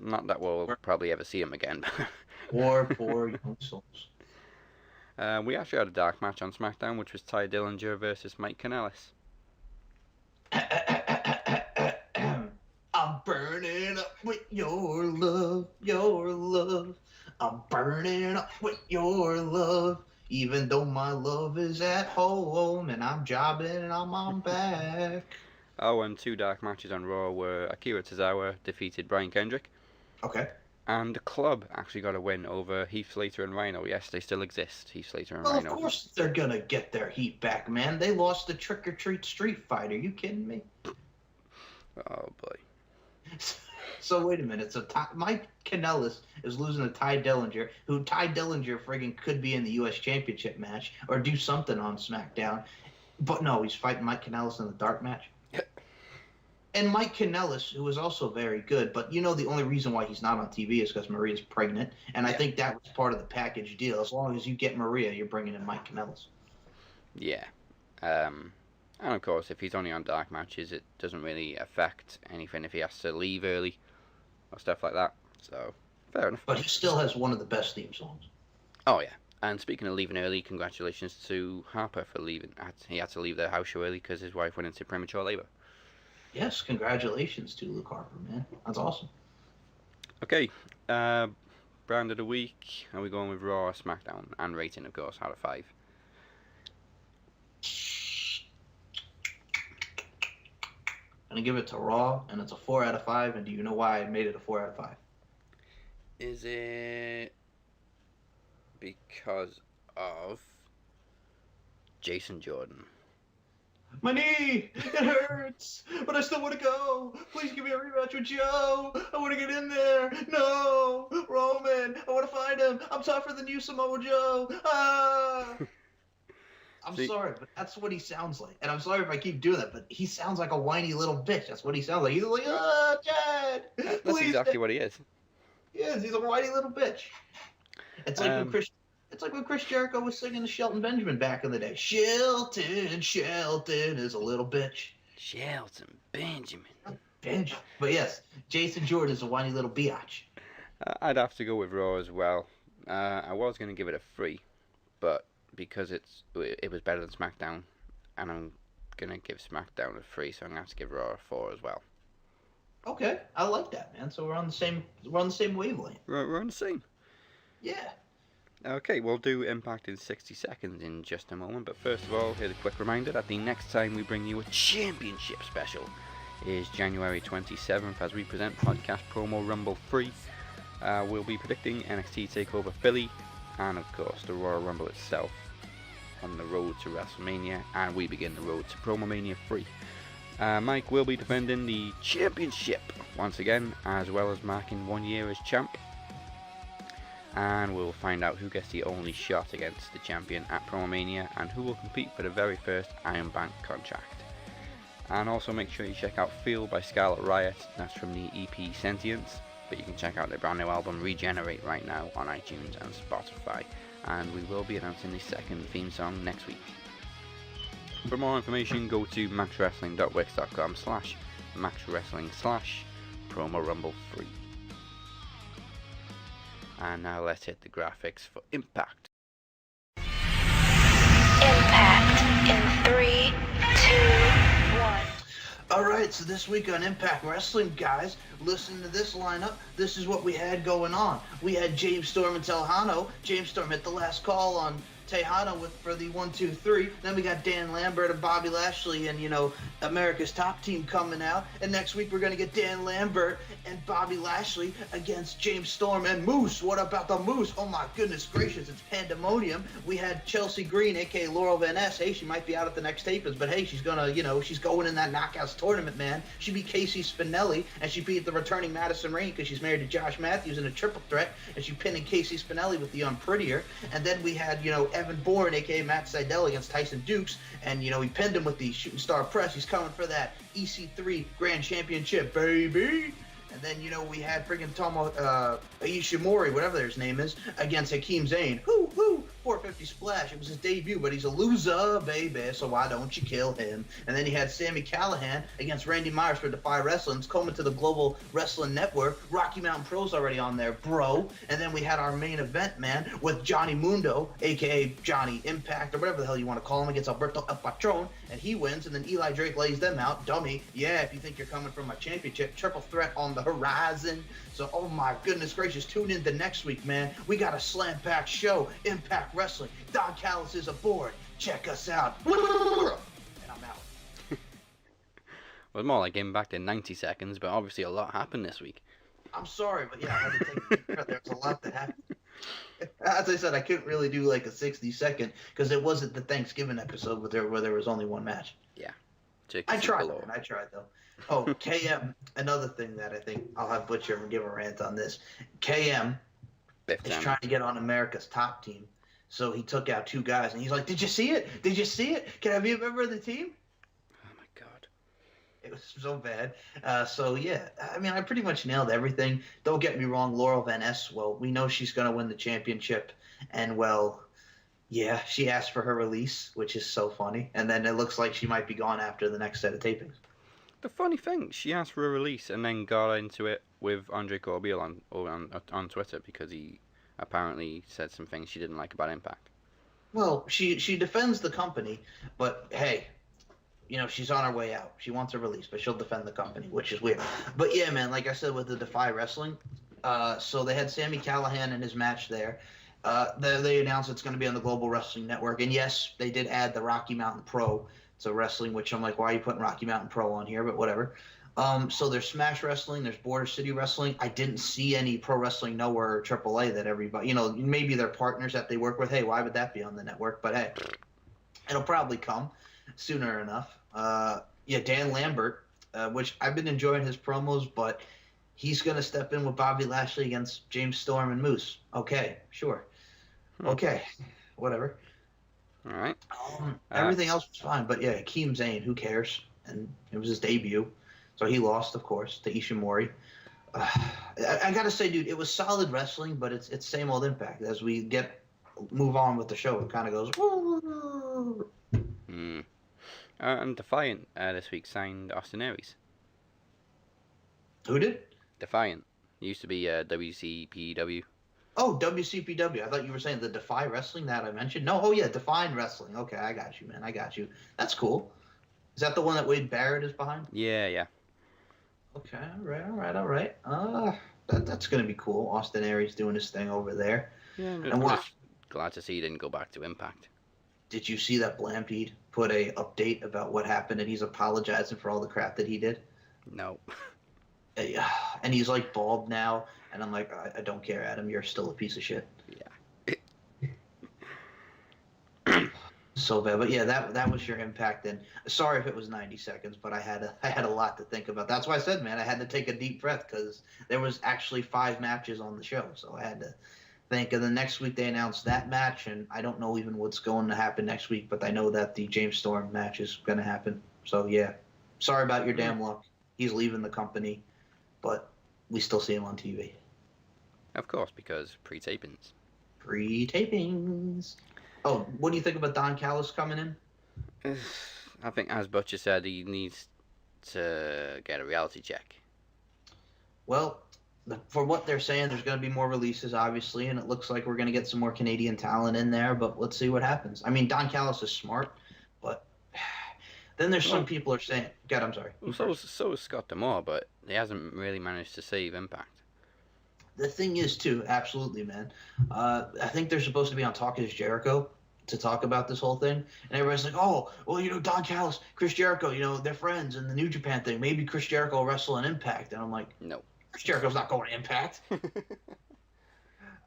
[SPEAKER 1] Not that we'll probably ever see him again.
[SPEAKER 3] Poor young souls.
[SPEAKER 1] We actually had a dark match on SmackDown, which was Ty Dillinger versus Mike Kanellis.
[SPEAKER 3] I'm burning up with your love, your love. I'm burning up with your love. Even though my love is at home and I'm jobbing and I'm on back.
[SPEAKER 1] Oh, and 2 dark matches on Raw were Akira Tozawa defeated Brian Kendrick.
[SPEAKER 3] Okay.
[SPEAKER 1] And the Club actually got a win over Heath Slater and Rhino. Yes, they still exist, Heath Slater and
[SPEAKER 3] Well,
[SPEAKER 1] Rhino.
[SPEAKER 3] of course they're going to get their heat back, man. They lost the Trick or Treat Street Fight. Are you kidding me?
[SPEAKER 1] Oh, boy.
[SPEAKER 3] So wait a minute. So Mike Kanellis is losing to Ty Dillinger, who Ty Dillinger friggin' could be in the U.S. Championship match or do something on SmackDown. But no, he's fighting Mike Kanellis in the dark match. And Mike Kanellis, who is also very good, but you know the only reason why he's not on TV is because Maria's pregnant, and I think that was part of the package deal. As long as you get Maria, you're bringing in Mike Kanellis.
[SPEAKER 1] Yeah. And of course, if he's only on dark matches, it doesn't really affect anything if he has to leave early or stuff like that. So, fair enough.
[SPEAKER 3] But he still has one of the best theme songs.
[SPEAKER 1] Oh, yeah. And speaking of leaving early, congratulations to Harper for leaving. He had to leave the house show early because his wife went into premature labor.
[SPEAKER 3] Yes, congratulations to Luke Harper, man. That's awesome.
[SPEAKER 1] Okay, brand of the week. Are we going with Raw or SmackDown? And rating, of course, out of 5.
[SPEAKER 3] I'm gonna give it to Raw, and it's a 4 out of 5. And do you know why I made it a 4 out of 5?
[SPEAKER 1] Is it because of Jason Jordan?
[SPEAKER 3] My knee, it hurts, but I still want to go. Please give me a rematch with Joe. I want to get in there. No, Roman, I want to find him. I'm tougher than you, Samoa Joe. Ah. I'm
[SPEAKER 1] See-
[SPEAKER 3] sorry, but that's what he sounds like. And I'm sorry if I keep doing that, but he sounds like a whiny little bitch. That's what he sounds like. He's like, Chad,
[SPEAKER 1] That's
[SPEAKER 3] please.
[SPEAKER 1] exactly what he is.
[SPEAKER 3] He is. He's a whiny little bitch. It's like
[SPEAKER 1] Um,
[SPEAKER 3] It's like when Chris Jericho was singing to Shelton Benjamin back in the day. Shelton is a little bitch.
[SPEAKER 1] Shelton Benjamin.
[SPEAKER 3] Benj. But yes, Jason Jordan is a whiny little biatch.
[SPEAKER 1] I'd have to go with Raw as well. I was going to give it a 3, but because it was better than SmackDown, and I'm going to give SmackDown a 3, so I'm going to have to give Raw a 4 as well.
[SPEAKER 3] Okay, I like that, man. So we're on the same wavelength.
[SPEAKER 1] We're on the same.
[SPEAKER 3] Yeah.
[SPEAKER 1] Okay, we'll do Impact in 60 seconds in just a moment, but first of all, here's a quick reminder that the next time we bring you a championship special is January 27th as we present Podcast Promo Rumble 3. We'll be predicting NXT TakeOver Philly and, of course, the Royal Rumble itself on the road to WrestleMania, and we begin the road to Promomania 3. Mike will be defending the championship once again, as well as marking 1 year as champ. And we'll find out who gets the only shot against the champion at Promomania and who will compete for the very first Iron Bank contract. And also make sure you check out Feel by Scarlet Riot, that's from the EP Sentience, but you can check out their brand new album Regenerate right now on iTunes and Spotify, and we will be announcing the second theme song next week. For more information, go to maxwrestling.wix.com/maxwrestling/promorumble3. And now let's hit the graphics for Impact.
[SPEAKER 5] Impact in 3, 2, 1.
[SPEAKER 3] All right, so this week on Impact Wrestling, guys, listen to this lineup. This is what we had going on. We had James Storm and Tejano. James Storm hit the last call on Tejano for the 1-2-3. Then we got Dan Lambert and Bobby Lashley and, America's Top Team coming out. And next week we're going to get Dan Lambert and Bobby Lashley against James Storm and Moose. What about the Moose? Oh my goodness gracious, it's pandemonium. We had Chelsea Green, aka Laurel Van Ness. Hey, she might be out at the next tapings, but hey, she's gonna, she's going in that Knockouts tournament, man. She beat Casey Spinelli, and she beat the returning Madison Rayne because she's married to Josh Matthews in a triple threat, and she pinned Casey Spinelli with the Unprettier. And then we had, Evan Bourne, aka Matt Seidel, against Tyson Dukes, and he pinned him with the Shooting Star Press. He's coming for that EC3 Grand Championship, baby. And then, we had friggin' Ishimori, whatever his name is, against Hakeem Zayn. 450 splash. It was his debut, but he's a loser, baby, so why don't you kill him? And then he had Sami Callihan against Randy Myers for Defy Wrestling. It's coming to the Global Wrestling Network. Rocky Mountain Pro's already on there, bro. And then we had our main event, man, with Johnny Mundo, a.k.a. Johnny Impact, or whatever the hell you want to call him, against Alberto El Patron, and he wins, and then Eli Drake lays them out. Dummy. Yeah, if you think you're coming from my championship, triple threat on the horizon. So, oh my goodness gracious, tune in to next week, man. We got a slam-packed show, Impact Wrestling. Don Callis is aboard. Check us out. And I'm out.
[SPEAKER 1] Well, it's more like Impact in 90 seconds, but obviously a lot happened this week.
[SPEAKER 3] I'm sorry, but yeah, I had to take a deep breath. There's a lot that happened. As I said, I couldn't really do like a 60-second because it wasn't the Thanksgiving episode where there was only one match.
[SPEAKER 1] Yeah.
[SPEAKER 3] I tried, man. I tried, though. Oh, KM, another thing that I think I'll have Butcher give a rant on this. KM is trying to get on America's Top Team. So he took out 2 guys, and he's like, did you see it? Did you see it? Can I be a member of the team?
[SPEAKER 1] Oh, my God.
[SPEAKER 3] It was so bad. So, yeah, I mean, I pretty much nailed everything. Don't get me wrong, Laurel Van Ness, well, we know she's going to win the championship. And, well, yeah, she asked for her release, which is so funny. And then it looks like she might be gone after the next set of tapings.
[SPEAKER 1] The funny thing, she asked for a release and then got into it with Andre Corbiel on Twitter because he apparently said some things she didn't like about Impact.
[SPEAKER 3] Well, she defends the company, but hey, she's on her way out. She wants a release, but she'll defend the company, which is weird. But yeah, man, like I said with the Defy Wrestling, so they had Sami Callihan in his match there. They announced it's going to be on the Global Wrestling Network, and yes, they did add the Rocky Mountain Pro So wrestling, which I'm like, why are you putting Rocky Mountain Pro on here? But whatever. So there's Smash Wrestling, there's Border City Wrestling. I didn't see any Pro Wrestling Nowhere or AAA that everybody, maybe their partners that they work with. Hey, why would that be on the network? But hey, it'll probably come sooner enough. Yeah, Dan Lambert, which I've been enjoying his promos, but he's going to step in with Bobby Lashley against James Storm and Moose. Okay, sure. Okay, whatever.
[SPEAKER 1] All right.
[SPEAKER 3] Everything else was fine, but yeah, Akeem Zane, who cares? And it was his debut, so he lost, of course, to Ishimori. I gotta say, dude, it was solid wrestling, but it's same old Impact. As we move on with the show, it kind of goes.
[SPEAKER 1] And Defiant this week signed Austin Aries.
[SPEAKER 3] Who did?
[SPEAKER 1] Defiant. Used to be WCPW.
[SPEAKER 3] Oh, WCPW. I thought you were saying the Defy Wrestling that I mentioned. No, oh yeah, Defiant Wrestling. Okay, I got you, man. I got you. That's cool. Is that the one that Wade Barrett is behind?
[SPEAKER 1] Yeah.
[SPEAKER 3] Okay, all right. That's gonna be cool. Austin Aries doing his thing over there.
[SPEAKER 1] Yeah, I'm
[SPEAKER 3] And
[SPEAKER 1] just glad to see he didn't go back to Impact.
[SPEAKER 3] Did you see that Blampede put a update about what happened and he's apologizing for all the crap that he did?
[SPEAKER 1] No.
[SPEAKER 3] And he's like bald now, and I'm like, I don't care, Adam. You're still a piece of shit.
[SPEAKER 1] Yeah.
[SPEAKER 3] So bad, but yeah, that was your Impact. And sorry if it was 90 seconds, but I had a lot to think about. That's why I said, man, I had to take a deep breath because there was actually 5 matches on the show, so I had to think. And the next week they announced that match, and I don't know even what's going to happen next week, but I know that the James Storm match is going to happen. So yeah, sorry about your damn luck. He's leaving the company, but we still see him on TV.
[SPEAKER 1] Of course, because pre-tapings.
[SPEAKER 3] Pre-tapings. Oh, what do you think about Don Callis coming in?
[SPEAKER 1] I think, as Butcher said, he needs to get a reality check.
[SPEAKER 3] Well, for what they're saying, there's going to be more releases, obviously, and it looks like we're going to get some more Canadian talent in there, but let's see what happens. I mean, Don Callis is smart, but then there's some people are saying... God, I'm sorry.
[SPEAKER 1] Well, so is Scott D'Amore, but he hasn't really managed to save Impact.
[SPEAKER 3] The thing is, too, absolutely, man. I think they're supposed to be on Talk Is Jericho to talk about this whole thing. And everybody's like, oh, well, Don Callis, Chris Jericho, they're friends in the New Japan thing. Maybe Chris Jericho will wrestle in Impact. And I'm like,
[SPEAKER 1] no.
[SPEAKER 3] Chris Jericho's not going to Impact.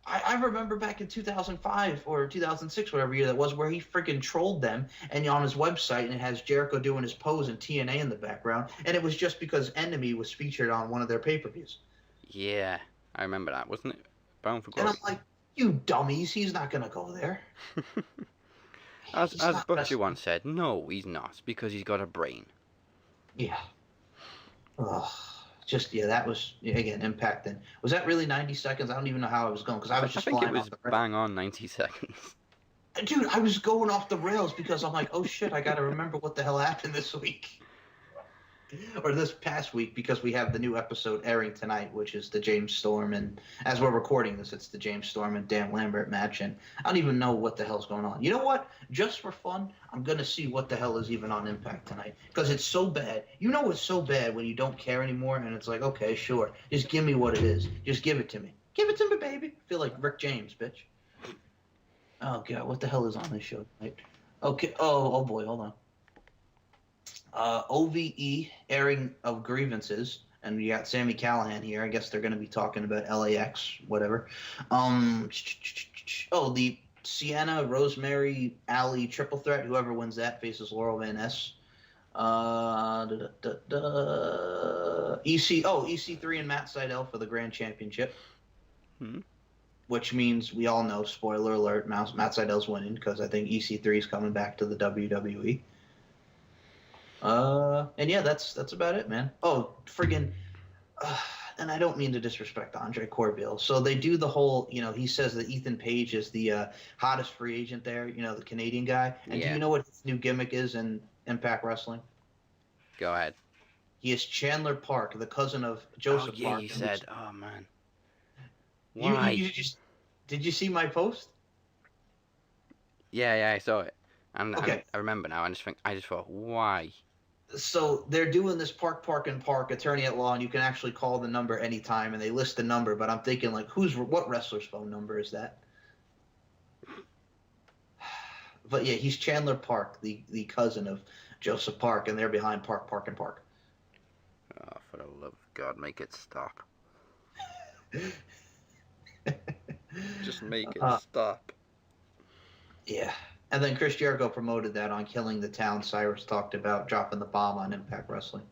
[SPEAKER 3] I remember back in 2005 or 2006, whatever year that was, where he freaking trolled them and on his website, and it has Jericho doing his pose and TNA in the background. And it was just because Enemy was featured on one of their pay-per-views.
[SPEAKER 1] Yeah, I remember that, wasn't it? Bound for Glory.
[SPEAKER 3] And I'm like, you dummies, he's not going to go there.
[SPEAKER 1] As Butcher once said, no, he's not, because he's got a brain.
[SPEAKER 3] Yeah. Ugh. That was, again, Impact. And was that really 90 seconds? I don't even know how I was going, because I was just
[SPEAKER 1] I think
[SPEAKER 3] flying
[SPEAKER 1] it was
[SPEAKER 3] off the rails.
[SPEAKER 1] bang on 90 seconds.
[SPEAKER 3] Dude, I was going off the rails because I'm like, oh shit, I got to remember what the hell happened this week. Or this past week, because we have the new episode airing tonight, which is the James Storm, and as we're recording this, it's the James Storm and Dan Lambert match, and I don't even know what the hell's going on. You know what? Just for fun, I'm going to see what the hell is even on Impact tonight, because it's so bad. It's so bad when you don't care anymore, and it's like, okay, sure, just give me what it is. Just give it to me. Give it to me, baby. I feel like Rick James, bitch. Oh, God, what the hell is on this show tonight? Okay, oh boy, hold on. OVE airing of grievances, and we got Sami Callihan here. I guess they're going to be talking about LAX, whatever. The Sienna, Rosemary, Alley triple threat. Whoever wins that faces Laurel Van Ness. EC3 and Matt Sydal for the Grand Championship. Which means we all know, spoiler alert, Matt Sydal's winning, because I think EC3 is coming back to the WWE. And yeah, that's about it, man. Oh, friggin', and I don't mean to disrespect Andre Corville. So they do the whole, he says that Ethan Page is the hottest free agent there, the Canadian guy. And do you know what his new gimmick is in Impact Wrestling?
[SPEAKER 1] Go ahead.
[SPEAKER 3] He is Chandler Park, the cousin of Joseph Park.
[SPEAKER 1] Oh, yeah, you said, oh, man. Why?
[SPEAKER 3] Did you see my post?
[SPEAKER 1] Yeah, I saw it. And
[SPEAKER 3] okay.
[SPEAKER 1] I remember now. I just thought, why?
[SPEAKER 3] So they're doing this Park attorney at law, and you can actually call the number anytime, and they list the number. But I'm thinking, like, what wrestler's phone number is that? But yeah, he's Chandler Park, the cousin of Joseph Park, and they're behind Park, Park, and Park.
[SPEAKER 1] Oh, for the love of God, make it stop. Just make it stop.
[SPEAKER 3] Yeah. And then Chris Jericho promoted that on Killing the Town. Cyrus talked about dropping the bomb on Impact Wrestling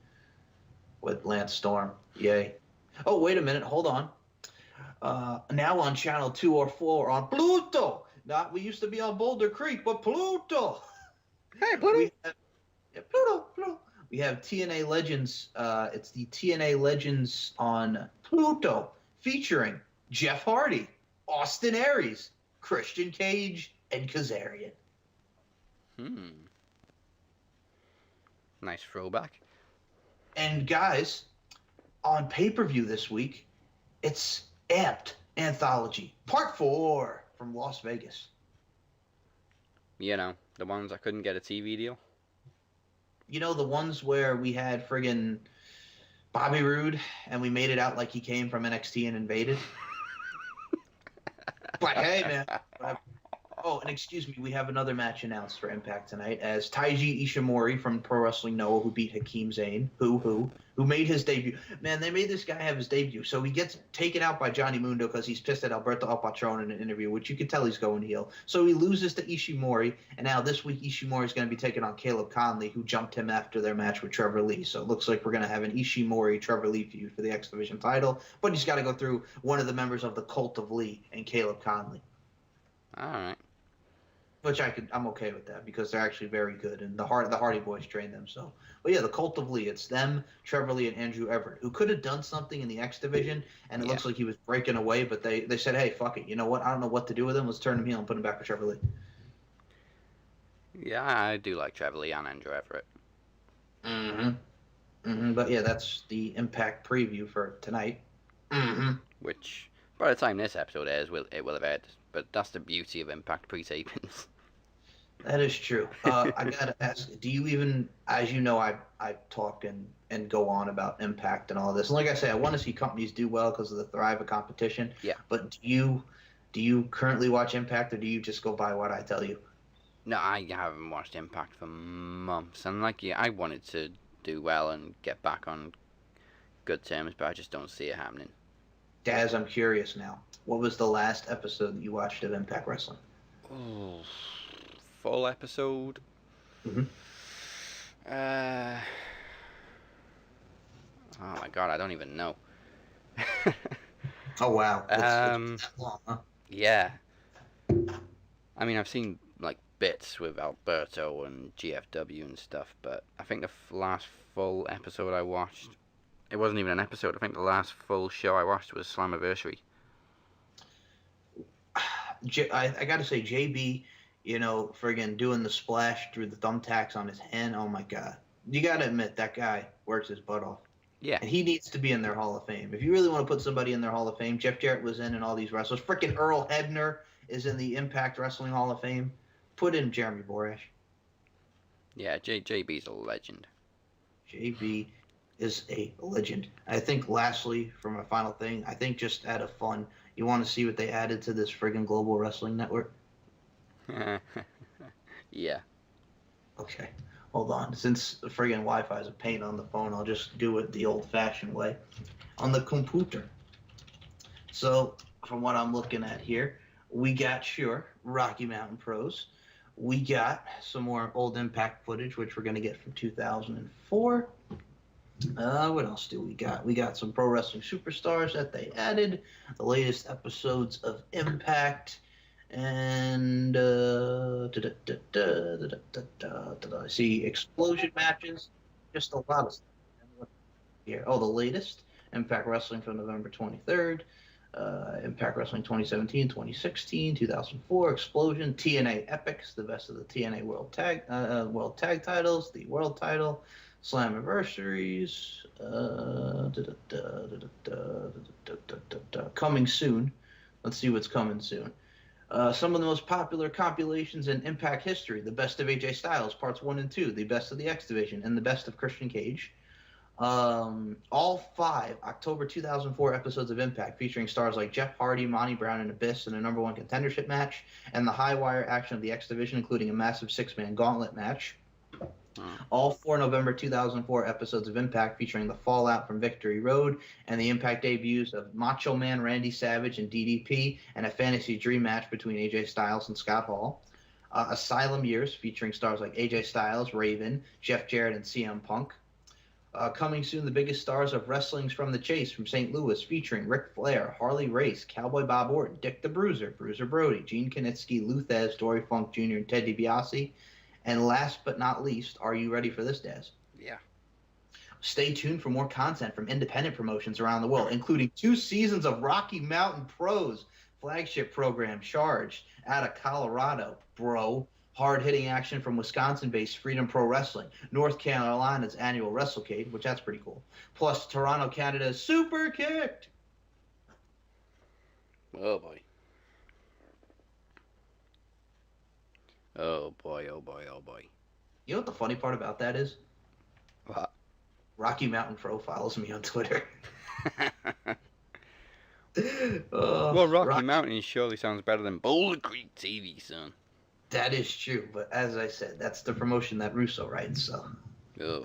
[SPEAKER 3] with Lance Storm. Yay. Oh, wait a minute. Hold on. Now on Channel 2 or 4 on Pluto. Not we used to be on Boulder Creek, but Pluto.
[SPEAKER 1] Hey, Pluto.
[SPEAKER 3] Pluto. We have TNA Legends. It's the TNA Legends on Pluto featuring Jeff Hardy, Austin Aries, Christian Cage, and Kazarian.
[SPEAKER 1] Nice throwback.
[SPEAKER 3] And guys, on pay-per-view this week, it's Amped Anthology Part 4 from Las Vegas.
[SPEAKER 1] You know, the ones that couldn't get a TV deal.
[SPEAKER 3] You know, the ones where we had friggin' Bobby Roode and we made it out like he came from NXT and invaded? But hey, man. Oh, and excuse me, we have another match announced for Impact tonight as Taiji Ishimori from Pro Wrestling Noah, who beat Hakeem Zayn, who made his debut. Man, they made this guy have his debut. So he gets taken out by Johnny Mundo because he's pissed at Alberto El Patron in an interview, which you can tell he's going heel. So he loses to Ishimori, and now this week Ishimori is going to be taking on Caleb Conley, who jumped him after their match with Trevor Lee. So it looks like we're going to have an Ishimori-Trevor Lee feud for the X Division title, but he's got to go through one of the members of the Cult of Lee and Caleb Conley.
[SPEAKER 1] All right.
[SPEAKER 3] Which I'm okay with that because they're actually very good, and the Hardy Boys train them. So, but yeah, the Cult of Lee, it's them, Trevor Lee, and Andrew Everett, who could have done something in the X Division, and it looks like he was breaking away, but they said, hey, fuck it, you know what? I don't know what to do with him. Let's turn him heel and put him back with Trevor Lee.
[SPEAKER 1] Yeah, I do like Trevor Lee and Andrew Everett.
[SPEAKER 3] But yeah, that's the Impact preview for tonight.
[SPEAKER 1] Which, by the time this episode airs, it will have aired. But that's the beauty of Impact pre-tapings.
[SPEAKER 3] That is true. I gotta ask, do you even, as you know, I talk and go on about Impact and all this. And like I say, I want to see companies do well because of the thrive of competition.
[SPEAKER 1] Yeah.
[SPEAKER 3] But do you currently watch Impact, or do you just go by what I tell you?
[SPEAKER 1] No, I haven't watched Impact for months. And I wanted to do well and get back on good terms, but I just don't see it happening.
[SPEAKER 3] Daz, I'm curious now. What was the last episode that you watched of Impact Wrestling?
[SPEAKER 1] Oh, full episode?
[SPEAKER 3] Mm-hmm.
[SPEAKER 1] Oh my god, I don't even know.
[SPEAKER 3] Oh, wow. It's that long, huh?
[SPEAKER 1] Yeah. I mean, I've seen, bits with Alberto and GFW and stuff, but I think the last full episode I watched, it wasn't even an episode. I think the last full show I watched was Slammiversary.
[SPEAKER 3] I got to say, JB, friggin' doing the splash through the thumbtacks on his hand. Oh, my God. You got to admit, that guy works his butt off.
[SPEAKER 1] Yeah.
[SPEAKER 3] And he needs to be in their Hall of Fame. If you really want to put somebody in their Hall of Fame, Jeff Jarrett was in and all these wrestlers. Frickin' Earl Hebner is in the Impact Wrestling Hall of Fame. Put in Jeremy Borash.
[SPEAKER 1] Yeah, JB's a legend.
[SPEAKER 3] JB is a legend. I think, lastly, for my final thing, I think just out of fun, you want to see what they added to this friggin' Global Wrestling Network?
[SPEAKER 1] Yeah.
[SPEAKER 3] Okay, hold on. Since the friggin' Wi-Fi is a pain on the phone, I'll just do it the old-fashioned way on the computer. So, from what I'm looking at here, we got, Rocky Mountain Pros. We got some more old Impact footage, which we're going to get from 2004. What else do we got? We got some Pro Wrestling Superstars that they added, the latest episodes of Impact, and I see explosion matches, just a lot of stuff here. Oh, the latest Impact Wrestling from November 23rd. Impact Wrestling 2017, 2016, 2004, Explosion, TNA Epics, the best of the TNA World Tag titles, the World Title, Slammiversaries, coming soon. Let's see what's coming soon. Some of the most popular compilations in Impact history: the best of AJ Styles, parts 1 and 2, the best of the X Division, and the best of Christian Cage. All 5 October 2004 episodes of Impact featuring stars like Jeff Hardy, Monty Brown, and Abyss in a number 1 contendership match, and the high wire action of the X Division, including a massive 6-man gauntlet match. All 4 November 2004 episodes of Impact featuring the fallout from Victory Road and the Impact debuts of Macho Man Randy Savage and DDP, and a fantasy dream match between AJ Styles and Scott Hall. Asylum Years featuring stars like AJ Styles, Raven, Jeff Jarrett, and CM Punk. Coming soon, the biggest stars of Wrestling's from the Chase from St. Louis, featuring Ric Flair, Harley Race, Cowboy Bob Orton, Dick the Bruiser, Bruiser Brody, Gene Knitsky, Lou Thez, Dory Funk Jr., and Ted DiBiase. And last but not least, are you ready for this, Daz?
[SPEAKER 1] Yeah.
[SPEAKER 3] Stay tuned for more content from independent promotions around the world, including 2 seasons of Rocky Mountain Pro's flagship program, Charged, out of Colorado, bro. Hard-hitting action from Wisconsin-based Freedom Pro Wrestling, North Carolina's annual WrestleCade, which that's pretty cool, plus Toronto, Canada's Super Kicked.
[SPEAKER 1] Oh boy. Oh boy, oh boy, oh boy.
[SPEAKER 3] You know what the funny part about that is?
[SPEAKER 1] What?
[SPEAKER 3] Rocky Mountain Pro follows me on Twitter.
[SPEAKER 1] Well, Rocky Mountain surely sounds better than Boulder Creek TV, son.
[SPEAKER 3] That is true, but as I said, that's the promotion that Russo writes, so.
[SPEAKER 1] Oh.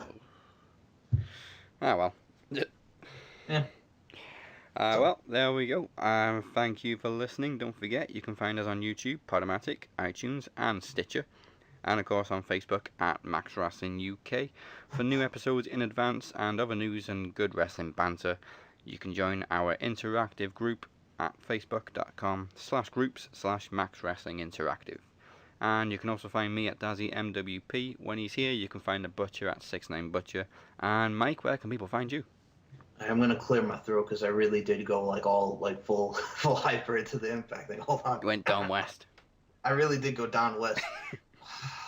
[SPEAKER 1] Ah, well.
[SPEAKER 3] Yeah.
[SPEAKER 1] Well, there we go. Thank you for listening. Don't forget, you can find us on YouTube, Podomatic, iTunes, and Stitcher. And of course on Facebook at Max Wrestling UK. For new episodes in advance and other news and good wrestling banter, you can join our interactive group at facebook.com/groups/Max Wrestling Interactive. And you can also find me at Dazzy MWP. When he's here, you can find the Butcher at 69Butcher. And Mike, where can people find you?
[SPEAKER 3] I'm gonna clear my throat because I really did go full hyper into the Impact thing. Hold on.
[SPEAKER 1] You went down west.
[SPEAKER 3] I really did go down west.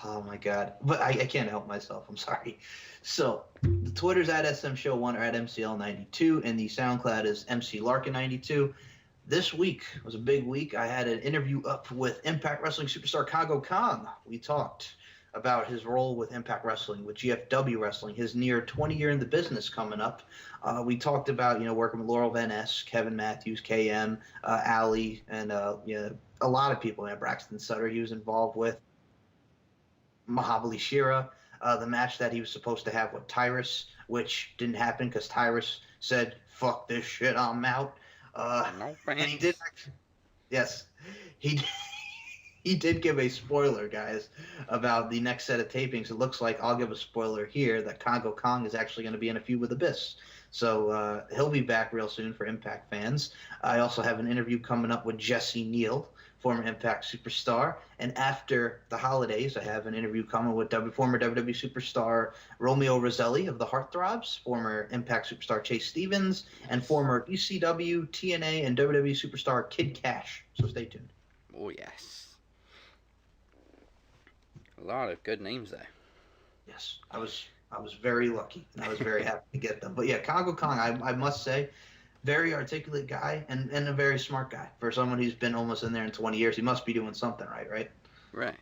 [SPEAKER 3] Oh my god. But I can't help myself. I'm sorry. So the Twitter's at SMShow1 or at MCL92, and the SoundCloud is MC Larkin92. This week was a big week. I had an interview up with Impact Wrestling superstar Congo Kong. We talked about his role with Impact Wrestling, with GFW Wrestling, his near 20-year in the business coming up. We talked about, working with Laurel Van Ness, Kevin Matthews, KM, Ali, and a lot of people. Braxton Sutter he was involved with. Mahabali Shira, the match that he was supposed to have with Tyrus, which didn't happen because Tyrus said, "Fuck this shit, I'm out."
[SPEAKER 1] No
[SPEAKER 3] and he did. Yes, he did give a spoiler, guys, about the next set of tapings. It looks like, I'll give a spoiler here, that Congo Kong is actually going to be in a feud with Abyss. So he'll be back real soon for Impact fans. I also have an interview coming up with Jesse Neal, former Impact superstar. And after the holidays, I have an interview coming with former WWE superstar Romeo Roselli of the Heartthrobs, former Impact superstar Chase Stevens, and former ECW, TNA, and WWE superstar Kid Cash. So stay tuned.
[SPEAKER 1] Oh, yes. A lot of good names there.
[SPEAKER 3] Yes, I was very lucky, and I was very happy to get them. But yeah, Congo Kong, I must say, very articulate guy and a very smart guy. For someone who's been almost in there in 20 years, he must be doing something right?
[SPEAKER 1] Right.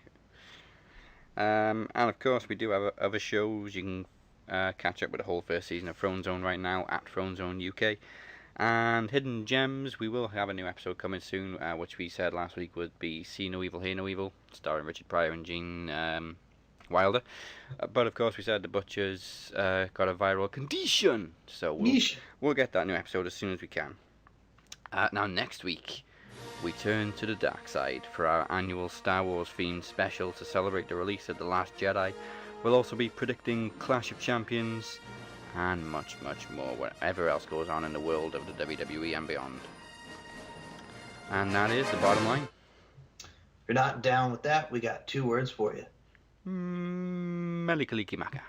[SPEAKER 1] And of course, we do have other shows. You can catch up with the whole first season of Throne Zone right now at Throne Zone UK. And Hidden Gems, we will have a new episode coming soon, which we said last week would be See No Evil, Hear No Evil, starring Richard Pryor and Gene Wilder. But of course, we said the Butcher's got a viral condition, so we'll get that new episode as soon as we can. Now, next week, we turn to the dark side for our annual Star Wars themed special to celebrate the release of The Last Jedi. We'll also be predicting Clash of Champions and much, much more, whatever else goes on in the world of the WWE and beyond. And that is the bottom line.
[SPEAKER 3] If you're not down with that, we got 2 words for you.
[SPEAKER 1] Melikalikimaka.